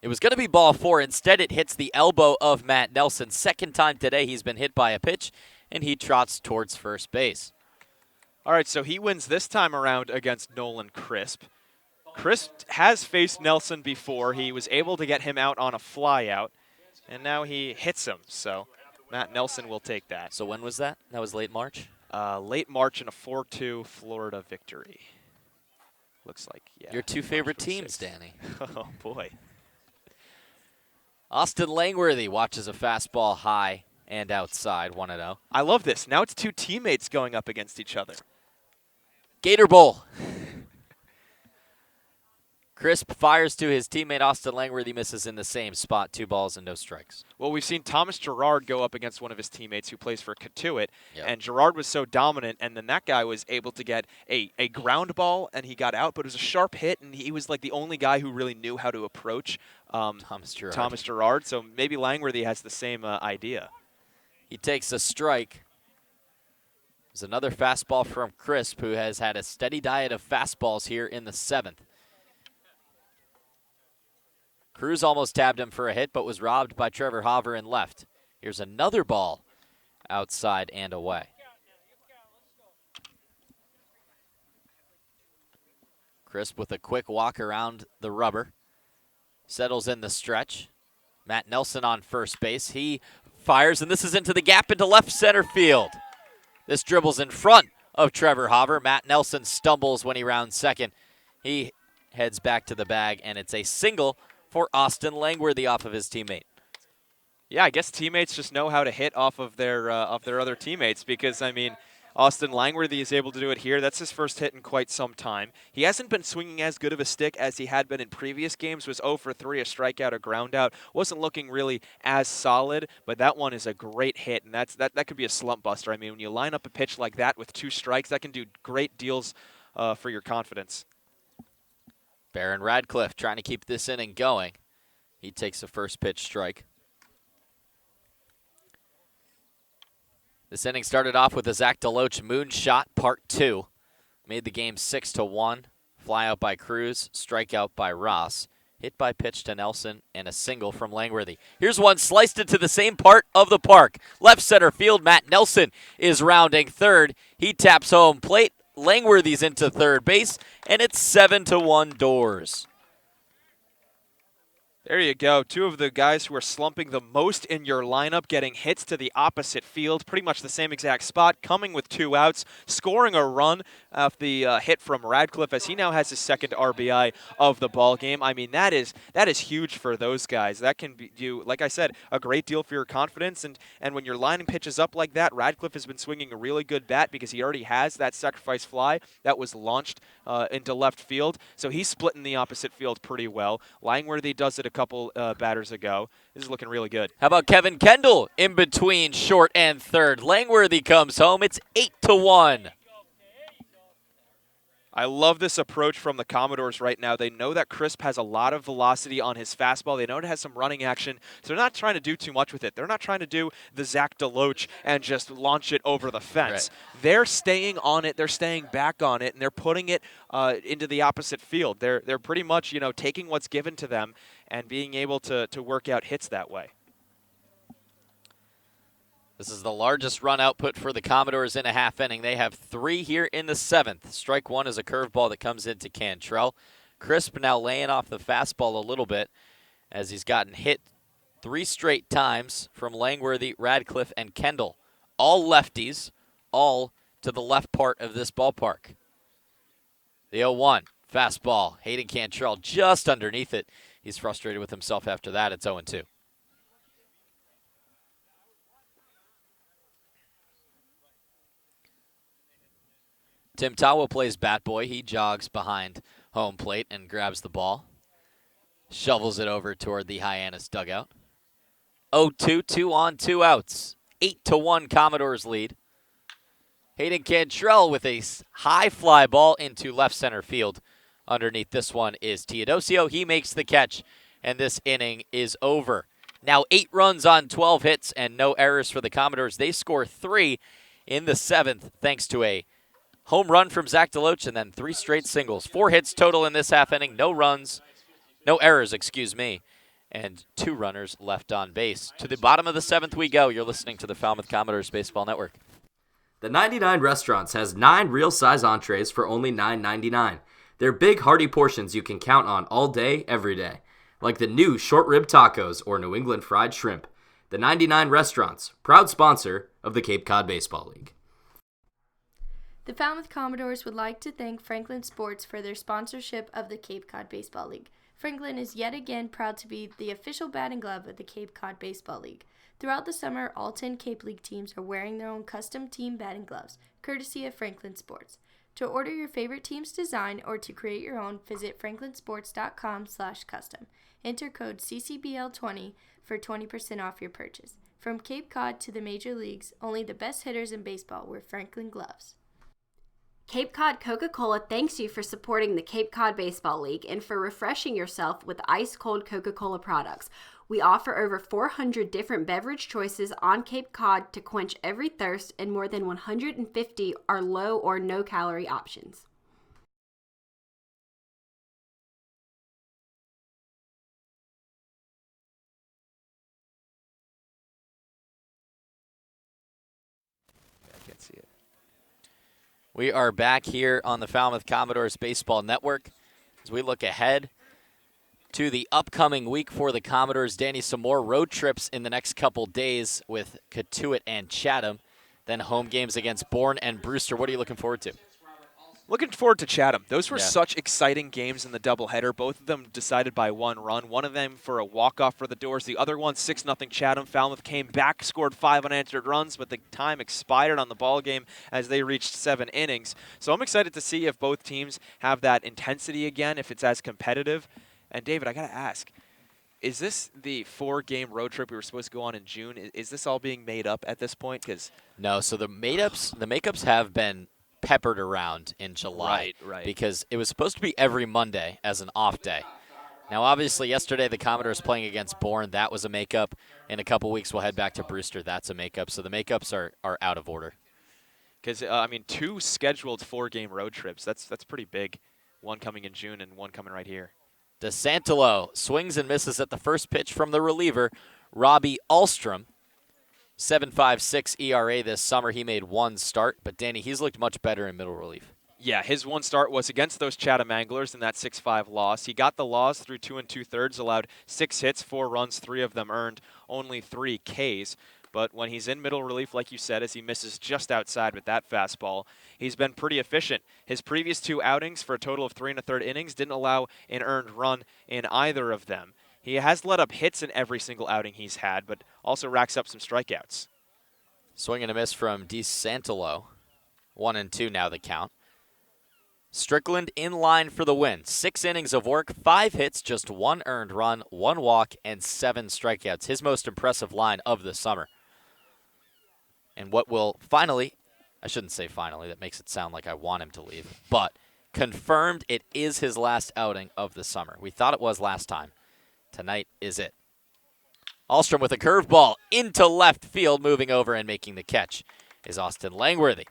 It was going to be ball 4. Instead, it hits the elbow of Matt Nelson. Second time today he's been hit by a pitch, and he trots towards first base. All right, so he wins this time around against Nolan Crisp. Crisp has faced Nelson before. He was able to get him out on a flyout, and now he hits him. So Matt Nelson will take that. So when was that? That was late March? Late March in a 4-2 Florida victory. Looks like, yeah. Your 2 favorite teams, Danny. Oh, boy. Austin Langworthy watches a fastball high and outside, 1-0. I love this. Now it's 2 teammates going up against each other. Gator Bowl. Crisp fires to his teammate Austin Langworthy, misses in the same spot, 2 balls and no strikes. Well, we've seen Thomas Gerard go up against one of his teammates who plays for Katuitt, Yep. and Gerard was so dominant, and then that guy was able to get a ground ball, and he got out, but it was a sharp hit, and he was like the only guy who really knew how to approach Thomas Gerard. So maybe Langworthy has the same idea. He takes a strike. There's another fastball from Crisp, who has had a steady diet of fastballs here in the 7th. Cruz almost tabbed him for a hit, but was robbed by Trevor Hopper in left. Here's another ball outside and away. Crisp with a quick walk around the rubber. Settles in the stretch. Matt Nelson on first base. He fires, and this is into the gap into left center field. This dribbles in front of Trevor Hopper. Matt Nelson stumbles when he rounds second. He heads back to the bag, and it's a single for Austin Langworthy off of his teammate. Yeah, I guess teammates just know how to hit off of their other teammates because, I mean, Austin Langworthy is able to do it here. That's his first hit in quite some time. He hasn't been swinging as good of a stick as he had been in previous games. Was 0 for 3, a strikeout, a ground out. Wasn't looking really as solid, but that one is a great hit, and that could be a slump buster. I mean, when you line up a pitch like that with 2 strikes, that can do great deals for your confidence. Baron Radcliffe trying to keep this inning going. He takes a first pitch strike. This inning started off with a Zach Deloach moonshot, part 2. Made the game 6-1. Fly out by Cruz, strikeout by Ross. Hit by pitch to Nelson, and a single from Langworthy. Here's one sliced into the same part of the park. Left center field, Matt Nelson is rounding third. He taps home plate. Langworthy's into third base, and it's 7-1 Doors. There you go. 2 of the guys who are slumping the most in your lineup getting hits to the opposite field, pretty much the same exact spot, coming with 2 outs, scoring a run off the hit from Radcliffe as he now has his 2nd RBI of the ball game. I mean, that is huge for those guys. That can do, like I said, a great deal for your confidence. And when you're lining pitches up like that, Radcliffe has been swinging a really good bat because he already has that sacrifice fly that was launched into left field. So he's splitting the opposite field pretty well. Langworthy does it a couple batters ago. This is looking really good. How about Kevin Kendall in between short and third? Langworthy comes home. It's 8-1. I love this approach from the Commodores right now. They know that Crisp has a lot of velocity on his fastball. They know it has some running action, so they're not trying to do too much with it. They're not trying to do the Zach DeLoach and just launch it over the fence. Right. They're staying on it. They're staying back on it, and they're putting it into the opposite field. They're pretty much, taking what's given to them and being able to work out hits that way. This is the largest run output for the Commodores in a half inning. They have 3 here in the 7th. Strike 1 is a curveball that comes into Cantrell. Crisp now laying off the fastball a little bit as he's gotten hit 3 straight times from Langworthy, Radcliffe, and Kendall. All lefties, all to the left part of this ballpark. The 0-1, fastball. Hayden Cantrell just underneath it. He's frustrated with himself after that. It's 0-2. Tim Tawa plays bat boy. He jogs behind home plate and grabs the ball. Shovels it over toward the Hyannis dugout. 0-2, 2 on, 2 outs. 8-1 Commodores lead. Hayden Cantrell with a high fly ball into left center field. Underneath this one is Teodosio. He makes the catch, and this inning is over. Now 8 runs on 12 hits and no errors for the Commodores. They score 3 in the 7th thanks to a home run from Zach DeLoach and then 3 straight singles. 4 hits total in this half inning. No errors, and 2 runners left on base. To the bottom of the 7th we go. You're listening to the Falmouth Commodores Baseball Network. The 99 Restaurants has 9 real-size entrees for only $9.99. They're big, hearty portions you can count on all day, every day. Like the new short rib tacos or New England fried shrimp. The 99 Restaurants, proud sponsor of the Cape Cod Baseball League. The Falmouth Commodores would like to thank Franklin Sports for their sponsorship of the Cape Cod Baseball League. Franklin is yet again proud to be the official batting glove of the Cape Cod Baseball League. Throughout the summer, all 10 Cape League teams are wearing their own custom team batting gloves, courtesy of Franklin Sports. To order your favorite team's design or to create your own, visit franklinsports.com/custom. Enter code CCBL20 for 20% off your purchase. From Cape Cod to the major leagues, only the best hitters in baseball wear Franklin gloves. Cape Cod Coca-Cola thanks you for supporting the Cape Cod Baseball League and for refreshing yourself with ice-cold Coca-Cola products. We offer over 400 different beverage choices on Cape Cod to quench every thirst, and more than 150 are low or no-calorie options. I can't see it. We are back here on the Falmouth Commodores Baseball Network as we look ahead to the upcoming week for the Commodores. Danny, some more road trips in the next couple days with Catuit and Chatham, then home games against Bourne and Brewster. What are you looking forward to? Looking forward to Chatham. Those were Yeah. such exciting games in the doubleheader. Both of them decided by 1 run. One of them for a walk-off for the Doors. The other one, 6-0 Chatham. Falmouth came back, scored 5 unanswered runs, but the time expired on the ball game as they reached 7 innings. So I'm excited to see if both teams have that intensity again, if it's as competitive. And David, I got to ask, is this the 4-game road trip we were supposed to go on in June? Is this all being made up at this point? No, so the makeups have been peppered around in July. Right. Because it was supposed to be every Monday as an off day. Now, obviously, yesterday the Commodores playing against Bourne, that was a makeup. In a couple weeks, we'll head back to Brewster. That's a makeup. So the makeups are out of order. Because, 2 scheduled 4-game road trips. That's pretty big. One coming in June and one coming right here. DeSantolo swings and misses at the first pitch from the reliever, Robbie Ahlstrom. 7.56 ERA this summer. He made 1 start, but Danny, he's looked much better in middle relief. Yeah, his 1 start was against those Chatham Anglers in that 6-5 loss. He got the loss through 2 2/3, allowed 6 hits, 4 runs, 3 of them earned, only 3 Ks. But when he's in middle relief, like you said, as he misses just outside with that fastball, he's been pretty efficient. His previous 2 outings for a total of 3 1/3 innings didn't allow an earned run in either of them. He has let up hits in every single outing he's had, but also racks up some strikeouts. Swing and a miss from DeSantolo. 1-2 now the count. Strickland in line for the win. 6 innings of work, 5 hits, just 1 earned run, 1 walk, and 7 strikeouts. His most impressive line of the summer. And what will finally, I shouldn't say finally, that makes it sound like I want him to leave, but confirmed it is his last outing of the summer. We thought it was last time. Tonight is it. Ahlstrom with a curveball into left field, moving over and making the catch is Austin Langworthy.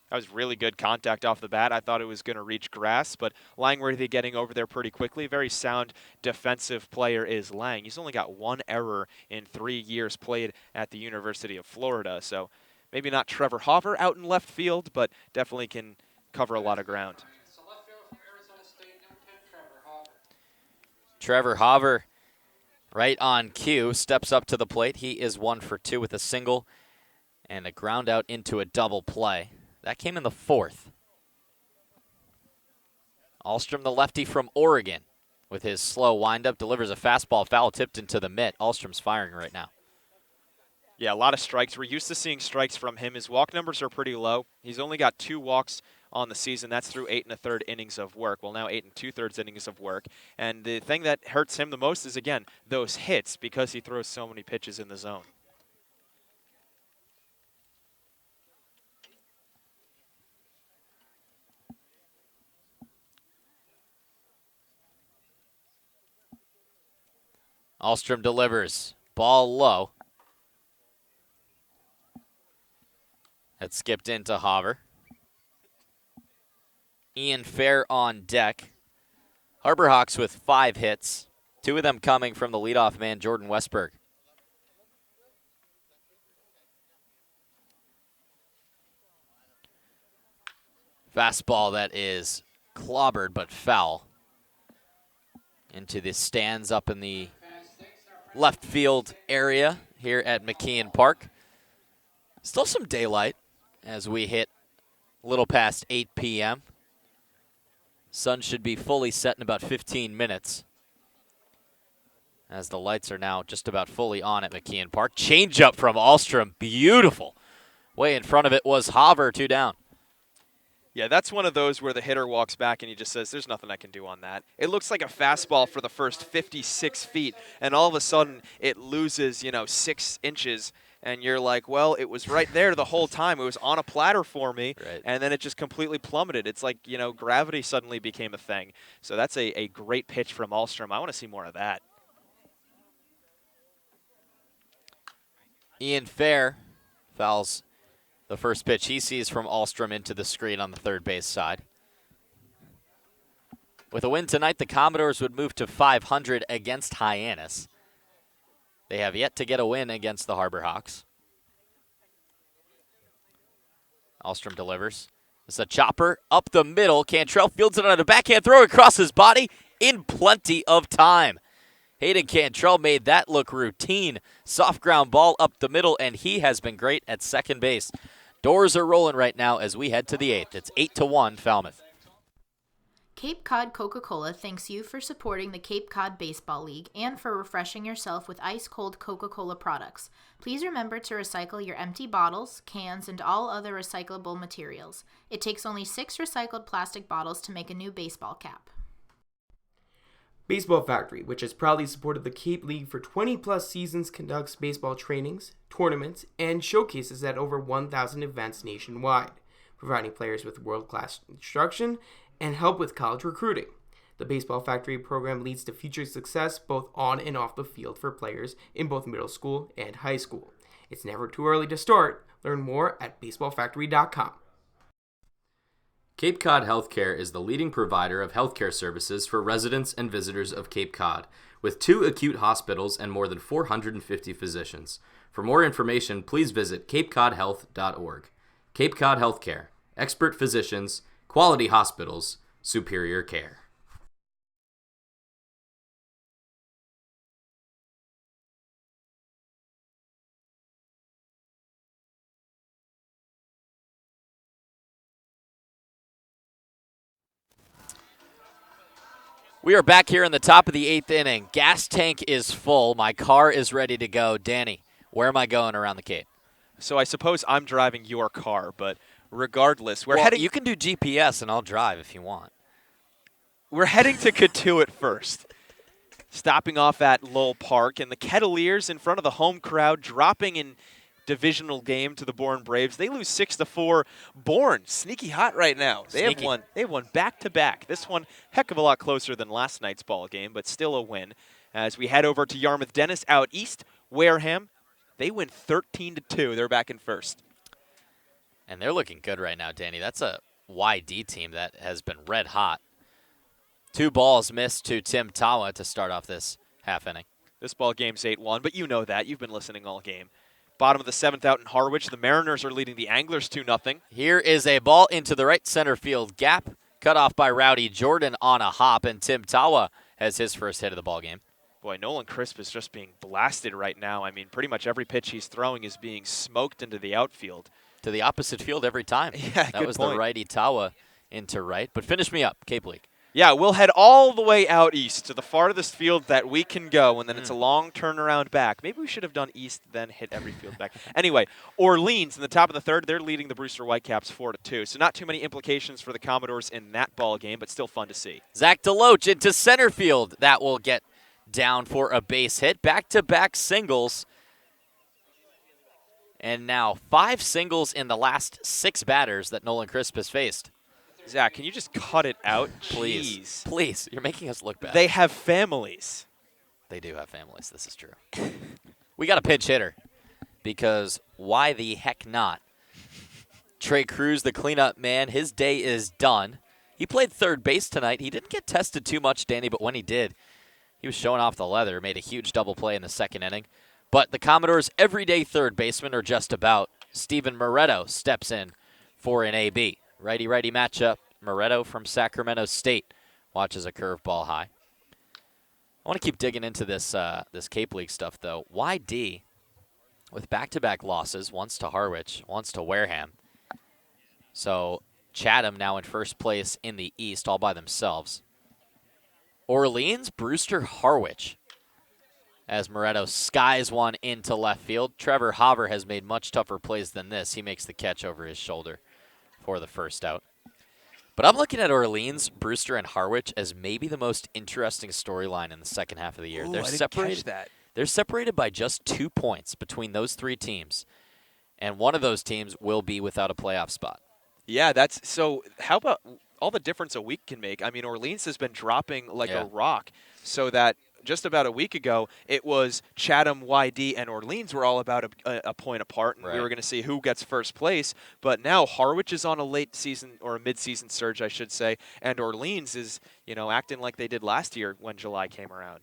That was really good contact off the bat. I thought it was going to reach grass, but Langworthy getting over there pretty quickly. Very sound defensive player is Lang. He's only got one error in 3 years played at the University of Florida, so maybe not Trevor Hopper out in left field, but definitely can cover a lot of ground. Trevor Hopper, right on cue, steps up to the plate. He is 1 for 2 with a single and a ground out into a double play. That came in the 4th. Ahlstrom, the lefty from Oregon, with his slow windup, delivers a fastball foul tipped into the mitt. Ahlstrom's firing right now. Yeah, a lot of strikes. We're used to seeing strikes from him. His walk numbers are pretty low. He's only got 2 walks on the season. That's through 8 1/3 innings of work. Well, now 8 2/3 innings of work. And the thing that hurts him the most is, again, those hits, because he throws so many pitches in the zone. Ahlstrom delivers. Ball low. That skipped into Hopper. Ian Fair on deck. Harbor Hawks with 5 hits, 2 of them coming from the leadoff man, Jordan Westberg. Fastball that is clobbered but foul into the stands up in the left field area here at McKeon Park. Still some daylight as we hit a little past 8 p.m. Sun should be fully set in about 15 minutes as the lights are now just about fully on at McKeon Park. Changeup from Ahlstrom, beautiful. Way in front of it was Hopper, 2 down. Yeah, that's one of those where the hitter walks back and he just says, there's nothing I can do on that. It looks like a fastball for the first 56 feet, and all of a sudden it loses, 6 inches, and you're like, well, it was right there the whole time. It was on a platter for me, right. And then it just completely plummeted. It's like, gravity suddenly became a thing. So that's a great pitch from Ahlstrom. I want to see more of that. Ian Fair fouls the first pitch he sees from Ahlstrom into the screen on the third base side. With a win tonight, the Commodores would move to 500 against Hyannis. They have yet to get a win against the Harbor Hawks. Ahlstrom delivers. It's a chopper up the middle. Cantrell fields it on a backhand throw across his body in plenty of time. Hayden Cantrell made that look routine. Soft ground ball up the middle, and he has been great at second base. Doors are rolling right now as we head to the 8th. It's 8-1 Falmouth. Cape Cod Coca-Cola thanks you for supporting the Cape Cod Baseball League and for refreshing yourself with ice-cold Coca-Cola products. Please remember to recycle your empty bottles, cans, and all other recyclable materials. It takes only 6 recycled plastic bottles to make a new baseball cap. Baseball Factory, which has proudly supported the Cape League for 20-plus seasons, conducts baseball trainings, tournaments, and showcases at over 1,000 events nationwide, providing players with world-class instruction and help with college recruiting. The Baseball Factory program leads to future success both on and off the field for players in both middle school and high school. It's never too early to start. Learn more at baseballfactory.com. Cape Cod Healthcare is the leading provider of healthcare services for residents and visitors of Cape Cod, with 2 acute hospitals and more than 450 physicians. For more information, please visit capecodhealth.org. Cape Cod Healthcare. Expert physicians, quality hospitals, superior care. We are back here in the top of the 8th inning. Gas tank is full. My car is ready to go. Danny, where am I going around the Cape? So I suppose I'm driving your car, but regardless, we're heading. You can do GPS and I'll drive if you want. We're heading to Katuitt first. Stopping off at Lowell Park, and the Kettleers in front of the home crowd dropping in divisional game to the Bourne Braves. They lose 6-4. Bourne, sneaky hot right now. They have won back-to-back. This one, heck of a lot closer than last night's ball game, but still a win. As we head over to Yarmouth Dennis out east, Wareham, they win 13-2. They're back in first. And they're looking good right now, Danny. That's a YD team that has been red hot. 2 balls missed to Tim Tawa to start off this half inning. This ball game's 8-1, but you know that. You've been listening all game. Bottom of the 7th out in Harwich. The Mariners are leading the Anglers 2-0. Here is a ball into the right center field gap. Cut off by Rowdy Jordan on a hop, and Tim Tawa has his first hit of the ball game. Boy, Nolan Crisp is just being blasted right now. I mean, pretty much every pitch he's throwing is being smoked into the outfield. To the opposite field every time. Yeah, that was the righty Tawa into right. But finish me up, Cape League. Yeah, we'll head all the way out east to the farthest field that we can go, and then it's a long turnaround back. Maybe we should have done east, then hit every field back. Anyway, Orleans in the top of the 3rd, they're leading the Brewster Whitecaps 4-2. So not too many implications for the Commodores in that ball game, but still fun to see. Zach DeLoach into center field. That will get down for a base hit. Back-to-back singles. And now 5 singles in the last 6 batters that Nolan Crisp has faced. Zach, can you just cut it out? Please. Jeez. Please. You're making us look bad. They have families. They do have families. This is true. We got a pinch hitter because why the heck not? Trey Cruz, the cleanup man, his day is done. He played third base tonight. He didn't get tested too much, Danny, but when he did, he was showing off the leather, made a huge double play in the 2nd inning. But the Commodores' everyday third baseman, or just about, Steven Moretto steps in for an AB. Righty-righty matchup. Moretto from Sacramento State watches a curveball high. I want to keep digging into this this Cape League stuff, though. YD, with back-to-back losses, once to Harwich, once to Wareham. So Chatham now in first place in the East, all by themselves. Orleans, Brewster, Harwich. As Moretto skies one into left field. Trevor Haver has made much tougher plays than this. He makes the catch over his shoulder for the first out. But I'm looking at Orleans, Brewster, and Harwich as maybe the most interesting storyline in the second half of the year. Ooh, They're I didn't separated. catch that. They're separated by just 2 points between those 3 teams, and one of those teams will be without a playoff spot. Yeah, that's so. How about all the difference a week can make? I mean, Orleans has been dropping like a rock, so that just about a week ago, it was Chatham, YD, and Orleans were all about a point apart, and we were going to see who gets first place. But now Harwich is on a late season, or a mid-season surge, I should say, and Orleans is, you know, acting like they did last year when July came around.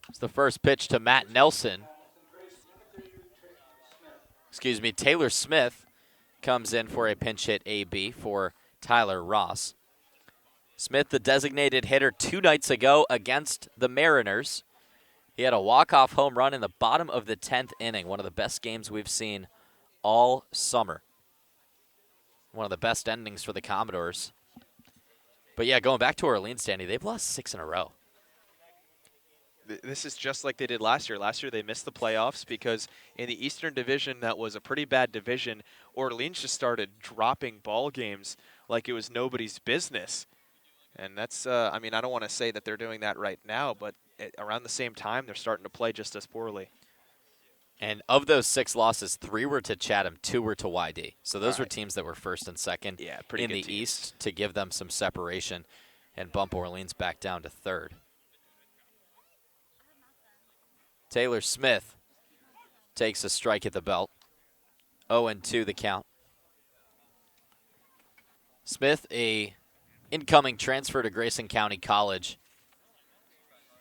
It's the first pitch to Matt Nelson. Excuse me, Taylor Smith comes in for a pinch hit AB for Tyler Ross. Smith, the designated hitter 2 nights ago against the Mariners. He had a walk-off home run in the bottom of the 10th inning, one of the best games we've seen all summer. One of the best endings for the Commodores. But yeah, going back to Orleans, Danny, they've lost 6 in a row. This is just like they did last year. Last year they missed the playoffs because in the Eastern Division, that was a pretty bad division. Orleans just started dropping ball games like it was nobody's business. And that's, I mean, I don't want to say that they're doing that right now, but around the same time, they're starting to play just as poorly. And of those 6 losses, 3 were to Chatham, 2 were to YD. So those were teams that were first and second in the East to give them some separation and bump Orleans back down to third. Taylor Smith takes a strike at the belt. 0-2 the count. Smith, a incoming transfer to Grayson County College.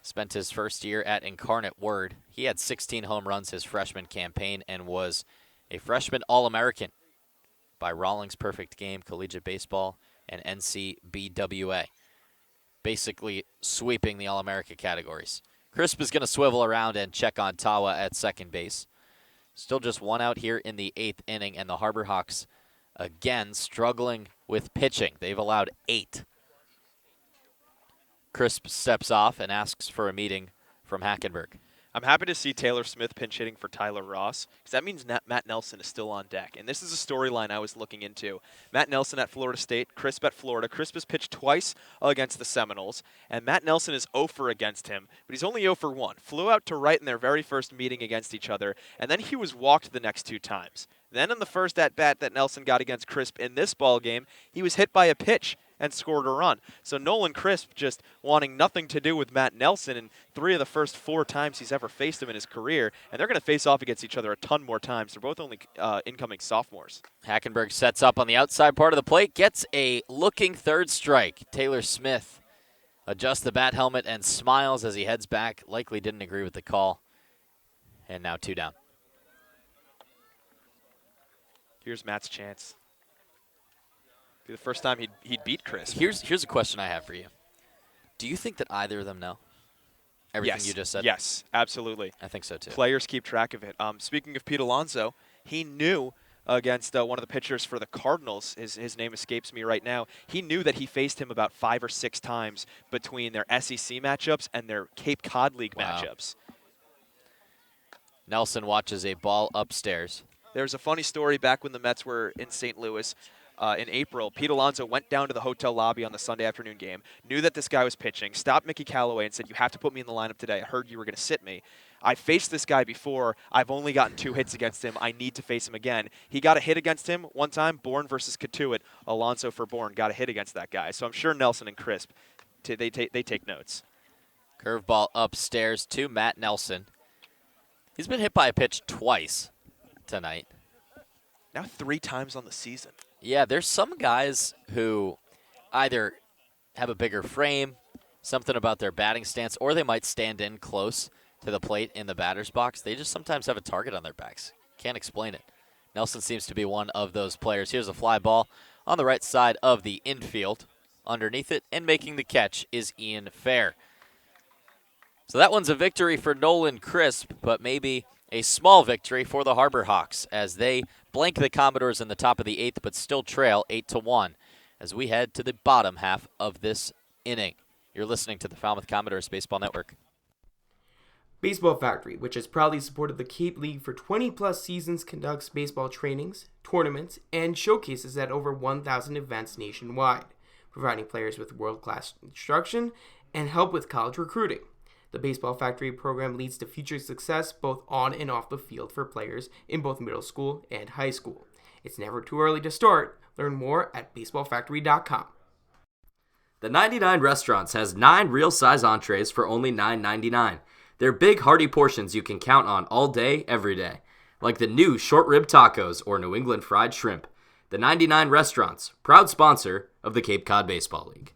Spent his first year at Incarnate Word. He had 16 home runs his freshman campaign and was a freshman All-American by Rawlings Perfect Game, Collegiate Baseball, and NCBWA. Basically sweeping the All-America categories. Crisp is going to swivel around and check on Tawa at second base. Still just 1 out here in the 8th inning, and the Harbor Hawks again struggling with pitching. They've allowed 8. Crisp steps off and asks for a meeting from Hackenberg. I'm happy to see Taylor Smith pinch hitting for Tyler Ross, because that means Matt Nelson is still on deck. And this is a storyline I was looking into. Matt Nelson at Florida State, Crisp at Florida. Crisp has pitched twice against the Seminoles, and Matt Nelson is 0 for against him, but he's only 0 for 1. Flew out to right in their very first meeting against each other, and then he was walked the next 2 times. Then in the first at-bat that Nelson got against Crisp in this ball game, he was hit by a pitch and scored a run. So Nolan Crisp just wanting nothing to do with Matt Nelson in 3 of the first 4 times he's ever faced him in his career, and they're going to face off against each other a ton more times. They're both only incoming sophomores. Hackenberg sets up on the outside part of the plate, gets a looking third strike. Taylor Smith adjusts the bat helmet and smiles as he heads back. Likely didn't agree with the call. And now 2 down. Here's Matt's chance. Be the first time he'd beat Chris. Here's a question I have for you. Do you think that either of them know everything you just said? Yes, absolutely. I think so too. Players keep track of it. Speaking of Pete Alonso, he knew against one of the pitchers for the Cardinals, his name escapes me right now, he knew that he faced him about 5 or 6 times between their SEC matchups and their Cape Cod League matchups. Nelson watches a ball upstairs. There's a funny story back when the Mets were in St. Louis. In April, Pete Alonso went down to the hotel lobby on the Sunday afternoon game, knew that this guy was pitching, stopped Mickey Callaway and said, "You have to put me in the lineup today. I heard you were going to sit me. I faced this guy before. I've only gotten 2 hits against him. I need to face him again." He got a hit against him one time, Bourne versus Katuitt. Alonso for Bourne got a hit against that guy. So I'm sure Nelson and Crisp, they take notes. Curveball upstairs to Matt Nelson. He's been hit by a pitch twice tonight. Now 3 times on the season. Yeah, there's some guys who either have a bigger frame, something about their batting stance, or they might stand in close to the plate in the batter's box. They just sometimes have a target on their backs. Can't explain it. Nelson seems to be one of those players. Here's a fly ball on the right side of the infield. Underneath it and making the catch is Ian Fair. So that one's a victory for Nolan Crisp, but maybe a small victory for the Harbor Hawks as they blank the Commodores in the top of the 8th, but still trail 8-1 as we head to the bottom half of this inning. You're listening to the Falmouth Commodores Baseball Network. Baseball Factory, which has proudly supported the Cape League for 20-plus seasons, conducts baseball trainings, tournaments, and showcases at over 1,000 events nationwide, providing players with world-class instruction and help with college recruiting. The Baseball Factory program leads to future success both on and off the field for players in both middle school and high school. It's never too early to start. Learn more at baseballfactory.com. The 99 Restaurants has 9 real-size entrees for only $9.99. They're big, hearty portions you can count on all day, every day, like the new short rib tacos or New England fried shrimp. The 99 Restaurants, proud sponsor of the Cape Cod Baseball League.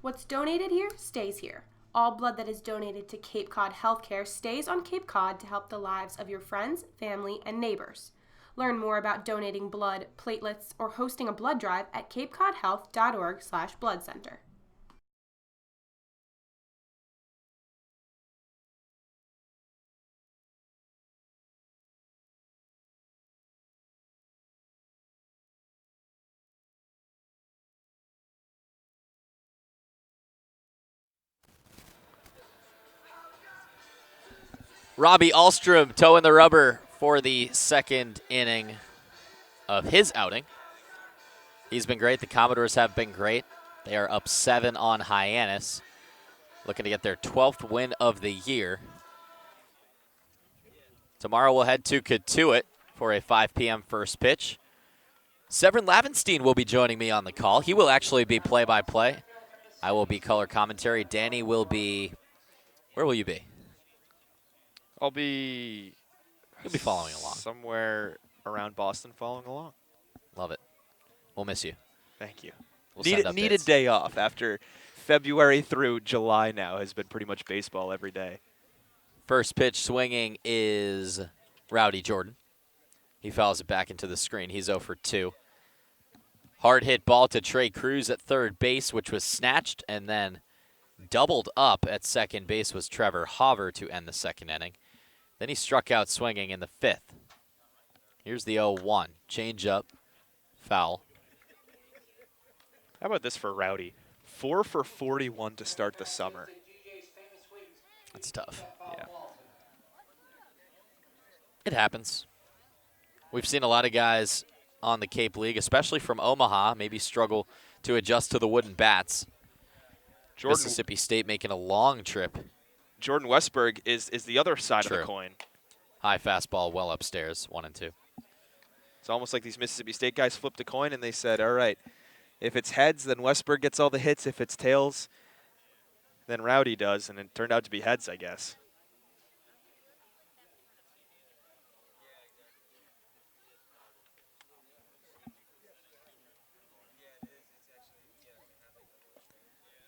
What's donated here stays here. All blood that is donated to Cape Cod HealthCare stays on Cape Cod to help the lives of your friends, family, and neighbors. Learn more about donating blood, platelets, or hosting a blood drive at capecodhealth.org/bloodcenter. Robbie Ahlstrom toeing the rubber for the second inning of his outing. He's been great. The Commodores have been great. They are up 7 on Hyannis, looking to get their 12th win of the year. Tomorrow we'll head to Katuitt for a 5 p.m. first pitch. Severin Lavenstein will be joining me on the call. He will actually be play-by-play. I will be color commentary. Danny will be, where will you be? You'll be following along. Somewhere around Boston following along. Love it. We'll miss you. Thank you. We'll Need a day off after February through July now has been pretty much baseball every day. First pitch swinging is Rowdy Jordan. He fouls it back into the screen. He's 0 for 2. Hard hit ball to Trey Cruz at third base, which was snatched, and then doubled up at second base was Trevor Hoover to end the second inning. Then he struck out swinging in the 5th. Here's the 0-1. Change up. Foul. How about this for Rowdy? 4 for 41 to start the summer. That's tough. Yeah. It happens. We've seen a lot of guys on the Cape League, especially from Omaha, maybe struggle to adjust to the wooden bats. Mississippi State making a long trip. Jordan Westberg is the other side of the coin. High fastball well upstairs, 1 and 2. It's almost like these Mississippi State guys flipped a coin and they said, all right, if it's heads, then Westberg gets all the hits. If it's tails, then Rowdy does. And it turned out to be heads, I guess.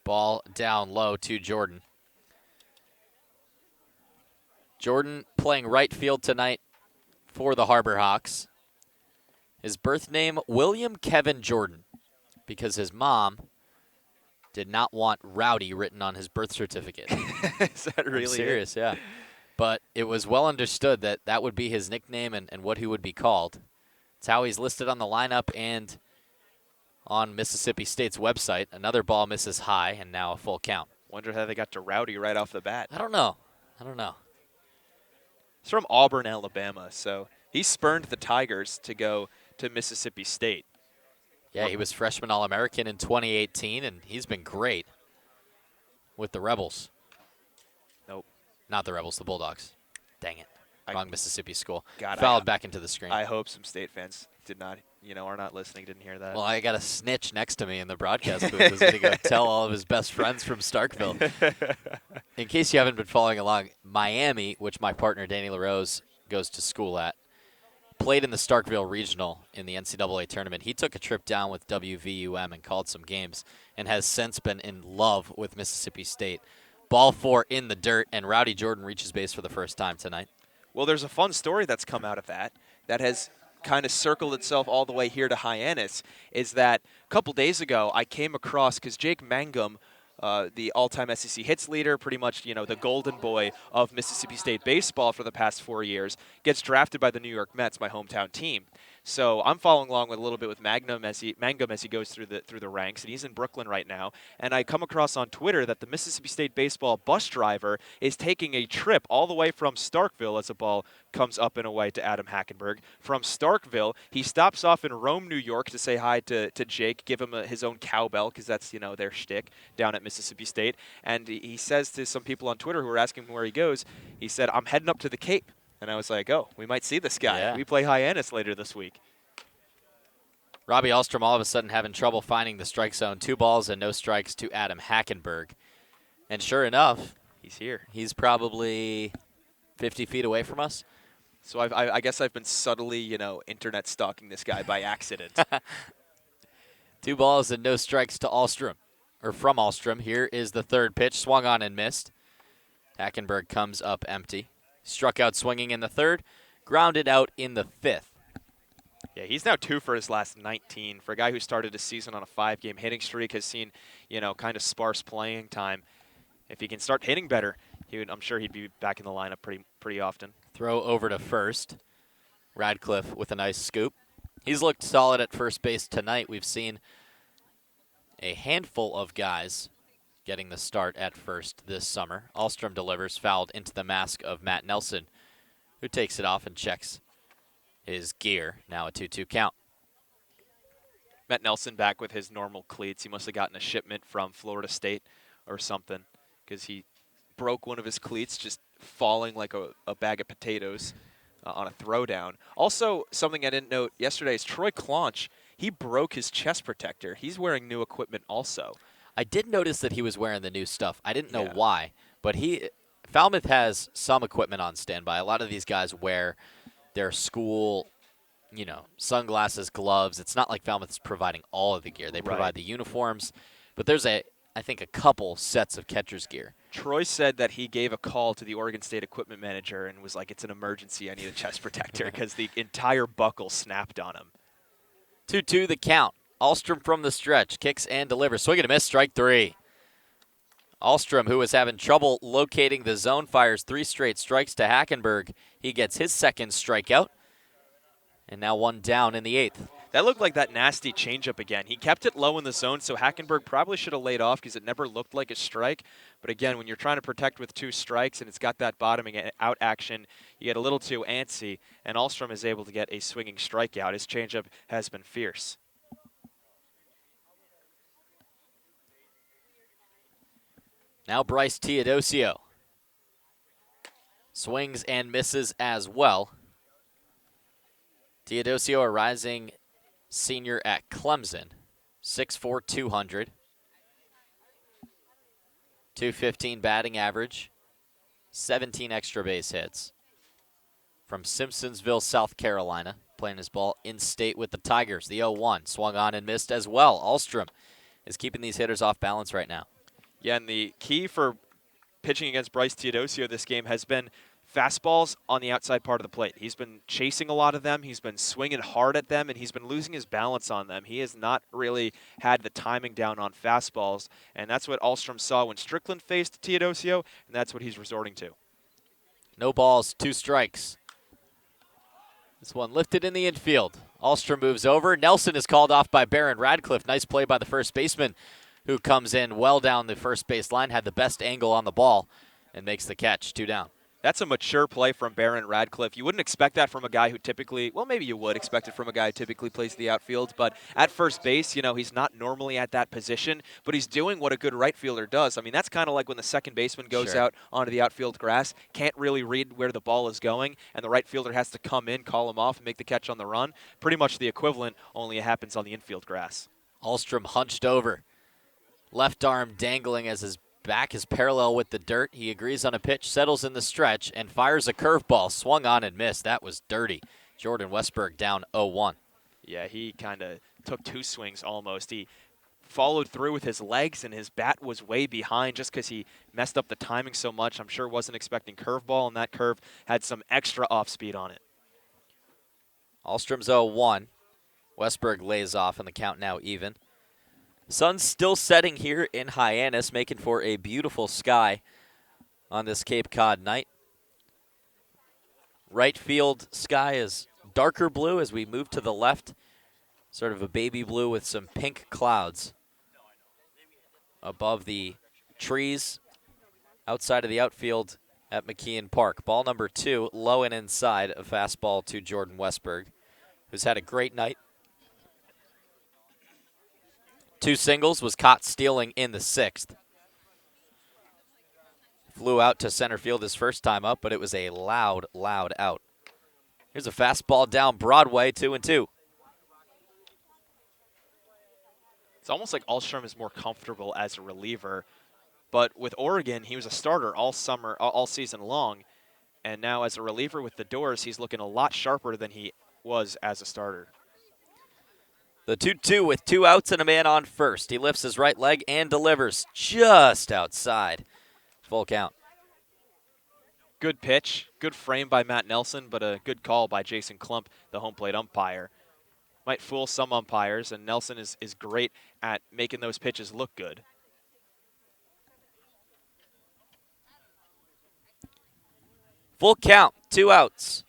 Ball down low to Jordan. Jordan playing right field tonight for the Harbor Hawks. His birth name, William Kevin Jordan, because his mom did not want Rowdy written on his birth certificate. Is that really I'm serious, yeah. But it was well understood that that would be his nickname and what he would be called. It's how he's listed on the lineup and on Mississippi State's website. Another ball misses high, and now a full count. Wonder how they got to Rowdy right off the bat. I don't know. He's from Auburn, Alabama, so he spurned the Tigers to go to Mississippi State. Yeah, he was freshman All-American in 2018, and he's been great with the Rebels. Nope. Not the Rebels, the Bulldogs. Dang it. Wrong Mississippi school. God, Fouled back into the screen. I hope some State fans did not, are not listening, didn't hear that. Well, I got a snitch next to me in the broadcast booth who's going to go tell all of his best friends from Starkville. In case you haven't been following along, Miami, which my partner Danny LaRose goes to school at, played in the Starkville Regional in the NCAA tournament. He took a trip down with WVUM and called some games and has since been in love with Mississippi State. Ball 4 in the dirt, and Rowdy Jordan reaches base for the first time tonight. Well, there's a fun story that's come out of that has kind of circled itself all the way here to Hyannis, is that a couple days ago I came across, because Jake Mangum, the all-time SEC hits leader, pretty much, the golden boy of Mississippi State baseball for the past 4 years, gets drafted by the New York Mets, my hometown team. So I'm following along with a little bit with Mangum as he goes through the ranks, and he's in Brooklyn right now. And I come across on Twitter that the Mississippi State baseball bus driver is taking a trip all the way from Starkville as a ball comes up and away to Adam Hackenberg. From Starkville, he stops off in Rome, New York to say hi to Jake, give him his own cowbell, because that's, their shtick down at Mississippi State. And he says to some people on Twitter who are asking him where he goes, he said, I'm heading up to the Cape. And I was like, oh, we might see this guy. Yeah. We play Hyannis later this week. Robbie Ahlstrom all of a sudden having trouble finding the strike zone. 2 balls and no strikes to Adam Hackenberg. And sure enough, he's here. He's probably 50 feet away from us. So I guess I've been subtly, internet stalking this guy by accident. 2 balls and no strikes to Ahlstrom, or from Ahlstrom. Here is the third pitch, swung on and missed. Hackenberg comes up empty. Struck out swinging in the third, grounded out in the 5th. Yeah, he's now 2 for his last 19. For a guy who started his season on a 5-game hitting streak, has seen, kind of sparse playing time. If he can start hitting better, I'm sure he'd be back in the lineup pretty often. Throw over to first. Radcliffe with a nice scoop. He's looked solid at first base tonight. We've seen a handful of guys getting the start at first this summer. Ahlstrom delivers, fouled into the mask of Matt Nelson, who takes it off and checks his gear. Now a 2-2 count. Matt Nelson back with his normal cleats. He must have gotten a shipment from Florida State or something, because he broke one of his cleats just falling like a bag of potatoes on a throwdown. Also, something I didn't note yesterday is Troy Claunch. He broke his chest protector. He's wearing new equipment also. I did notice that he was wearing the new stuff. I didn't know why, but Falmouth has some equipment on standby. A lot of these guys wear their school, sunglasses, gloves. It's not like Falmouth is providing all of the gear. They provide the uniforms, but there's I think a couple sets of catcher's gear. Troy said that he gave a call to the Oregon State equipment manager and was like, it's an emergency. I need a chest protector, because the entire buckle snapped on him. 2-2 the count. Ahlstrom from the stretch, kicks and delivers. Swing and a miss, strike 3. Ahlstrom, who was having trouble locating the zone, fires 3 straight strikes to Hackenberg. He gets his second strikeout, and now 1 down in the 8th. That looked like that nasty changeup again. He kept it low in the zone, so Hackenberg probably should have laid off because it never looked like a strike. But again, when you're trying to protect with 2 strikes and it's got that bottoming out action, you get a little too antsy, and Ahlstrom is able to get a swinging strikeout. His changeup has been fierce. Now Bryce Teodosio swings and misses as well. Teodosio, a rising senior at Clemson, 6'4", 200. 215 batting average, 17 extra base hits. From Simpsonsville, South Carolina, playing his ball in state with the Tigers. The 0-1 swung on and missed as well. Ahlstrom is keeping these hitters off balance right now. Yeah, and the key for pitching against Bryce Teodosio this game has been fastballs on the outside part of the plate. He's been chasing a lot of them. He's been swinging hard at them, and he's been losing his balance on them. He has not really had the timing down on fastballs, and that's what Ahlstrom saw when Strickland faced Teodosio, and that's what he's resorting to. No balls, 2 strikes. This one lifted in the infield. Ahlstrom moves over. Nelson is called off by Barron Radcliffe. Nice play by the first baseman, who comes in well down the first base line, had the best angle on the ball, and makes the catch. 2 down. That's a mature play from Barron Radcliffe. You wouldn't expect that from a guy who typically, well, maybe you would expect it from a guy who typically plays the outfield, but at first base, you know, he's not normally at that position, but he's doing what a good right fielder does. I mean, that's kind of like when the second baseman goes out onto the outfield grass, can't really read where the ball is going, and the right fielder has to come in, call him off, and make the catch on the run. Pretty much the equivalent, only it happens on the infield grass. Ahlstrom hunched over. Left arm dangling as his back is parallel with the dirt. He agrees on a pitch, settles in the stretch, and fires a curveball. Swung on and missed. That was dirty. Jordan Westberg down 0-1. Yeah, he kind of took 2 swings almost. He followed through with his legs, and his bat was way behind just because he messed up the timing so much. I'm sure wasn't expecting curveball, and that curve had some extra off speed on it. Ahlstrom's 0-1. Westberg lays off, and the count now even. Sun's still setting here in Hyannis, making for a beautiful sky on this Cape Cod night. Right field sky is darker blue as we move to the left, sort of a baby blue with some pink clouds above the trees outside of the outfield at McKeon Park. Ball number 2, low and inside, a fastball to Jordan Westberg, who's had a great night. 2 singles, was caught stealing in the 6th. Flew out to center field his first time up, but it was a loud, loud out. Here's a fastball down Broadway, 2-2. It's almost like Ahlstrom is more comfortable as a reliever, but with Oregon, he was a starter all summer, all season long, and now as a reliever with the Doors, he's looking a lot sharper than he was as a starter. The 2-2 with 2 outs and a man on first. He lifts his right leg and delivers just outside. Full count. Good pitch, good frame by Matt Nelson, but a good call by Jason Klump, the home plate umpire. Might fool some umpires, and Nelson is great at making those pitches look good. Full count, 2 outs.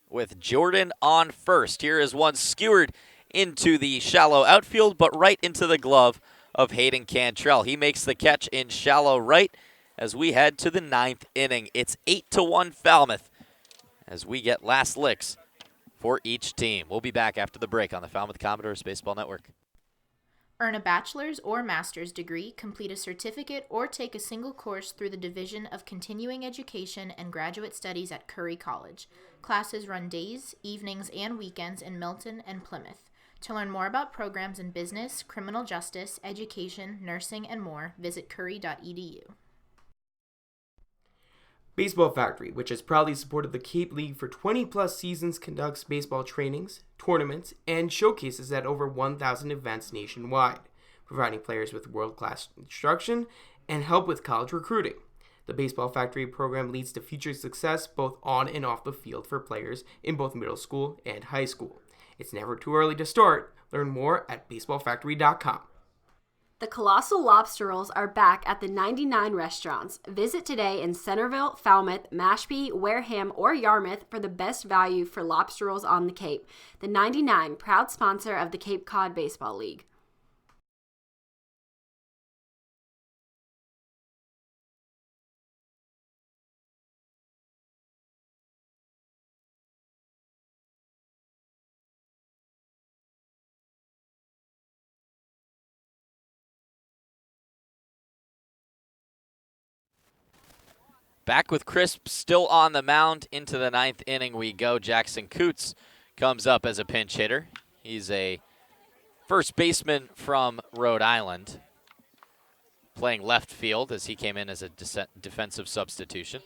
With Jordan on first. Here is one skewered into the shallow outfield, but right into the glove of Hayden Cantrell. He makes the catch in shallow right as we head to the 9th inning. It's 8-1 Falmouth as we get last licks for each team. We'll be back after the break on the Falmouth Commodores Baseball Network. Earn a bachelor's or master's degree, complete a certificate, or take a single course through the Division of Continuing Education and Graduate Studies at Curry College. Classes run days, evenings, and weekends in Milton and Plymouth. To learn more about programs in business, criminal justice, education, nursing, and more, visit curry.edu. Baseball Factory, which has proudly supported the Cape League for 20-plus seasons, conducts baseball trainings, tournaments, and showcases at over 1,000 events nationwide, providing players with world-class instruction and help with college recruiting. The Baseball Factory program leads to future success both on and off the field for players in both middle school and high school. It's never too early to start. Learn more at baseballfactory.com. The Colossal Lobster Rolls are back at the 99 restaurants. Visit today in Centerville, Falmouth, Mashpee, Wareham, or Yarmouth for the best value for lobster rolls on the Cape. The 99, proud sponsor of the Cape Cod Baseball League. Back with Crisp still on the mound. Into the 9th inning we go. Jackson Coots comes up as a pinch hitter. He's a first baseman from Rhode Island, playing left field as he came in as a defensive substitution.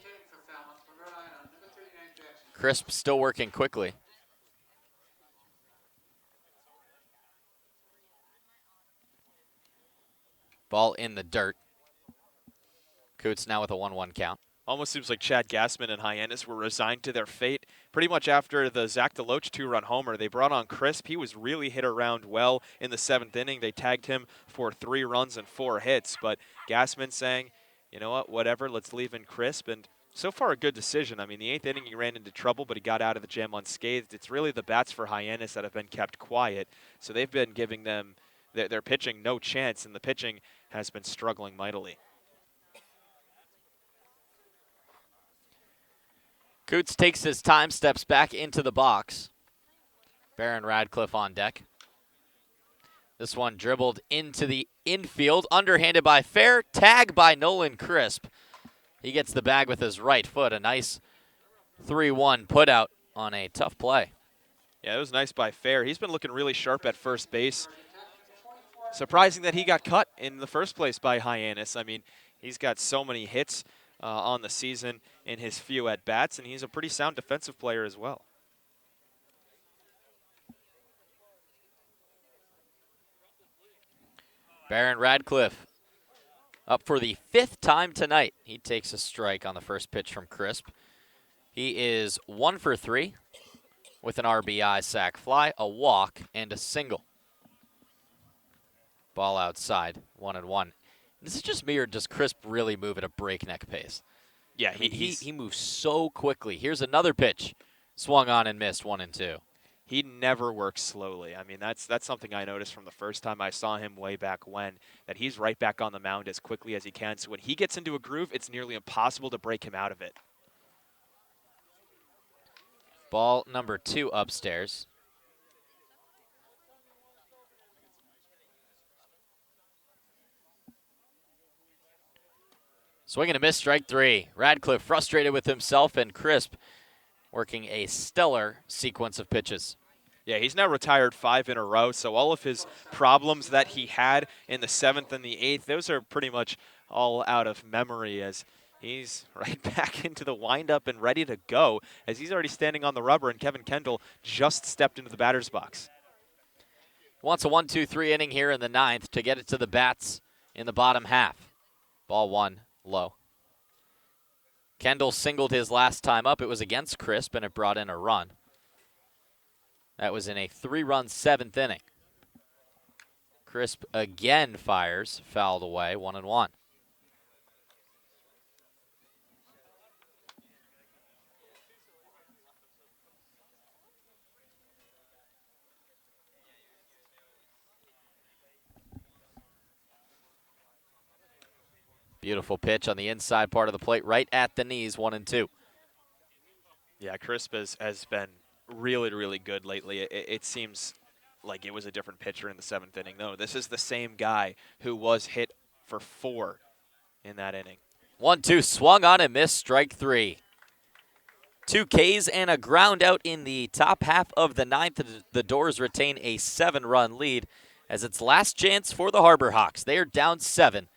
Crisp still working quickly. Ball in the dirt. Coots now with a 1-1 count. Almost seems like Chad Gassman and Hyannis were resigned to their fate. Pretty much after the Zach DeLoach 2-run homer, they brought on Crisp. He was really hit around well in the 7th inning. They tagged him for 3 runs and 4 hits. But Gassman saying, you know what, whatever, let's leave in Crisp. And so far a good decision. I mean, the 8th inning he ran into trouble, but he got out of the jam unscathed. It's really the bats for Hyannis that have been kept quiet. So they've been giving them their pitching no chance, and the pitching has been struggling mightily. Coots takes his time, steps back into the box. Baron Radcliffe on deck. This one dribbled into the infield, underhanded by Fair, tag by Nolan Crisp. He gets the bag with his right foot, a nice 3-1 put out on a tough play. Yeah, it was nice by Fair. He's been looking really sharp at first base. Surprising that he got cut in the first place by Hyannis. I mean, he's got so many hits on the season in his few at-bats, and he's a pretty sound defensive player as well. Baron Radcliffe up for the 5th time tonight. He takes a strike on the first pitch from Crisp. He is 1 for 3 with an RBI sac fly, a walk, and a single. Ball outside, 1-1. This is just me, or does Crisp really move at a breakneck pace? Yeah, he moves so quickly. Here's another pitch. Swung on and missed, 1-2. He never works slowly. I mean, that's something I noticed from the first time I saw him way back when, that he's right back on the mound as quickly as he can. So when he gets into a groove, it's nearly impossible to break him out of it. Ball number 2 upstairs. Swing and a miss, strike 3. Radcliffe frustrated with himself, and Crisp working a stellar sequence of pitches. Yeah, he's now retired 5 in a row, so all of his problems that he had in the 7th and the 8th, those are pretty much all out of memory, as he's right back into the windup and ready to go, as he's already standing on the rubber, and Kevin Kendall just stepped into the batter's box. Wants a 1-2-3 inning here in the 9th to get it to the bats in the bottom half. Ball 1. Low. Kendall singled his last time up. It was against Crisp, and it brought in a run. That was in a 3-run 7th inning. Crisp again fires, fouled away, 1-1. Beautiful pitch on the inside part of the plate, right at the knees, 1-2. Yeah, Crisp has been really, really good lately. It seems like it was a different pitcher in the 7th inning. No, this is the same guy who was hit for 4 in that inning. 1-2, swung on and missed, strike 3. 2 Ks and a ground out in the top half of the 9th. The Doors retain a 7-run lead as it's last chance for the Harbor Hawks. They are down 7.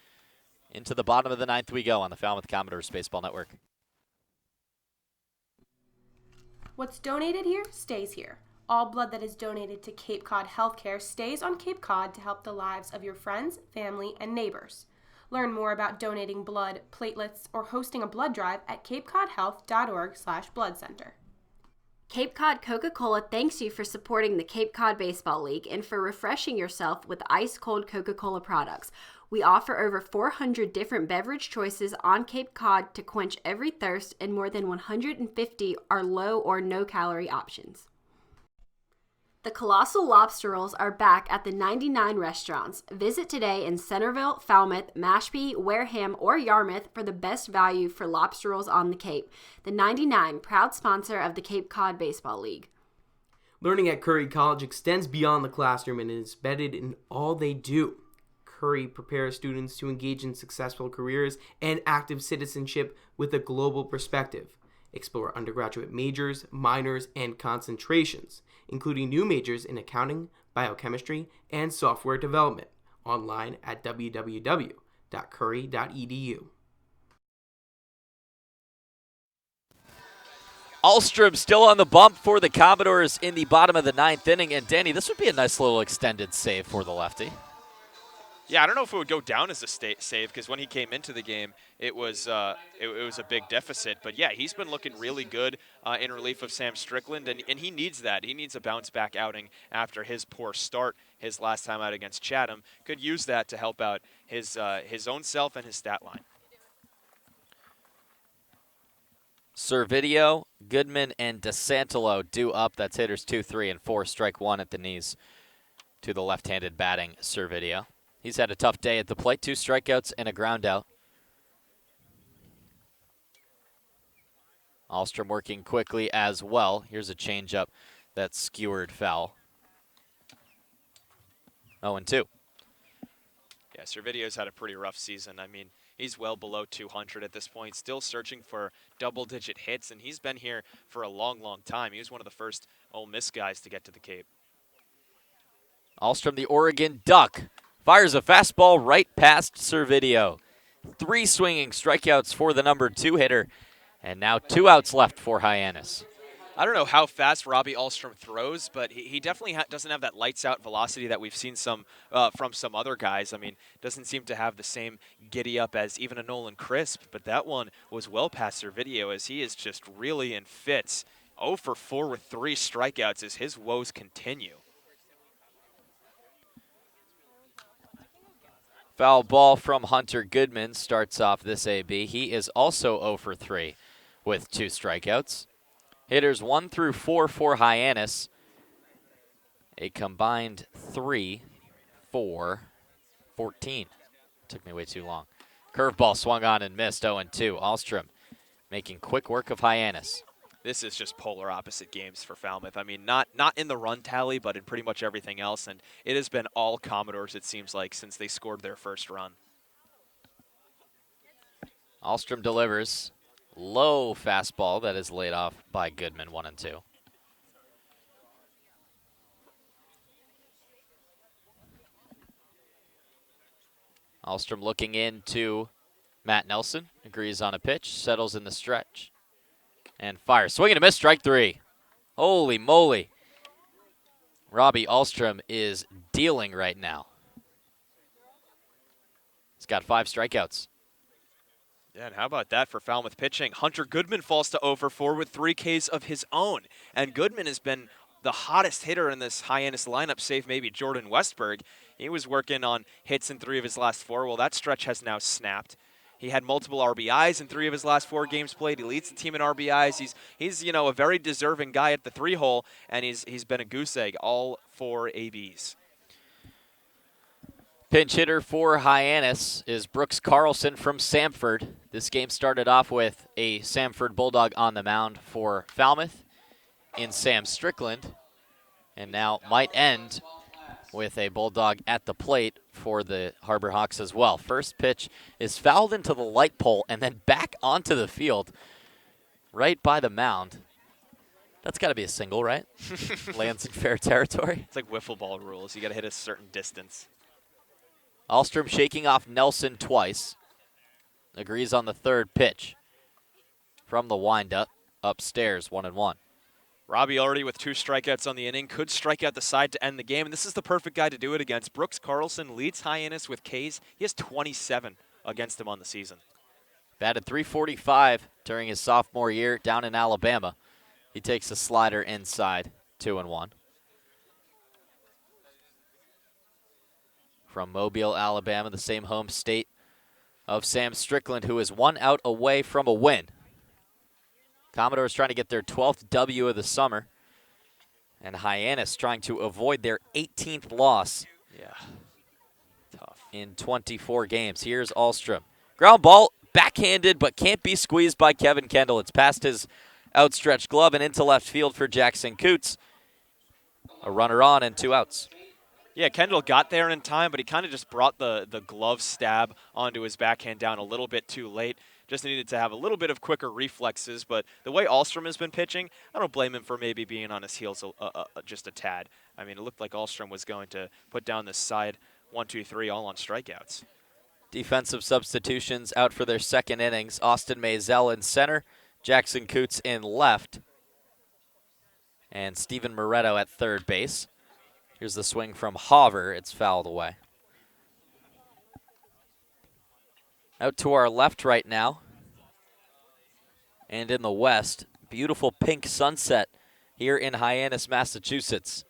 Into the bottom of the 9th we go on the Falmouth Commodores Baseball Network. What's donated here stays here. All blood that is donated to Cape Cod HealthCare stays on Cape Cod to help the lives of your friends, family, and neighbors. Learn more about donating blood, platelets, or hosting a blood drive at capecodhealth.org/blood center. Cape Cod Coca-Cola thanks you for supporting the Cape Cod Baseball League and for refreshing yourself with ice-cold Coca-Cola products. We offer over 400 different beverage choices on Cape Cod to quench every thirst, and more than 150 are low or no-calorie options. The Colossal Lobster Rolls are back at the 99 restaurants. Visit today in Centerville, Falmouth, Mashpee, Wareham, or Yarmouth for the best value for lobster rolls on the Cape. The 99, proud sponsor of the Cape Cod Baseball League. Learning at Curry College extends beyond the classroom and is embedded in all they do. Curry prepares students to engage in successful careers and active citizenship with a global perspective. Explore undergraduate majors, minors, and concentrations, including new majors in accounting, biochemistry, and software development. Online at www.curry.edu. Ahlstrom still on the bump for the Commodores in the bottom of the 9th inning. And Danny, this would be a nice little extended save for the lefty. Yeah, I don't know if it would go down as a save because when he came into the game, it was a big deficit. But yeah, he's been looking really good in relief of Sam Strickland, and he needs that. He needs a bounce-back outing after his poor start his last time out against Chatham. Could use that to help out his own self and his stat line. Servideo, Goodman, and DeSantolo due up. That's hitters 2, 3, and 4. Strike one at the knees to the left-handed batting Servideo. He's had a tough day at the plate. 2 strikeouts and a ground out. Ahlstrom working quickly as well. Here's a changeup that's skewered foul. 0-2. Yeah, Servidio's had a pretty rough season. I mean, he's well below 200 at this point, still searching for double-digit hits, and he's been here for a long, long time. He was one of the first Ole Miss guys to get to the Cape. Ahlstrom, the Oregon Duck, fires a fastball right past Servideo. 3 swinging strikeouts for the number 2 hitter, and now 2 outs left for Hyannis. I don't know how fast Robbie Ahlstrom throws, but he definitely doesn't have that lights-out velocity that we've seen from some other guys. I mean, doesn't seem to have the same giddy-up as even a Nolan Crisp, but that one was well past Servideo as he is just really in fits. 0 for 4 with 3 strikeouts as his woes continue. Foul ball from Hunter Goodman starts off this AB. He is also 0 for 3 with 2 strikeouts. Hitters 1 through 4 for Hyannis. A combined 3, 4, 14. Took me way too long. Curveball swung on and missed. 0-2. Ahlstrom making quick work of Hyannis. This is just polar opposite games for Falmouth. I mean, not in the run tally, but in pretty much everything else. And it has been all Commodores, it seems like, since they scored their first run. Ahlstrom delivers. Low fastball that is laid off by Goodman, 1-2. Ahlstrom looking into Matt Nelson, agrees on a pitch, settles in the stretch, and fires. Swing and a miss, strike 3. Holy moly. Robbie Ahlstrom is dealing right now. He's got 5 strikeouts. Yeah, and how about that for Falmouth pitching? Hunter Goodman falls to 0 for 4 with 3 Ks of his own. And Goodman has been the hottest hitter in this Hyannis lineup, save maybe Jordan Westberg. He was working on hits in 3 of his last 4. Well, that stretch has now snapped. He had multiple RBIs in 3 of his last 4 games played. He leads the team in RBIs. He's a very deserving guy at the 3-hole, and he's been a goose egg, all 4 ABs. Pinch hitter for Hyannis is Brooks Carlson from Samford. This game started off with a Samford Bulldog on the mound for Falmouth in Sam Strickland, and now might end with a Bulldog at the plate for the Harbor Hawks as well. First pitch is fouled into the light pole and then back onto the field right by the mound. That's got to be a single, right? Lands in fair territory. It's like wiffle ball rules. You got to hit a certain distance. Ahlstrom shaking off Nelson twice. Agrees on the 3rd pitch. From the windup, upstairs, 1-1. Robbie already with 2 strikeouts on the inning. Could strike out the side to end the game, and this is the perfect guy to do it against. Brooks Carlson leads Hyannis with Ks. He has 27 against him on the season. Batted .345 during his sophomore year down in Alabama. He takes a slider inside, 2-1. From Mobile, Alabama, the same home state of Sam Strickland, who is 1 out away from a win. Commodores trying to get their 12th W of the summer. And Hyannis trying to avoid their 18th loss. Yeah, tough. In 24 games. Here's Ahlstrom. Ground ball, backhanded, but can't be squeezed by Kevin Kendall. It's past his outstretched glove and into left field for Jackson Coots. A runner on and 2 outs. Yeah, Kendall got there in time, but he kind of just brought the glove stab onto his backhand down a little bit too late. Just needed to have a little bit of quicker reflexes, but the way Ahlstrom has been pitching, I don't blame him for maybe being on his heels just a tad. I mean, it looked like Ahlstrom was going to put down this side 1, 2, 3, all on strikeouts. Defensive substitutions out for their second innings. Austin Maisel in center, Jackson Coots in left, and Steven Moretto at third base. Here's the swing from Hoover. It's fouled away. Out to our left right now. And in the west, beautiful pink sunset here in Hyannis, Massachusetts.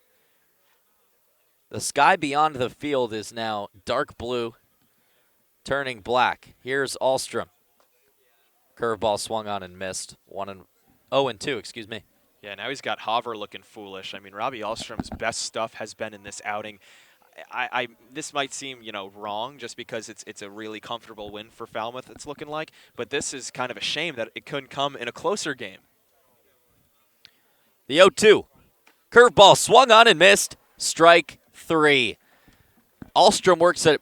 The sky beyond the field is now dark blue, turning black. Here's Ahlstrom. Curveball swung on and missed. 0-2, excuse me. Yeah, now he's got Hoover looking foolish. I mean, Robbie Ahlstrom's best stuff has been in this outing. This might seem, wrong just because it's a really comfortable win for Falmouth, it's looking like. But this is kind of a shame that it couldn't come in a closer game. The 0-2. Curveball swung on and missed. Strike 3. Ahlstrom works at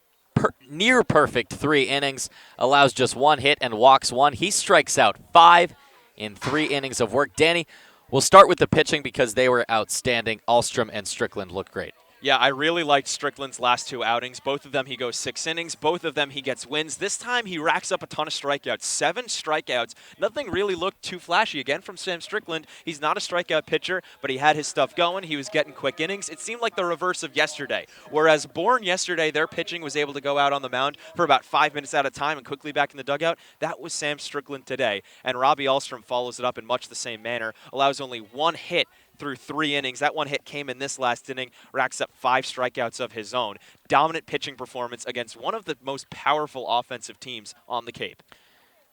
near perfect 3 innings, allows just 1 hit and walks 1. He strikes out 5 in 3 innings of work. Danny, we'll start with the pitching because they were outstanding. Ahlstrom and Strickland looked great. Yeah, I really liked Strickland's last 2 outings. Both of them he goes 6 innings. Both of them he gets wins. This time he racks up a ton of strikeouts. 7 strikeouts. Nothing really looked too flashy. Again, from Sam Strickland, he's not a strikeout pitcher, but he had his stuff going. He was getting quick innings. It seemed like the reverse of yesterday. Whereas Bourne yesterday, their pitching was able to go out on the mound for about 5 minutes at a time and quickly back in the dugout. That was Sam Strickland today. And Robbie Ahlstrom follows it up in much the same manner. Allows only 1 hit through 3 innings. That 1 hit came in this last inning, racks up 5 strikeouts of his own. Dominant pitching performance against one of the most powerful offensive teams on the Cape.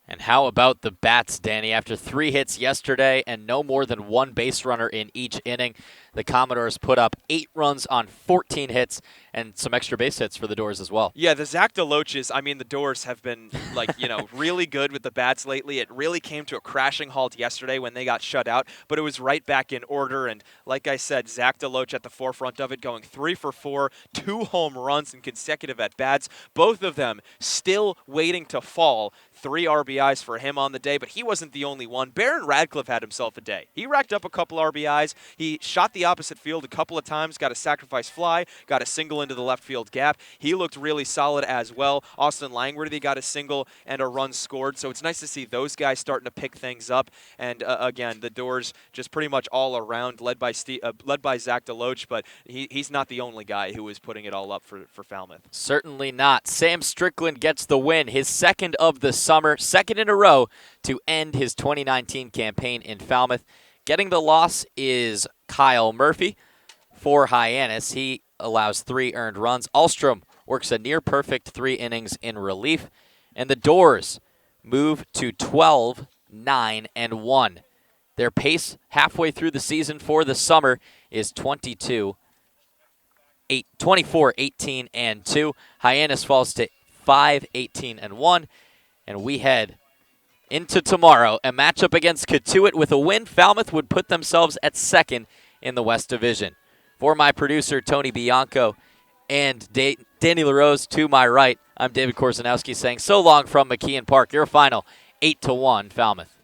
And how about the bats, Danny? After 3 hits yesterday and no more than 1 base runner in each inning, the Commodores put up 8 runs on 14 hits and some extra base hits for the Doors as well. Yeah, the Zach DeLoaches, the Doors have been, really good with the bats lately. It really came to a crashing halt yesterday when they got shut out, but it was right back in order. And like I said, Zach DeLoach at the forefront of it, going 3 for 4, 2 home runs in consecutive at-bats. Both of them still waiting to fall. 3 RBIs for him on the day, but he wasn't the only one. Barron Radcliffe had himself a day. He racked up a couple RBIs. He shot the opposite field a couple of times, got a sacrifice fly, got a single into the left field gap. He looked really solid as well. Austin Langworthy got a single and a run scored, so it's nice to see those guys starting to pick things up. And again, the Doors just pretty much all around, led by Zach DeLoach, but he's not the only guy who is putting it all up for Falmouth. Certainly not. Sam Strickland gets the win, his second of the summer, second in a row to end his 2019 campaign in Falmouth. Getting the loss is Kyle Murphy for Hyannis. He allows 3 earned runs. Ahlstrom works a near-perfect 3 innings in relief. And the Doors move to 12, 9, and 1. Their pace halfway through the season for the summer is 24, 18, and 2. Hyannis falls to 5, 18, and 1. And we head into tomorrow, a matchup against Cotuit. With a win, Falmouth would put themselves at 2nd in the West Division. For my producer, Tony Bianco, and Danny LaRose to my right, I'm David Korzanowski saying so long from McKeon Park. Your final 8-1 Falmouth.